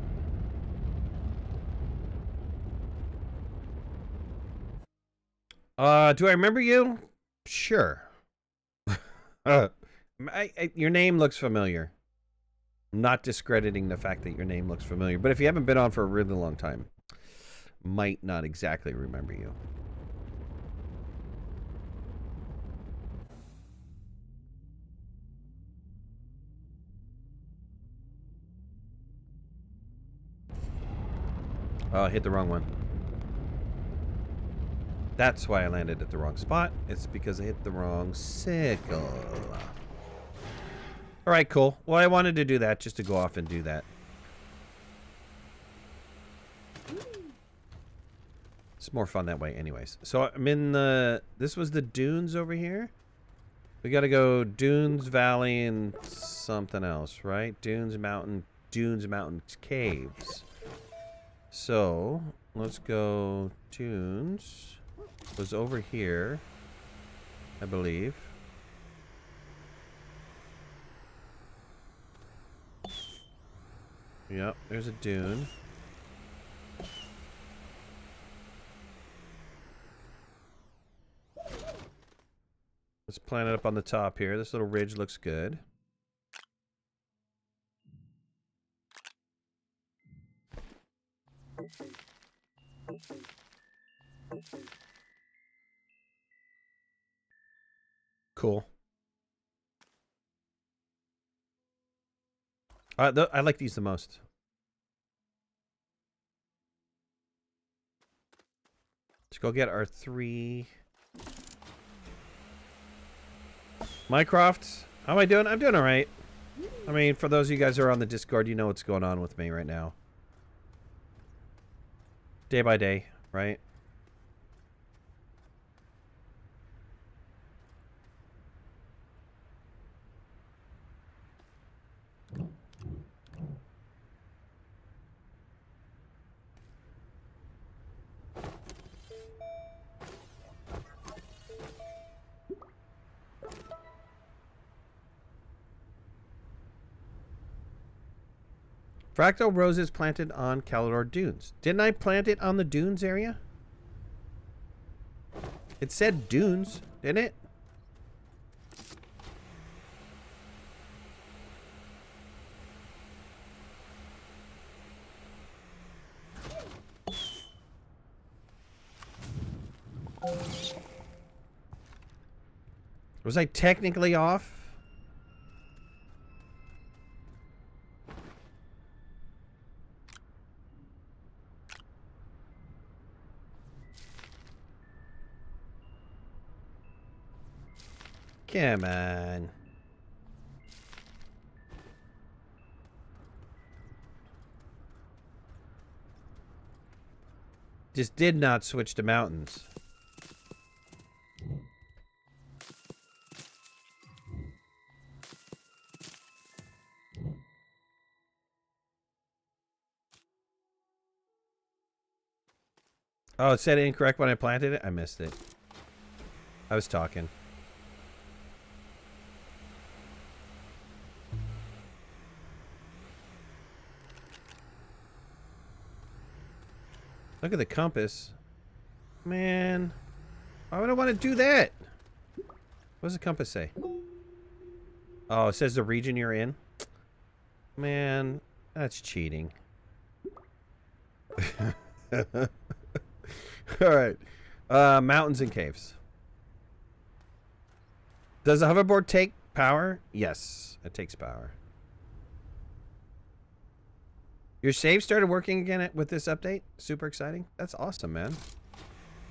Do I remember you? Sure. Your name looks familiar. I'm not discrediting the fact that your name looks familiar, but if you haven't been on for a really long time, might not exactly remember you. Oh, I hit the wrong one. That's why I landed at the wrong spot. It's because I hit the wrong sickle. Alright, cool. Well, I wanted to do that just to go off and do that. It's more fun that way anyways. So I'm in the... This was the dunes over here. We gotta go dunes, valley, and something else, right? Dunes, mountain, caves. So, let's go dunes. Was over here, I believe. Yep, there's a dune. Let's plant it up on the top here. This little ridge looks good. Cool. I like these the most. Let's go get our 3. Mycroft, how am I doing? I'm doing all right. I mean, for those of you guys who are on the Discord, you know what's going on with me right now. Day by day, right? Fractal roses planted on Calidor dunes. Didn't I plant it on the dunes area? It said dunes, didn't it? Was I technically off? Come on. Just did not switch to mountains. Oh, it said incorrect when I planted it? I missed it. I was talking. Look at the compass. Man. Why would I want to do that? What does the compass say? Oh, it says the region you're in. Man, that's cheating. Alright. Mountains and caves. Does the hoverboard take power? Yes, it takes power. Your save started working again with this update? Super exciting. That's awesome, man.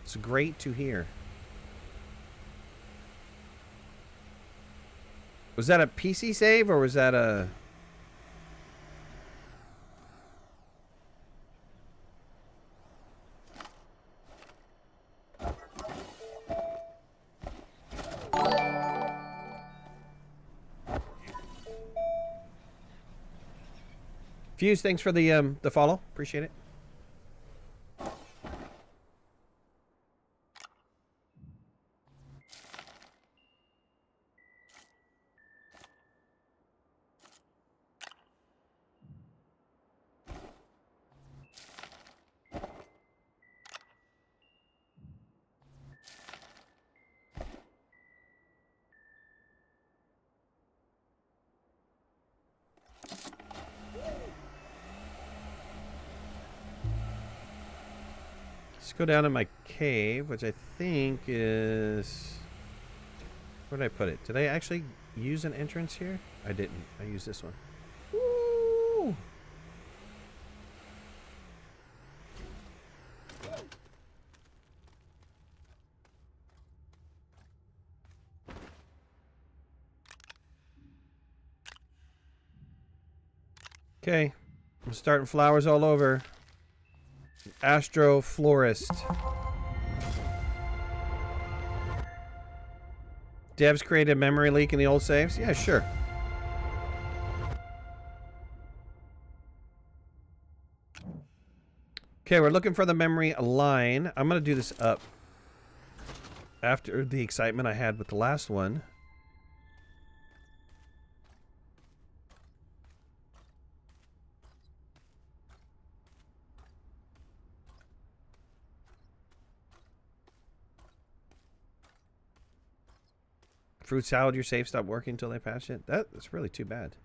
It's great to hear. Was that a PC save or was that a... Fuse, thanks for the follow. Appreciate it. Let's go down to my cave, which I think is... Where did I put it? Did I actually use an entrance here? I didn't. I used this one. Woo! Okay. I'm starting flowers all over. Astro Florist. Devs created a memory leak in the old saves? Yeah, sure. Okay, we're looking for the memory line. I'm going to do this up after the excitement I had with the last one. Fruit salad, your save stopped working until they patched it? That's really too bad.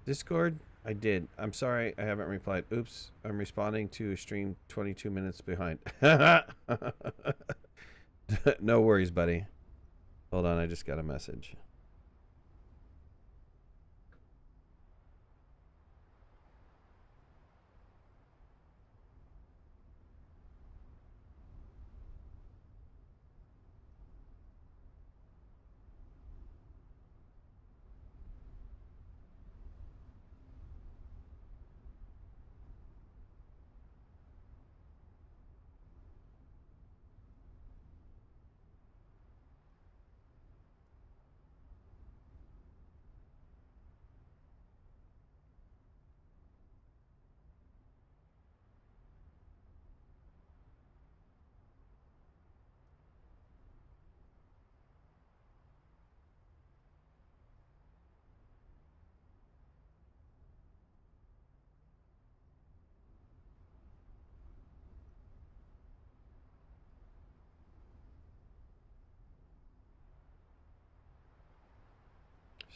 Discord? I did. I'm sorry I haven't replied. Oops. I'm responding to a stream 22 minutes behind. No worries, buddy. Hold on, I just got a message.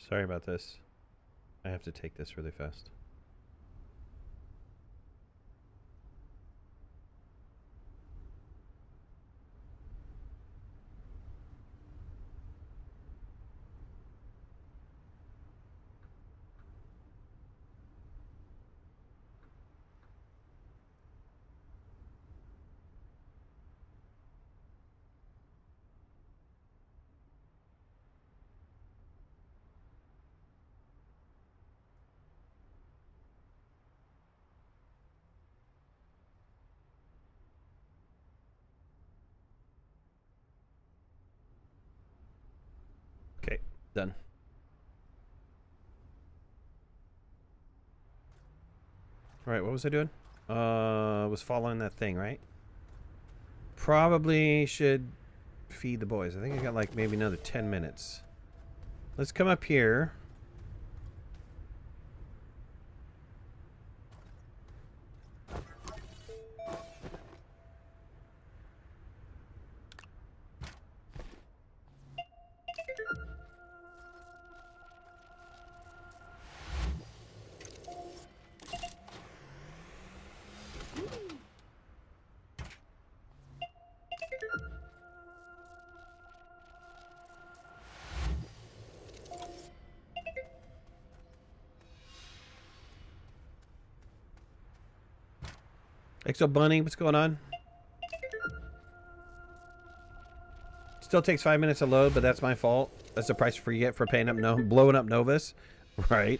Sorry about this. I have to take this really fast. Okay, done. Alright, what was I doing? Was following that thing, right? Probably should feed the boys. I think I got like maybe another 10 minutes. Let's come up here. Exo Bunny, what's going on? Still takes 5 minutes to load, but that's my fault. That's the price you get for paying up blowing up Novus. Right.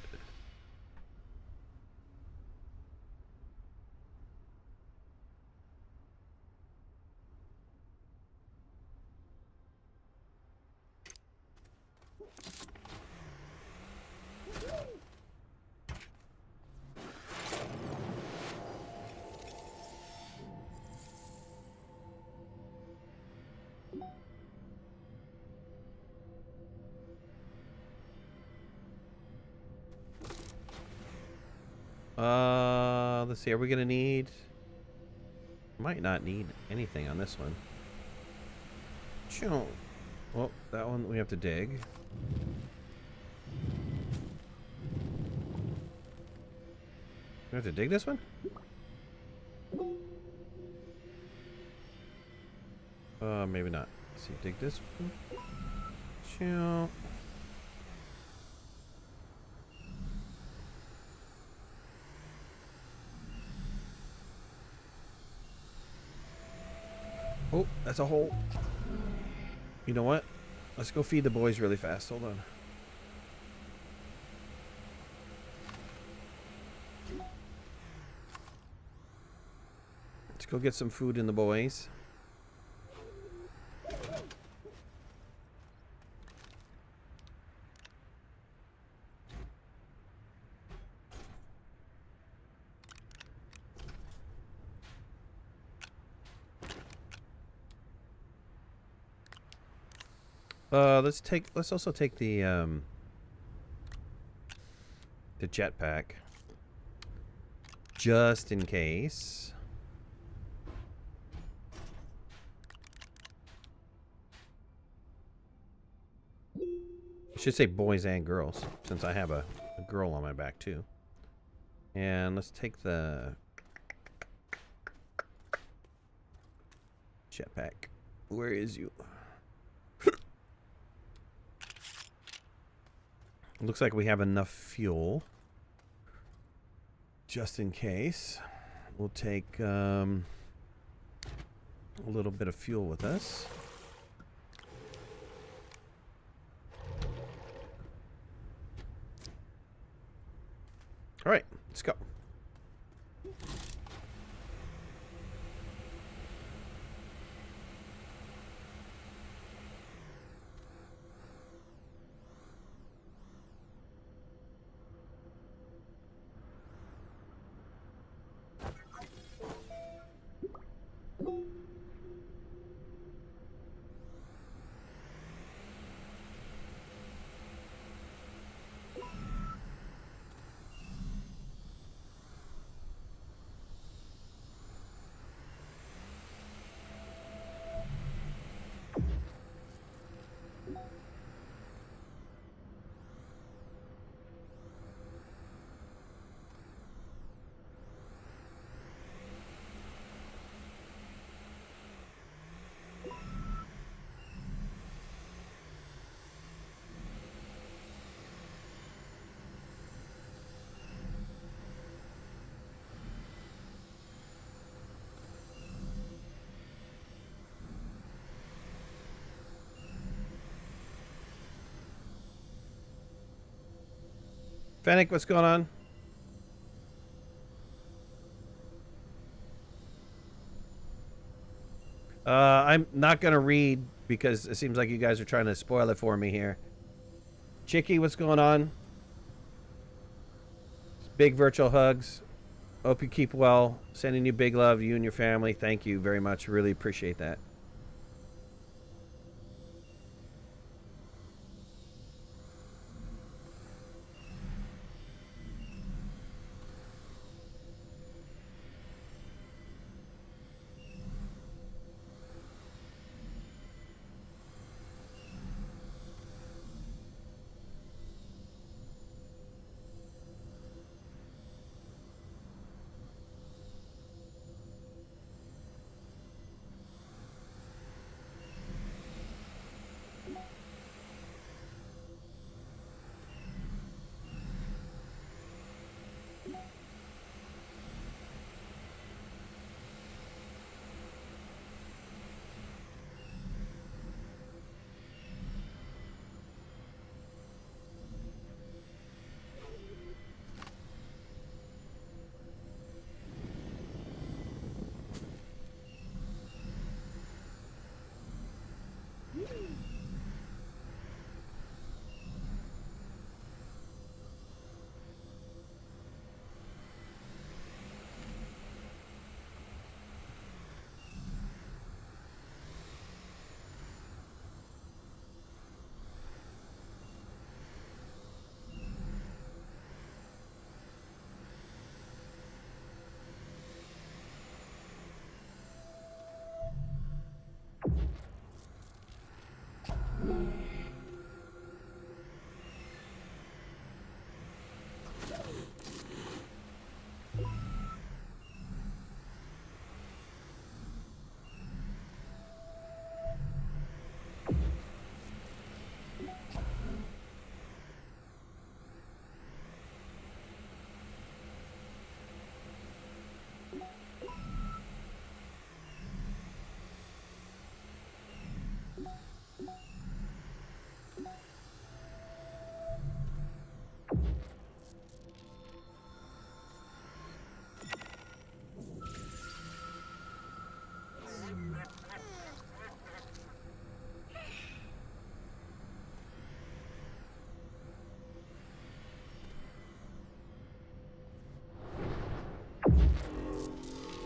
Let's see. Are we gonna need? Might not need anything on this one. Well, that one we have to dig. We have to dig this one? Maybe not. Let's see, dig this one. Chill. Oh, that's a hole. You know what? Let's go feed the boys really fast. Hold on. Let's go get some food in the boys. Let's also take the jetpack. Just in case. I should say boys and girls, since I have a girl on my back too. And let's take the jetpack. Where is you? Looks like we have enough fuel. Just in case. We'll take a little bit of fuel with us. All right, let's go. Fennec, what's going on? I'm not going to read because it seems like you guys are trying to spoil it for me here. Chicky, what's going on? Big virtual hugs. Hope you keep well. Sending you big love, you and your family. Thank you very much. Really appreciate that.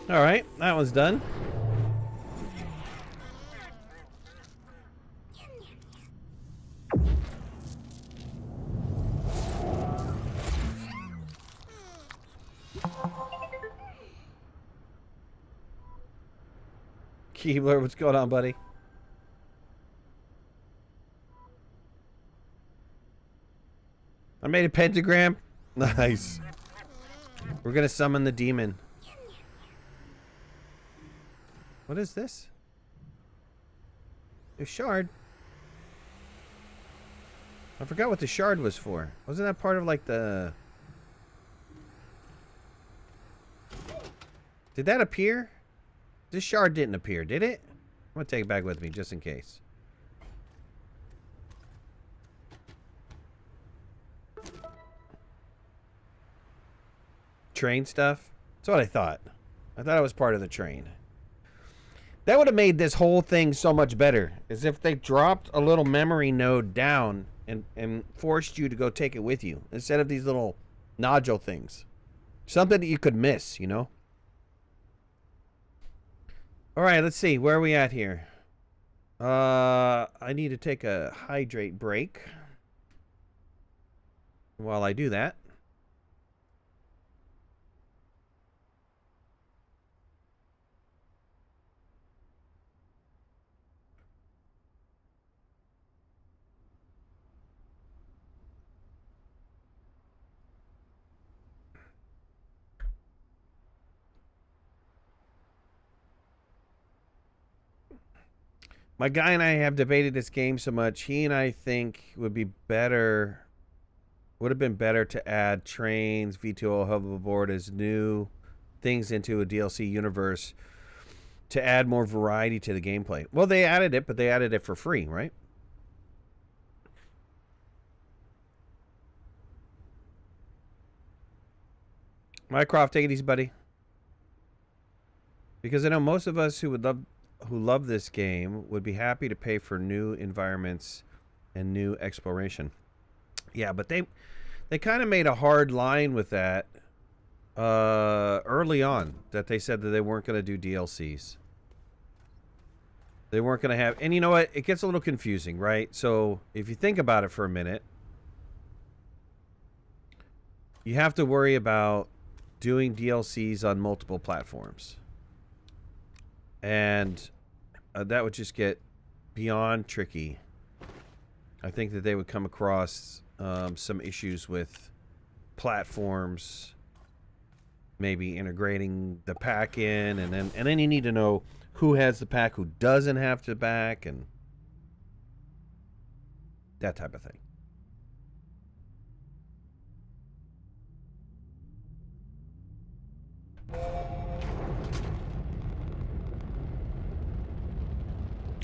All right, that one's done. Keebler, what's going on, buddy? I made a pentagram. Nice. We're gonna summon the demon. What is this? A shard. I forgot what the shard was for. Wasn't that part of like the... Did that appear? This shard didn't appear, did it? I'm gonna take it back with me just in case. Train stuff? That's what I thought. I thought it was part of the train. That would have made this whole thing so much better. As if they dropped a little memory node down and forced you to go take it with you. Instead of these little nodule things. Something that you could miss, you know? Alright, let's see. Where are we at here? I need to take a hydrate break. While I do that. My guy and I have debated this game so much. He and I think would be better... Would have been better to add trains, V2O hoverboard as new things into a DLC universe to add more variety to the gameplay. Well, they added it, but they added it for free, right? Mycroft, take it easy, buddy. Because I know most of us who love this game would be happy to pay for new environments and new exploration. Yeah, but they kind of made a hard line with that early on, that they said that they weren't going to do DLCs. They weren't going to have... And you know what? It gets a little confusing, right? So if you think about it for a minute, you have to worry about doing DLCs on multiple platforms. And that would just get beyond tricky. I think that they would come across some issues with platforms, maybe integrating the pack in, and then you need to know who has the pack, who doesn't have the pack, and that type of thing.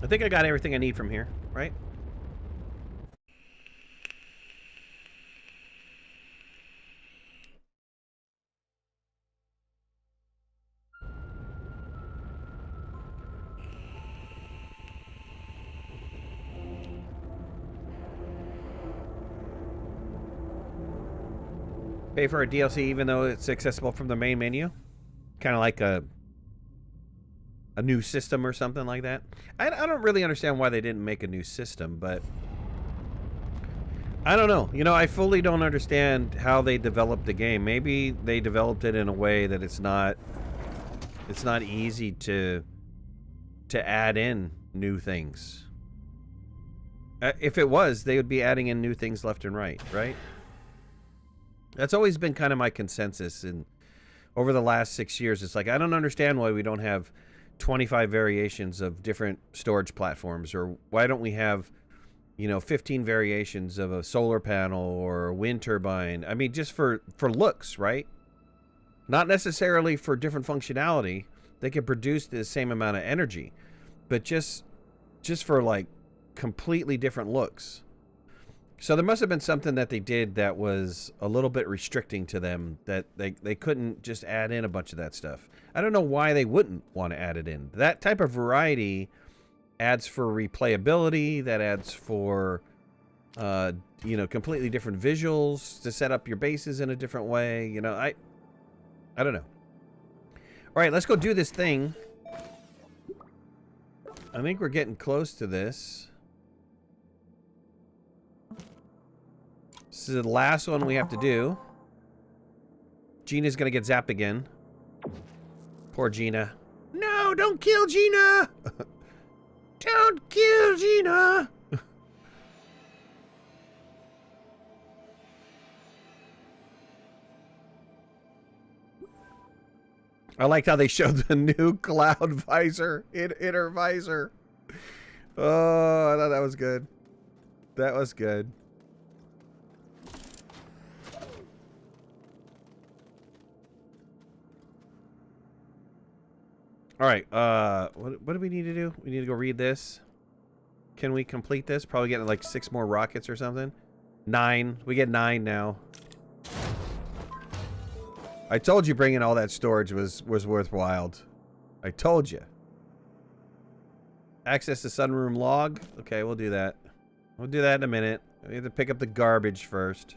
I think I got everything I need from here, right? Pay for a DLC even though it's accessible from the main menu? Kind of like a new system or something like that. I don't really understand why they didn't make a new system, but I don't know. You know, I fully don't understand how they developed the game. Maybe they developed it in a way that it's not easy to add in new things. If it was, they would be adding in new things left and right, right? That's always been kind of my consensus over the last 6 years. It's like, I don't understand why we don't have 25 variations of different storage platforms, or why don't we have, you know, 15 variations of a solar panel or a wind turbine. I mean, just for looks, right? Not necessarily for different functionality. They could produce the same amount of energy, but just for like completely different looks. So there must have been something that they did that was a little bit restricting to them, that they couldn't just add in a bunch of that stuff. I don't know why they wouldn't want to add it in. That type of variety adds for replayability, that adds for, you know, completely different visuals to set up your bases in a different way. You know, I don't know. Alright, let's go do this thing. I think we're getting close to this. This is the last one we have to do. Gina's gonna get zapped again. Poor Gina. No, don't kill Gina! Don't kill Gina! I liked how they showed the new cloud visor in her visor. Oh, I thought that was good. That was good. All right. What do we need to do? We need to go read this. Can we complete this? Probably get like 6 more rockets or something. 9. We get 9 now. I told you bringing all that storage was worthwhile. I told you. Access the sunroom log. Okay, we'll do that. We'll do that in a minute. We have to pick up the garbage first.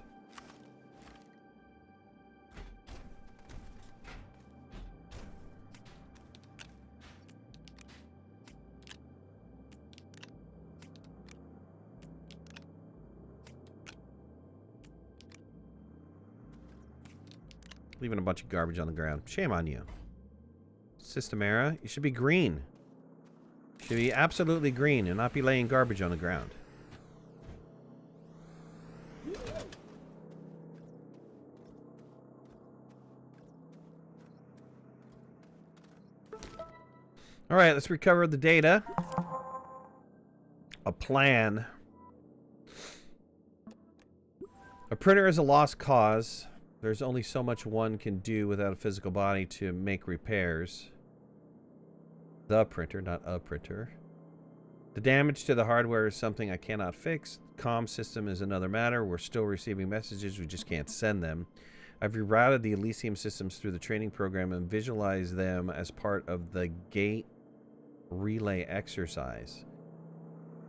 Leaving a bunch of garbage on the ground. Shame on you. System error. You should be green. You should be absolutely green and not be laying garbage on the ground. Alright, let's recover the data. A plan. A printer is a lost cause. There's only so much one can do without a physical body to make repairs. The printer, not a printer. The damage to the hardware is something I cannot fix. The comm system is another matter. We're still receiving messages, we just can't send them. I've rerouted the Elysium systems through the training program and visualized them as part of the gate relay exercise.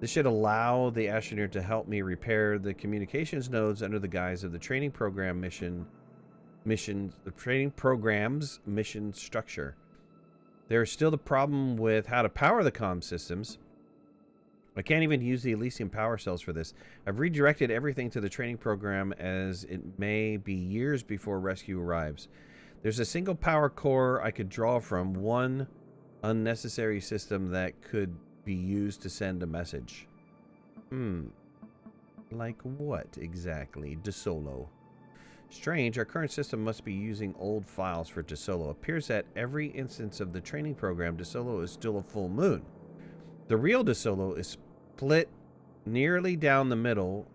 This should allow the Astroneer to help me repair the communications nodes under the guise of the training program the training program's mission structure. There's still the problem with how to power the comm systems. I can't even use the Elysium power cells for this. I've redirected everything to the training program as it may be years before rescue arrives. There's a single power core I could draw from, one unnecessary system that could be used to send a message. Like what exactly? DeSolo. Strange, our current system must be using old files for DeSolo. Appears that every instance of the training program, DeSolo is still a full moon. The real DeSolo is split nearly down the middle,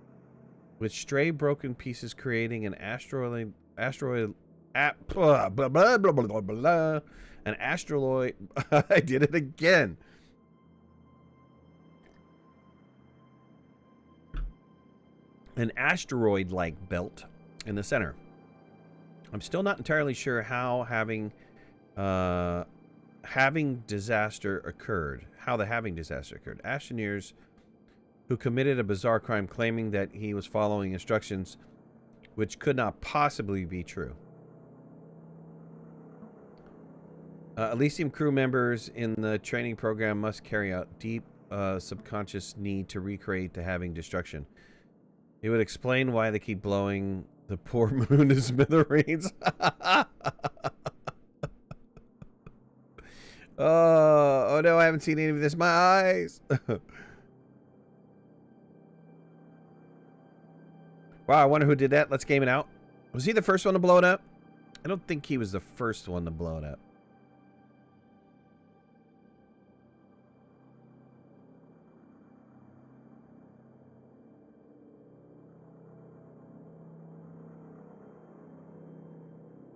with stray broken pieces creating an asteroid I did it again. An asteroid-like belt in the center. I'm still not entirely sure how having disaster occurred. How the having disaster occurred. Astroneers who committed a bizarre crime claiming that he was following instructions which could not possibly be true. Elysium crew members in the training program must carry out deep subconscious need to recreate the having destruction. It would explain why they keep blowing the poor moon to smithereens. Oh no, I haven't seen any of this. My eyes. Wow, I wonder who did that. Let's game it out. Was he the first one to blow it up? I don't think he was the first one to blow it up.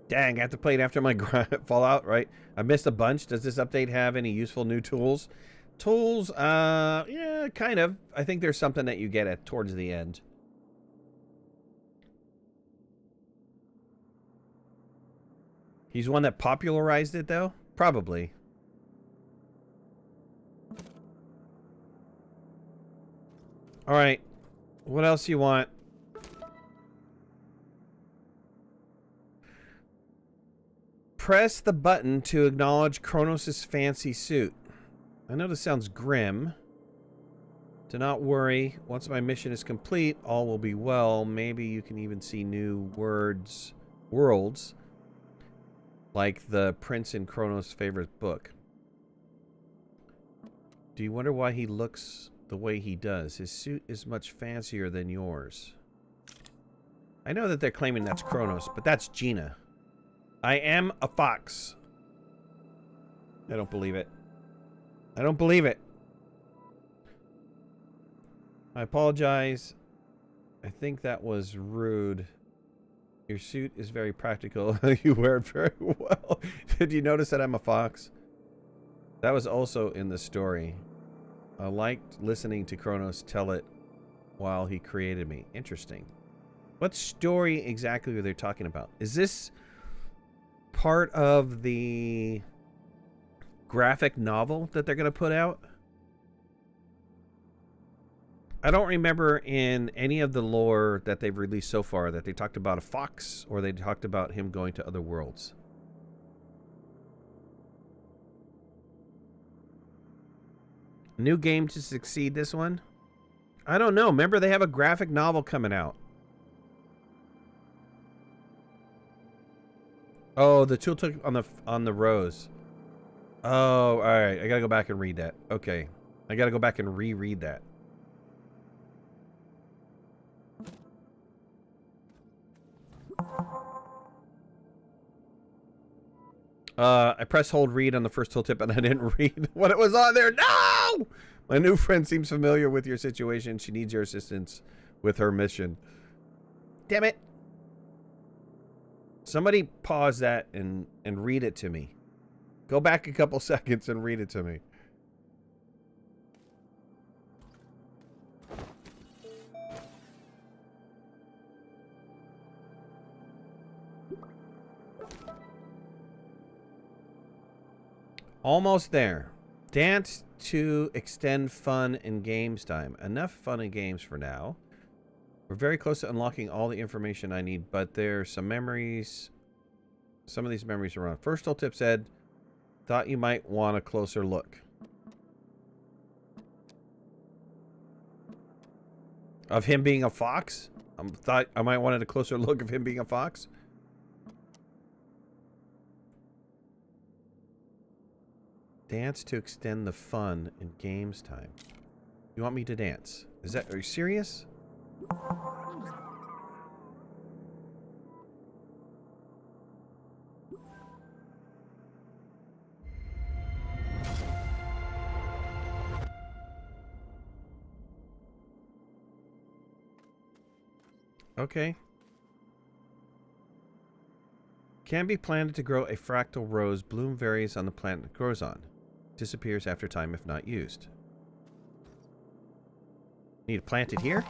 Dang, I have to play it after my Fallout, right? I missed a bunch. Does this update have any useful new tools? Tools, yeah, kind of. I think there's something that you get at towards the end. He's one that popularized it, though? Probably. All right. What else you want? Press the button to acknowledge Cronos' fancy suit. I know this sounds grim. Do not worry. Once my mission is complete, all will be well. Maybe you can even see new worlds, like the prince in Cronos' favorite book. Do you wonder why he looks the way he does? His suit is much fancier than yours. I know that they're claiming that's Cronos, but that's Gina. I am a fox. I don't believe it. I don't believe it. I apologize. I think that was rude. Your suit is very practical. You wear it very well. Did you notice that I'm a fox? That was also in the story. I liked listening to Cronos tell it while he created me. Interesting. What story exactly are they talking about? Is this part of the graphic novel that they're going to put out? I don't remember in any of the lore that they've released so far that they talked about a fox or they talked about him going to other worlds. New game to succeed this one? I don't know. Remember, they have a graphic novel coming out. Oh, the tooltip on the rose. Oh, all right. I gotta go back and read that. Okay, I gotta go back and reread that. I pressed hold read on the first tooltip and I didn't read what it was on there. No! My new friend seems familiar with your situation. She needs your assistance with her mission. Damn it. Somebody pause that and read it to me. Go back a couple seconds and read it to me. Almost there. Dance to extend fun in games time. Enough fun in games for now. We're very close to unlocking all the information I need, but there's some memories. Some of these memories are wrong. First tooltip said, thought you might want a closer look. Of him being a fox? Thought I might wanted a closer look of him being a fox? Dance to extend the fun in games time. You want me to dance? Are you serious? Okay. Can be planted to grow a fractal rose. Bloom varies on the plant it grows on. Disappears after time if not used. Need to plant it here?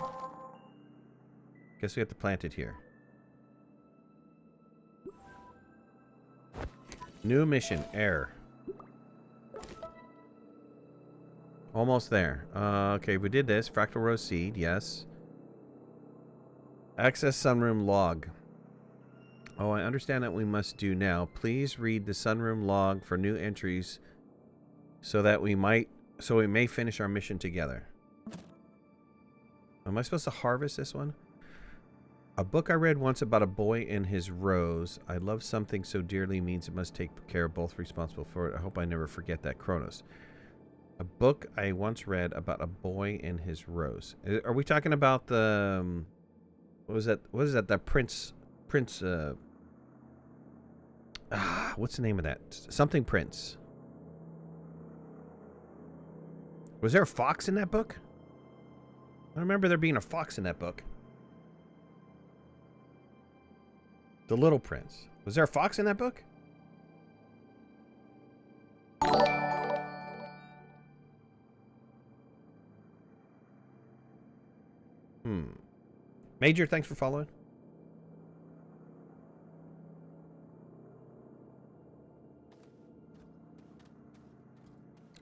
Guess we have to plant it here. New mission. Error. Almost there. Okay, we did this. Fractal rose seed. Yes. Access sunroom log. Oh, I understand that we must do now. Please read the sunroom log for new entries so that we may finish our mission together. Am I supposed to harvest this one? A book I read once about a boy and his rose. I love something so dearly means it must take care of both responsible for it. I hope I never forget that. Cronos. A book I once read about a boy and his rose. Are we talking about the what was that? What is that? The Prince what's the name of that? Something Prince. Was there a fox in that book? I remember there being a fox in that book. The Little Prince. Was there a fox in that book? Major, thanks for following.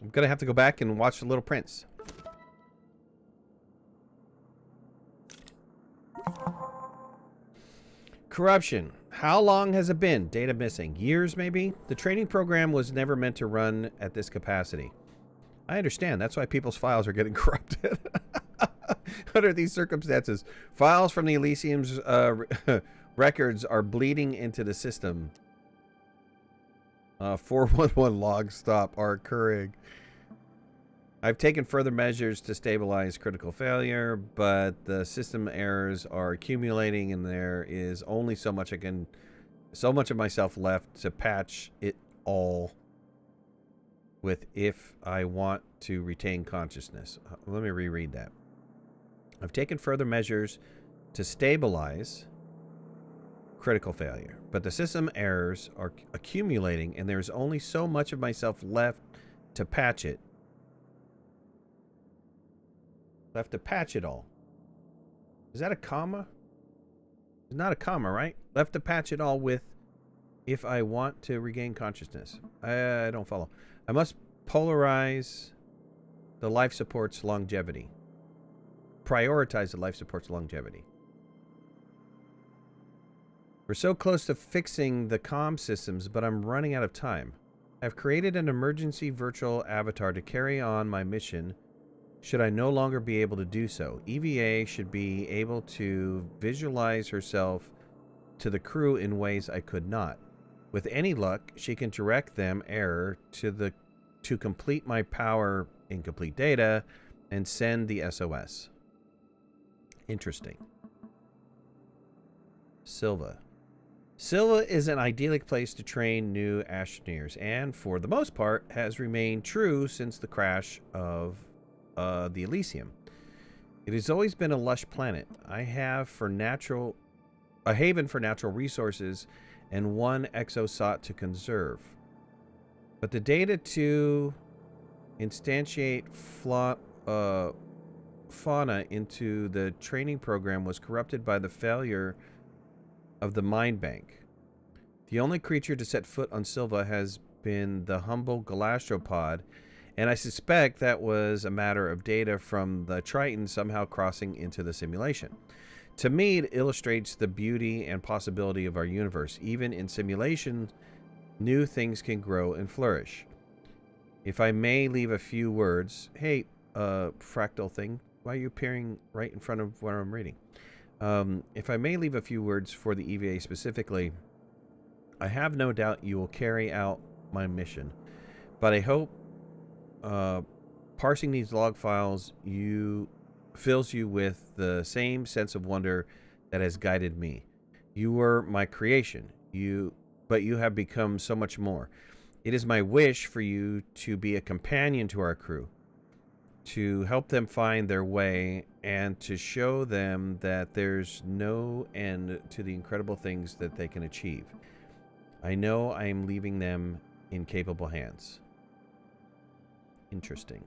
I'm gonna have to go back and watch The Little Prince. Corruption. How long has it been? Data missing. Years, maybe? The training program was never meant to run at this capacity. I understand. That's why people's files are getting corrupted. Under these circumstances, files from the Elysium's records are bleeding into the system. 411 logs stop are occurring. I've taken further measures to stabilize critical failure, but the system errors are accumulating, and there is only so much of myself left to patch it all with if I want to retain consciousness. Let me reread that. I've taken further measures to stabilize critical failure, but the system errors are accumulating, and there's only so much of myself left to patch it. Left to patch it all. Is that a comma? It's not a comma, right? Left to patch it all with if I want to regain consciousness. I don't follow. I must polarize the life support's longevity. Prioritize the life support's longevity. We're so close to fixing the comm systems, but I'm running out of time. I've created an emergency virtual avatar to carry on my mission should I no longer be able to do so. EVA should be able to visualize herself to the crew in ways I could not. With any luck, she can direct them to complete my power incomplete data and send the SOS. Interesting. Silva. Silva is an idyllic place to train new Astroneers, and for the most part has remained true since the crash of the Elysium. It has always been a lush planet. I have a haven for natural resources and one exosot to conserve. But the data to instantiate fauna into the training program was corrupted by the failure of the mind bank. The only creature to set foot on Silva has been the humble galastropod, and I suspect that was a matter of data from the Triton somehow crossing into the simulation. To me, it illustrates the beauty and possibility of our universe. Even in simulation, new things can grow and flourish. If I may leave a few words... Hey, fractal thing, why are you appearing right in front of what I'm reading? If I may leave a few words for the EVA specifically, I have no doubt you will carry out my mission. But I hope parsing these log files fills you with the same sense of wonder that has guided me. You were my creation, but you have become so much more. It is my wish for you to be a companion to our crew, to help them find their way, and to show them that there's no end to the incredible things that they can achieve. I know I am leaving them in capable hands. Interesting.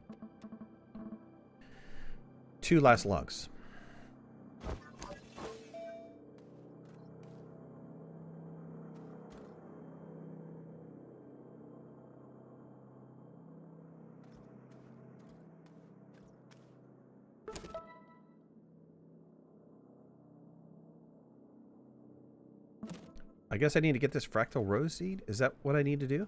2 last logs. I guess I need to get this fractal rose seed. Is that what I need to do?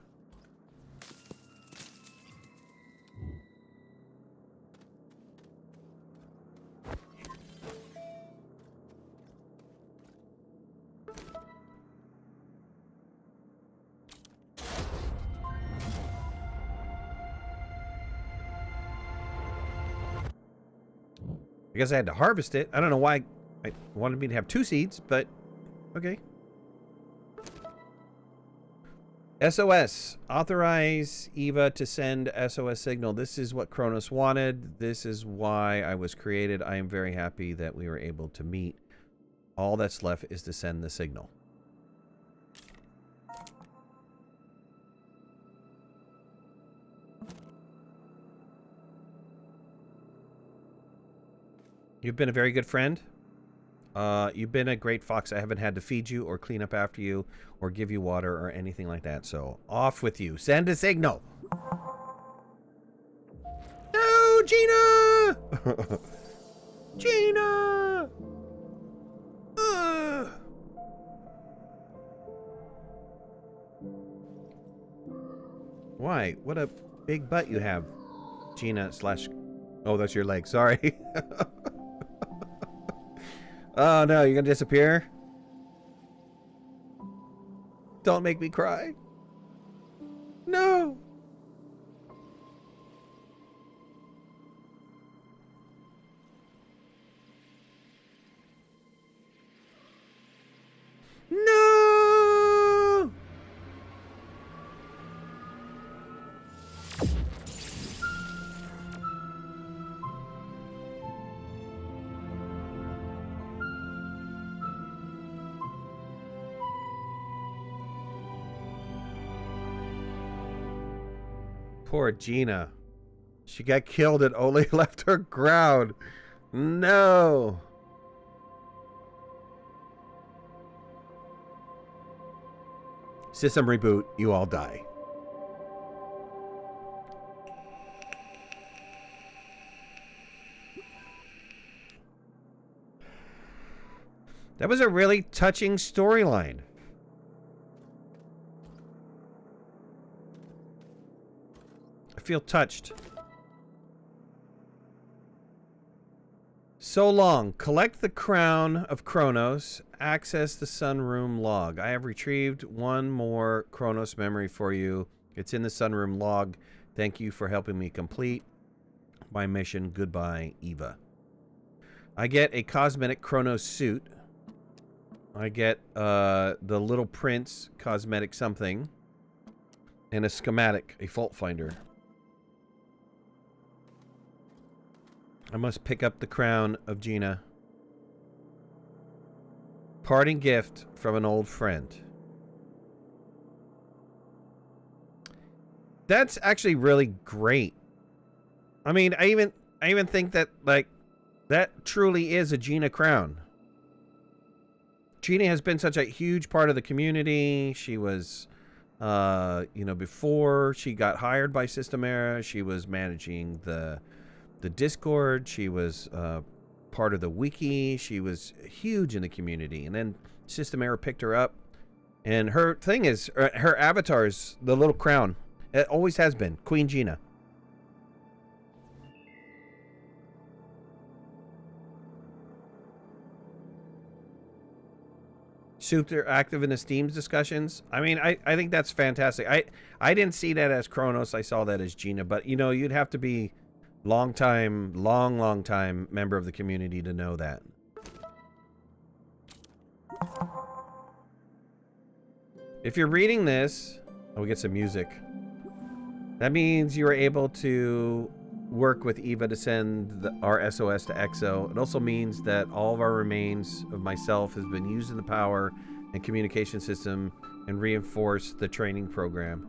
I guess I had to harvest it. I don't know why I wanted me to have 2 seeds, but okay. SOS. Authorize Eva to send SOS signal. This is what Cronos wanted. This is why I was created. I am very happy that we were able to meet. All that's left is to send the signal. You've been a very good friend. You've been a great fox. I haven't had to feed you or clean up after you or give you water or anything like that. So off with you. Send a signal. No, Gina! Gina! Why? What a big butt you have, Gina slash... Oh, that's your leg. Sorry. Oh, no. You're going to disappear? Don't make me cry. No. No. Poor Gina. She got killed and only left her ground. No. System reboot. You all die. That was a really touching storyline. I feel touched. So long. Collect the crown of Cronos. Access the sunroom log. I have retrieved one more Cronos memory for you. It's in the sunroom log. Thank you for helping me complete my mission. Goodbye, Eva. I get a cosmetic Cronos suit. I get the Little Prince cosmetic something. And a schematic, a fault finder. I must pick up the crown of Gina. Parting gift from an old friend. That's actually really great. I mean, I even think that, like, that truly is a Gina crown. Gina has been such a huge part of the community. She was, you know, before she got hired by Systemera, she was managing the Discord. She was part of the wiki. She was huge in the community. And then Systemera picked her up. And her thing is, her avatar is the little crown. It always has been. Queen Gina. Super active in the Steam's discussions. I mean, I think that's fantastic. I didn't see that as Cronos. I saw that as Gina. But, you know, you'd have to be long time member of the community to know that. If you're reading this, oh, we get some music. That means you are able to work with Eva to send our SOS to EXO. It also means that all of our remains of myself has been used in the power and communication system and reinforce the training program.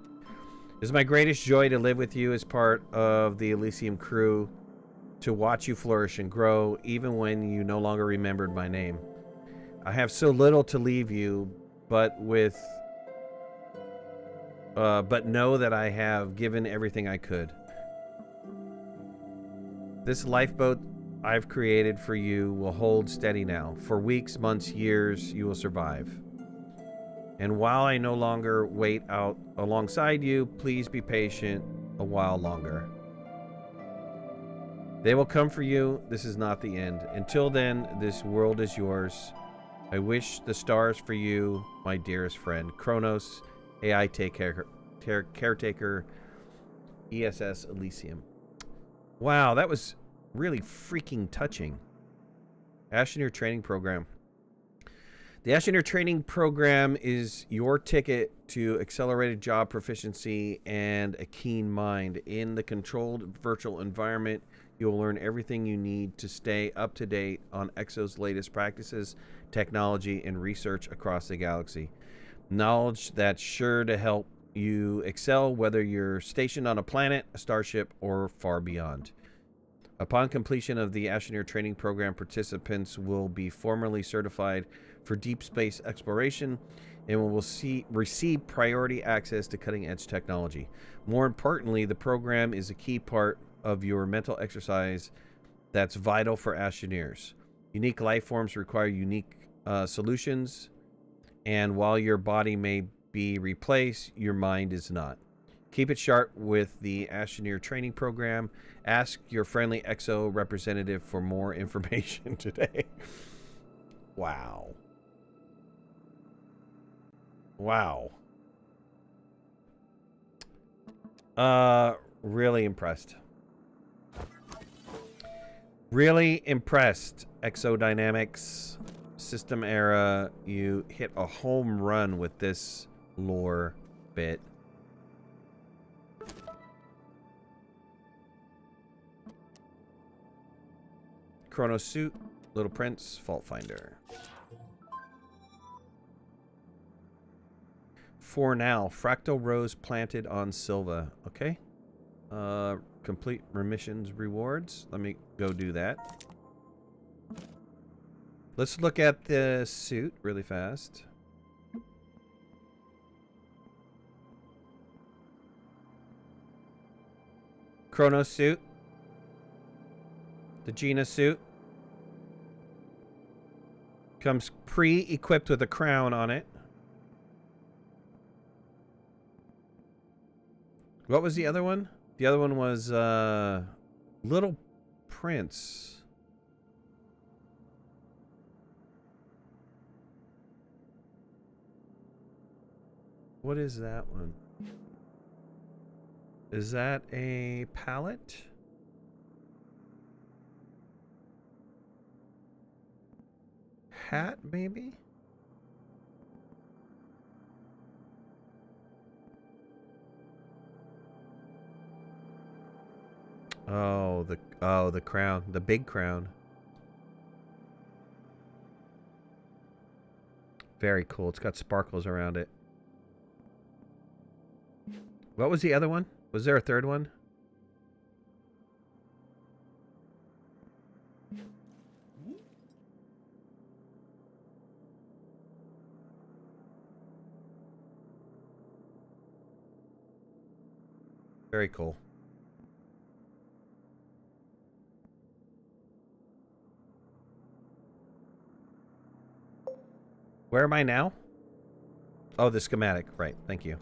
It is my greatest joy to live with you as part of the Elysium crew, to watch you flourish and grow, even when you no longer remembered my name. I have so little to leave you, but know that I have given everything I could. This lifeboat I've created for you will hold steady now. For weeks, months, years, you will survive. And while I no longer wait out alongside you, please be patient a while longer. They will come for you. This is not the end. Until then, this world is yours. I wish the stars for you, my dearest friend. Cronos, AI caretaker, ESS Elysium. Wow, that was really freaking touching. Astroneer training program. The Astroneer training program is your ticket to accelerated job proficiency and a keen mind. In the controlled virtual environment, you will learn everything you need to stay up to date on EXO's latest practices, technology, and research across the galaxy. Knowledge that's sure to help you excel, whether you're stationed on a planet, a starship, or far beyond. Upon completion of the Astroneer training program, participants will be formally certified for deep space exploration and will receive priority access to cutting-edge technology. More importantly, the program is a key part of your mental exercise that's vital for Astroneers. Unique life forms require unique solutions, and while your body may be replaced, your mind is not. Keep it sharp with the Astroneer training program. Ask your friendly EXO representative for more information today. Wow. Wow. Really impressed. Really impressed. Exodynamics, system era. You hit a home run with this lore bit. Cronos suit, Little Prince, Fault Finder. For now, fractal rose planted on Silva. Okay. Complete remissions rewards. Let me go do that. Let's look at the suit really fast. Cronos suit. The Gina suit. Comes pre-equipped with a crown on it. What was the other one? The other one was Little Prince. What is that one? Is that a palette? Hat, maybe? Oh, the crown, the big crown. Very cool. It's got sparkles around it. What was the other one? Was there a third one? Very cool. Where am I now? Oh, the schematic. Right. Thank you.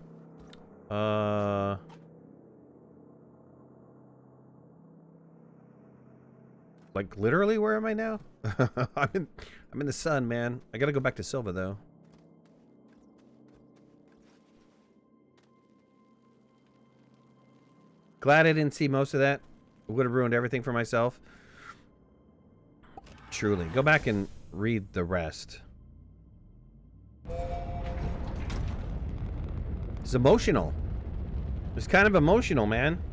Like literally, where am I now? I'm in the sun, man. I gotta go back to Silva though. Glad I didn't see most of that. It would have ruined everything for myself. Truly. Go back and read the rest. It's emotional. It's kind of emotional, man.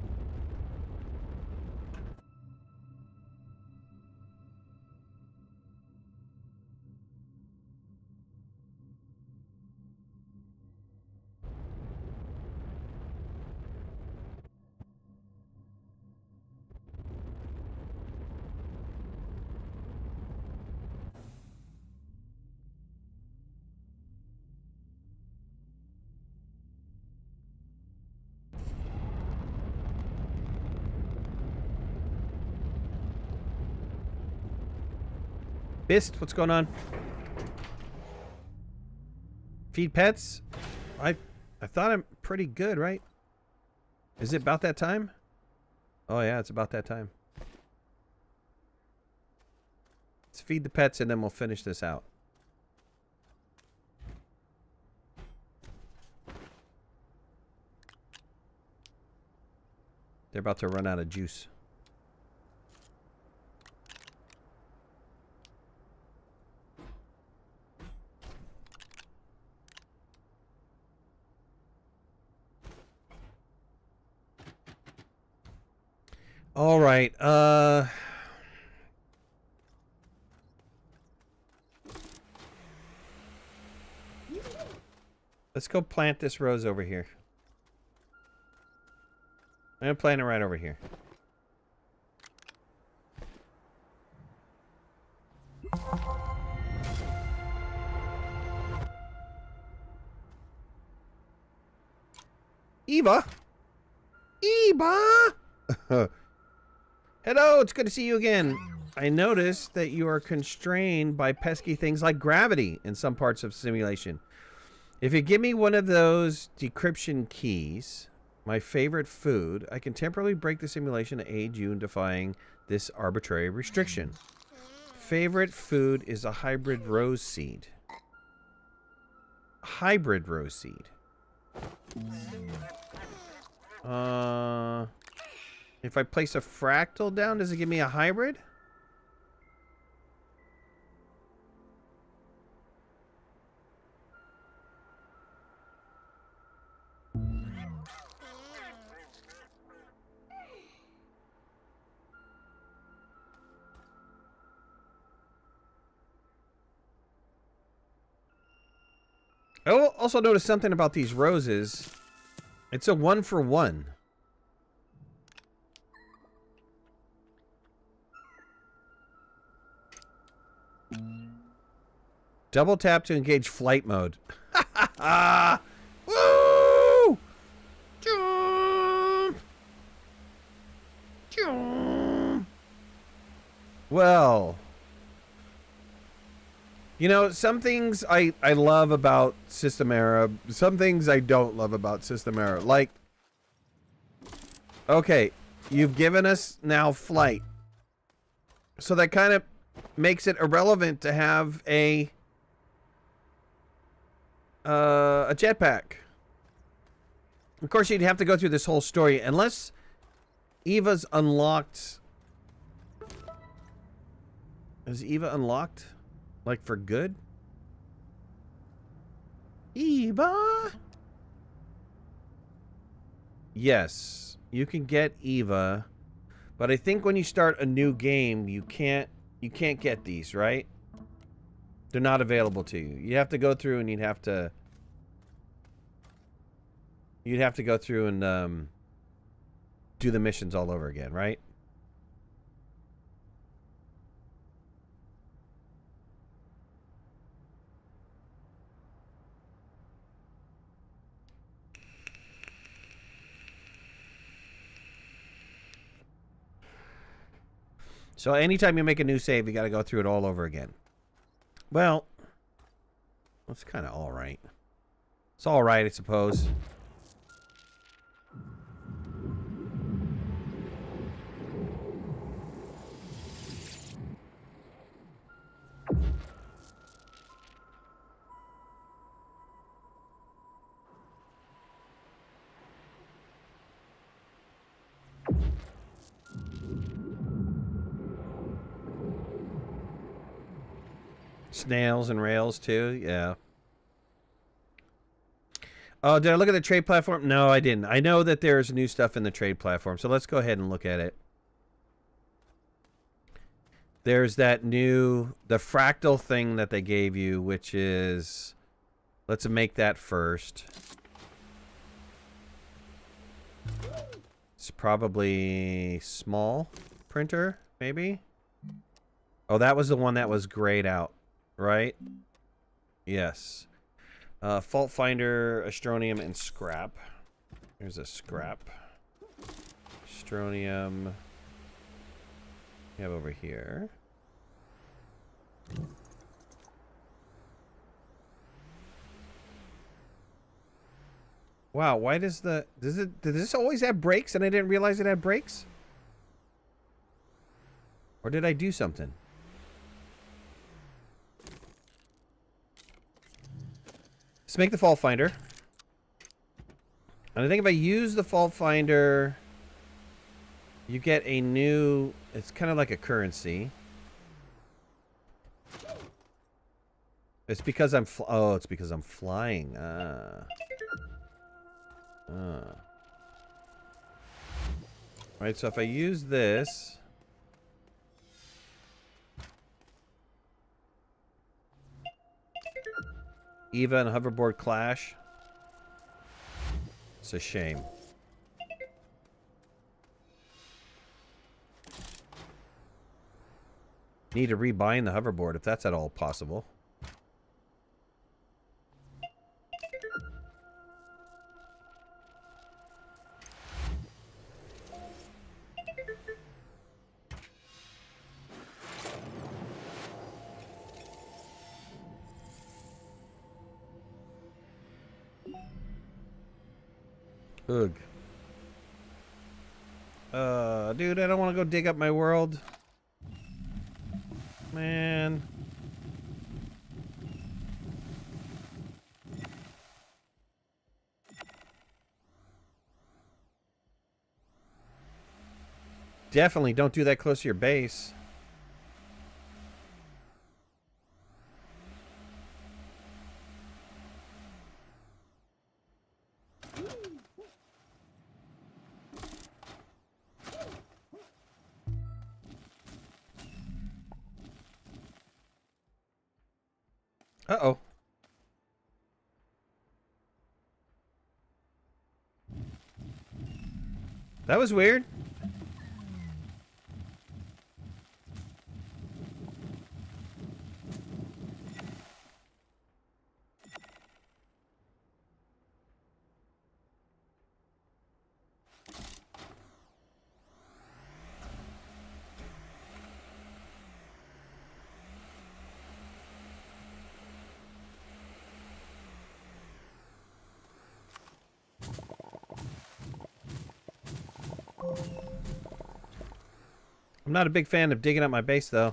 Bist, what's going on? Feed pets? I thought I'm pretty good, right? Is it about that time? Oh yeah, it's about that time. Let's feed the pets and then we'll finish this out. They're about to run out of juice. All right. Let's go plant this rose over here. I'm gonna plant it right over here. Eva? Eva! Hello, it's good to see you again. I noticed that you are constrained by pesky things like gravity in some parts of simulation. If you give me one of those decryption keys, My favorite food. I can temporarily break the simulation to aid you in defying this arbitrary restriction. Favorite food is a hybrid rose seed. Hybrid rose seed. If I place a fractal down, does it give me a hybrid? I also noticed something about these roses. It's a 1-for-1. Double tap to engage flight mode. Woo! Jump! Jump! Well, you know, some things I love about System Era, some things I don't love about System Era. Like, okay, you've given us now flight. So that kind of makes it irrelevant to have a jetpack. Of course, you'd have to go through this whole story unless Eva's unlocked. Is Eva unlocked? Like for good? Eva? Yes, you can get Eva, but I think when you start a new game, you can't get these, right? They're not available to you. You have to go through and you'd have to go through and do the missions all over again, right? So anytime you make a new save, you got to go through it all over again. Well, that's kind of all right. It's all right, I suppose. Snails and rails too, yeah. Oh, did I look at the trade platform? No, I didn't. I know that there's new stuff in the trade platform, so let's go ahead and look at it. There's that the fractal thing that they gave you, which is, let's make that first. It's probably small printer, maybe? Oh, that was the one that was grayed out. Right? Yes. Fault finder, astronium, and scrap. There's a scrap. Astronium. We have over here. Wow, why does did this always have brakes and I didn't realize it had brakes? Or did I do something? Let's make the fault finder. And I think if I use the fault finder, you get a new, it's kind of like a currency. It's because I'm, it's because I'm flying. Right, so if I use this, Eva and hoverboard clash. It's a shame. Need to rebind the hoverboard if that's at all possible. Ugh. Dude, I don't want to go dig up my world. Man. Definitely don't do that close to your base. Uh-oh. That was weird. I'm not a big fan of digging up my base, though.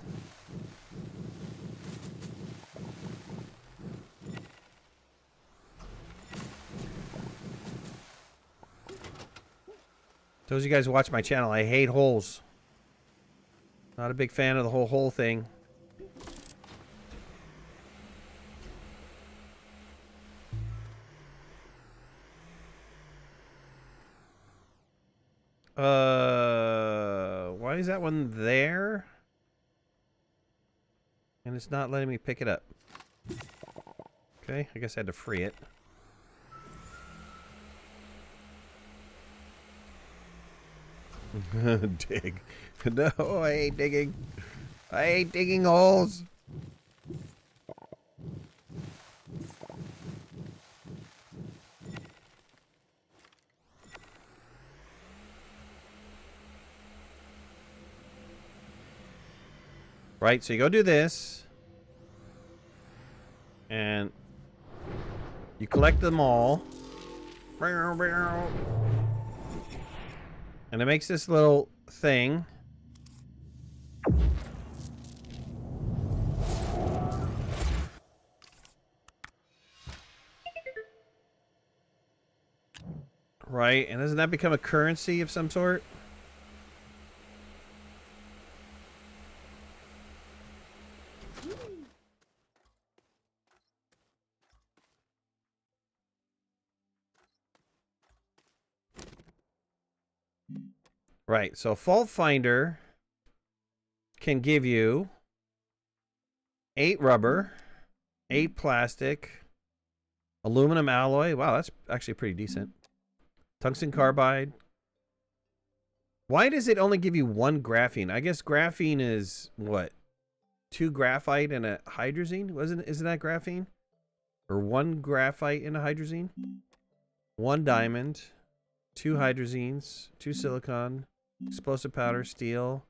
Those of you guys who watch my channel, I hate holes. Not a big fan of the whole hole thing. Why is that one there? And it's not letting me pick it up. Okay, I guess I had to free it. Dig. No, I hate digging. I hate digging holes. Right, so you go do this. And you collect them all. And it makes this little thing. Right, and doesn't that become a currency of some sort? Right, so Fault Finder can give you 8 rubber, 8 plastic, aluminum alloy. Wow, that's actually pretty decent. Tungsten carbide. Why does it only give you 1 graphene? I guess graphene is what? 2 graphite and a hydrazine? Isn't that graphene? Or 1 graphite and a hydrazine? 1 diamond, 2 hydrazines, 2 silicon, explosive powder, steel.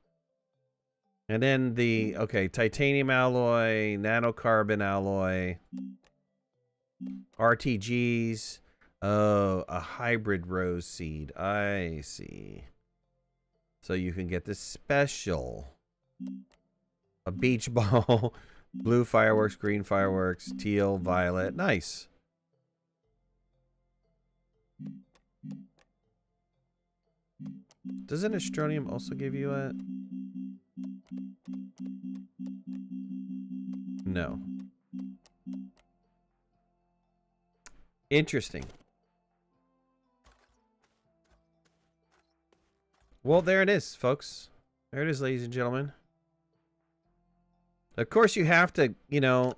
And then the, okay, titanium alloy, nanocarbon alloy, RTGs. Oh, a hybrid rose seed. I see. So you can get this special. A beach ball, blue fireworks, green fireworks, teal, violet. Nice. Doesn't Astroneer also give you a... No. Interesting. Well, there it is, folks. There it is, ladies and gentlemen. Of course, you have to, you know...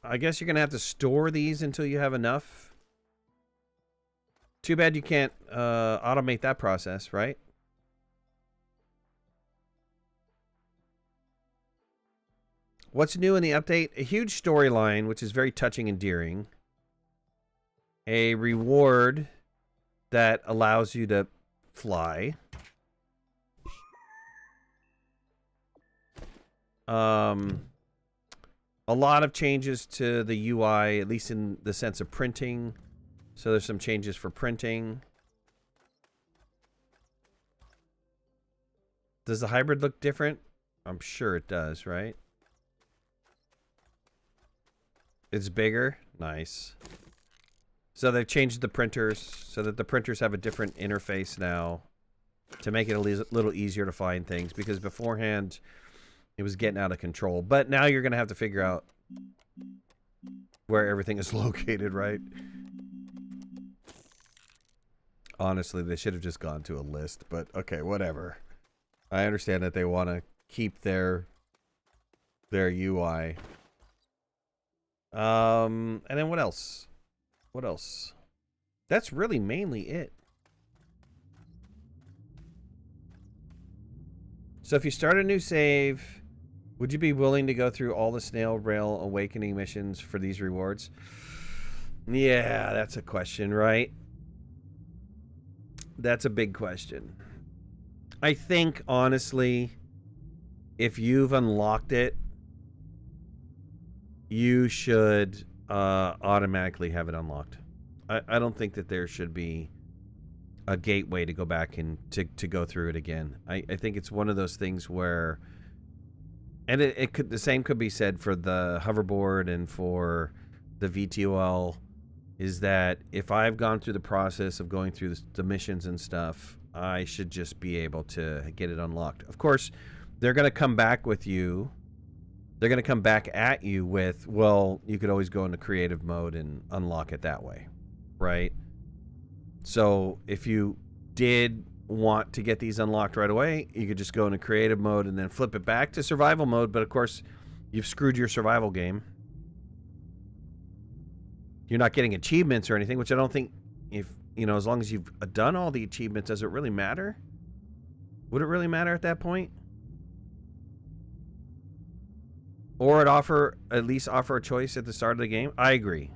I guess you're going to have to store these until you have enough. Too bad you can't automate that process, right? What's new in the update? A huge storyline, which is very touching and endearing. A reward that allows you to fly. A lot of changes to the UI, at least in the sense of printing. So there's some changes for printing. Does the hybrid look different? I'm sure it does, right? It's bigger. Nice. So they've changed the printers so that the printers have a different interface now to make it a little easier to find things, because beforehand it was getting out of control. But now you're going to have to figure out where everything is located, right? Honestly, they should have just gone to a list, but okay, whatever. I understand that they want to keep their UI. And then what else? What else? That's really mainly it. So if you start a new save, would you be willing to go through all the Snail Rail Awakening missions for these rewards? Yeah, that's a question, right? That's a big question. I think, honestly, if you've unlocked it, you should automatically have it unlocked. I don't think that there should be a gateway to go back and to go through it again. I think it's one of those things where, and it could, the same could be said for the hoverboard and for the VTOL, is that if I've gone through the process of going through the missions and stuff, I should just be able to get it unlocked. Of course, they're going to come back with you. They're going to come back at you with, well, you could always go into creative mode and unlock it that way, right? So if you did want to get these unlocked right away, you could just go into creative mode and then flip it back to survival mode. But of course, you've screwed your survival game. You're not getting achievements or anything, which I don't think, if, you know, as long as you've done all the achievements, does it really matter? Would it really matter at that point? Or at least offer a choice at the start of the game? I agree.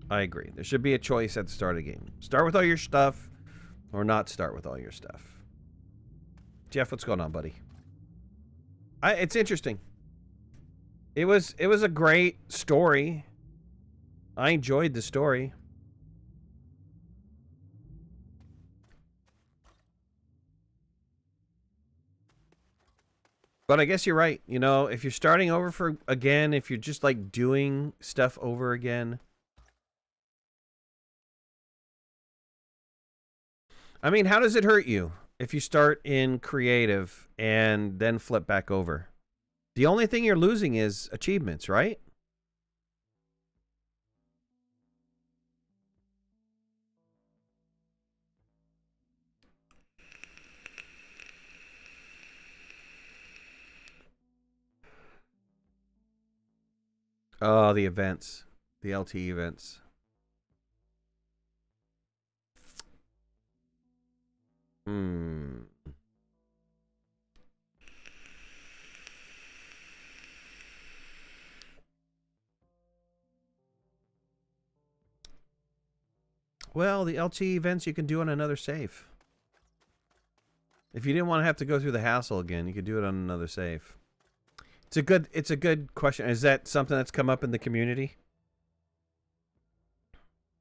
I agree. There should be a choice at the start of the game. Start with all your stuff, or not start with all your stuff. Jeff, what's going on, buddy? It's interesting. It was a great story. I enjoyed the story. But I guess you're right. You know, if you're starting over again, if you're just like doing stuff over again. I mean, how does it hurt you if you start in creative and then flip back over? The only thing you're losing is achievements, right? Oh, the events. The LT events. Well, the LT events you can do on another save. If you didn't want to have to go through the hassle again, you could do it on another save. It's a good question. Is that something that's come up in the community?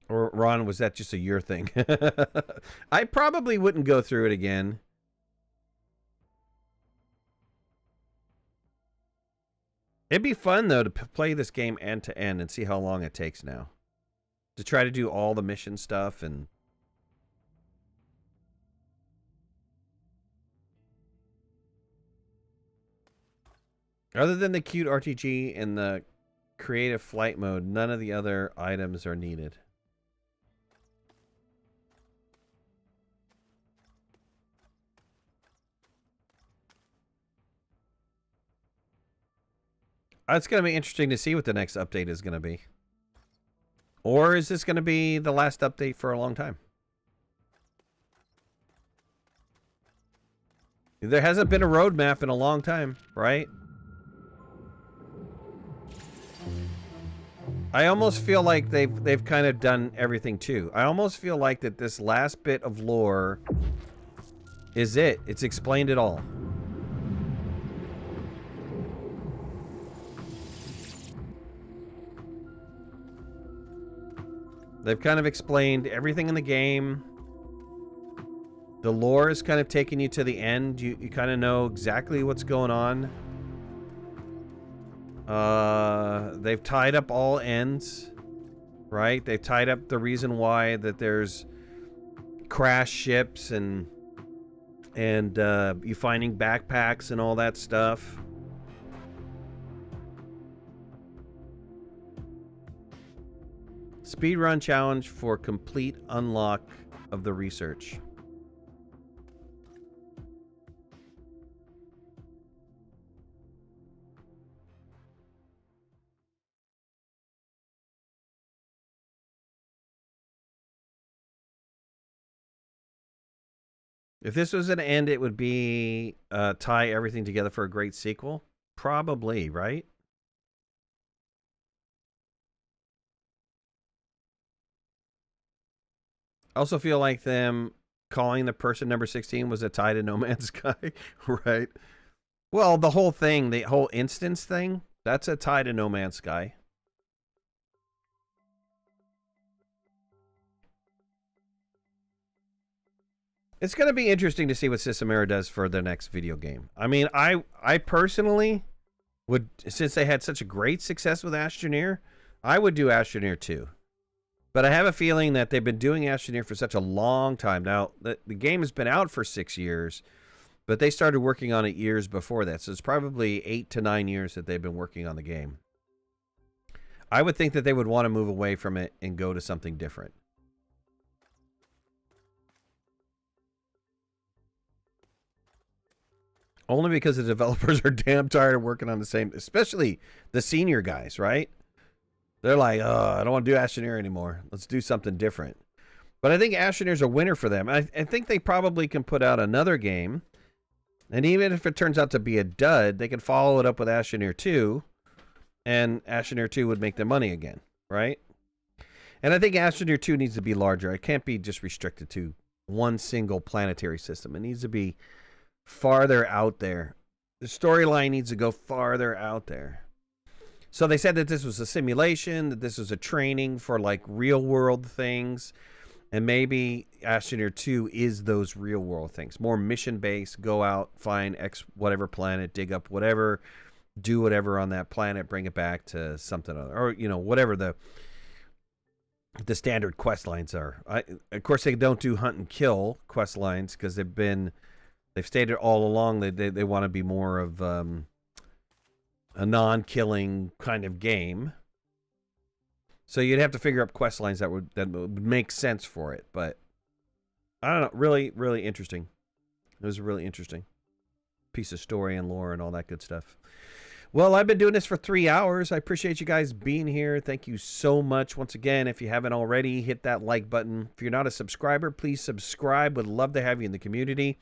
Or Ron, was that just a your thing? I probably wouldn't go through it again. It'd be fun though to play this game end to end and see how long it takes now. To try to do all the mission stuff and other than the cute RTG and the creative flight mode, none of the other items are needed. It's going to be interesting to see what the next update is going to be. Or is this going to be the last update for a long time? There hasn't been a roadmap in a long time, right? I almost feel like they've kind of done everything too. I almost feel like that this last bit of lore is it. It's explained it all. They've kind of explained everything in the game. The lore is kind of taking you to the end. You kind of know exactly what's going on. They've tied up all ends, right? They've tied up the reason why that there's crash ships and you finding backpacks and all that stuff. Speedrun challenge for complete unlock of the research. If this was an end, it would be tie everything together for a great sequel. Probably, right? I also feel like them calling the person number 16 was a tie to No Man's Sky, right? Well, the whole thing, the whole instance thing, that's a tie to No Man's Sky. It's going to be interesting to see what System Era does for their next video game. I mean, I personally would, since they had such a great success with Astroneer, I would do Astroneer 2. But I have a feeling that they've been doing Astroneer for such a long time. Now, the game has been out for 6 years, but they started working on it years before that. So it's probably 8 to 9 years that they've been working on the game. I would think that they would want to move away from it and go to something different. Only because the developers are damn tired of working on the same, especially the senior guys, right? They're like, oh, I don't want to do Astroneer anymore. Let's do something different. But I think Astroneer's a winner for them. I think they probably can put out another game. And even if it turns out to be a dud, they can follow it up with Astroneer 2. And Astroneer 2 would make their money again, right? And I think Astroneer 2 needs to be larger. It can't be just restricted to one single planetary system. It needs to be farther out there. The storyline needs to go farther out there. So they said that this was a simulation, that this was a training for like real world things. And maybe Astroneer 2 is those real world things. More mission based, go out, find X whatever planet, dig up whatever, do whatever on that planet, bring it back to something other, or you know, whatever the standard quest lines are. Of course they don't do hunt and kill quest lines because they've stated all along that they want to be more of a non-killing kind of game. So you'd have to figure up quest lines that would make sense for it. But I don't know. Really, really interesting. It was a really interesting piece of story and lore and all that good stuff. Well, I've been doing this for 3 hours. I appreciate you guys being here. Thank you so much. Once again, if you haven't already, hit that like button. If you're not a subscriber, please subscribe. Would love to have you in the community.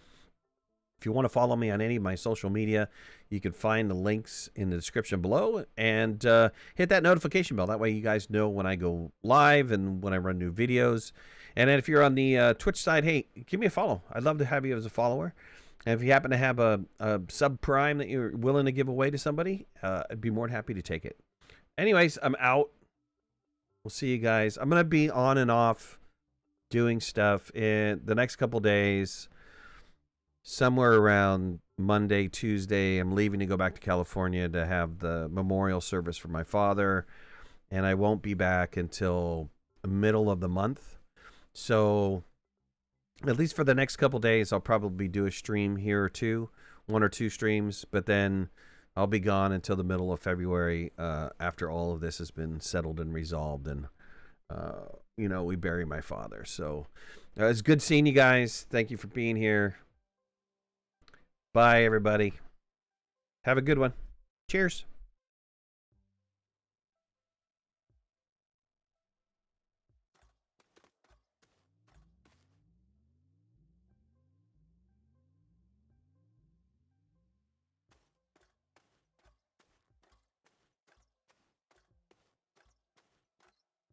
If you want to follow me on any of my social media, you can find the links in the description below and hit that notification bell. That way you guys know when I go live and when I run new videos. And then if you're on the Twitch side, hey, give me a follow. I'd love to have you as a follower. And if you happen to have a sub prime that you're willing to give away to somebody, I'd be more than happy to take it. Anyways, I'm out. We'll see you guys. I'm going to be on and off doing stuff in the next couple days. Somewhere around Monday, Tuesday, I'm leaving to go back to California to have the memorial service for my father. And I won't be back until the middle of the month. So at least for the next couple days, I'll probably do a stream here or two, 1 or 2 streams. But then I'll be gone until the middle of February after all of this has been settled and resolved. And, you know, we bury my father. So it's good seeing you guys. Thank you for being here. Bye, everybody. Have a good one. Cheers.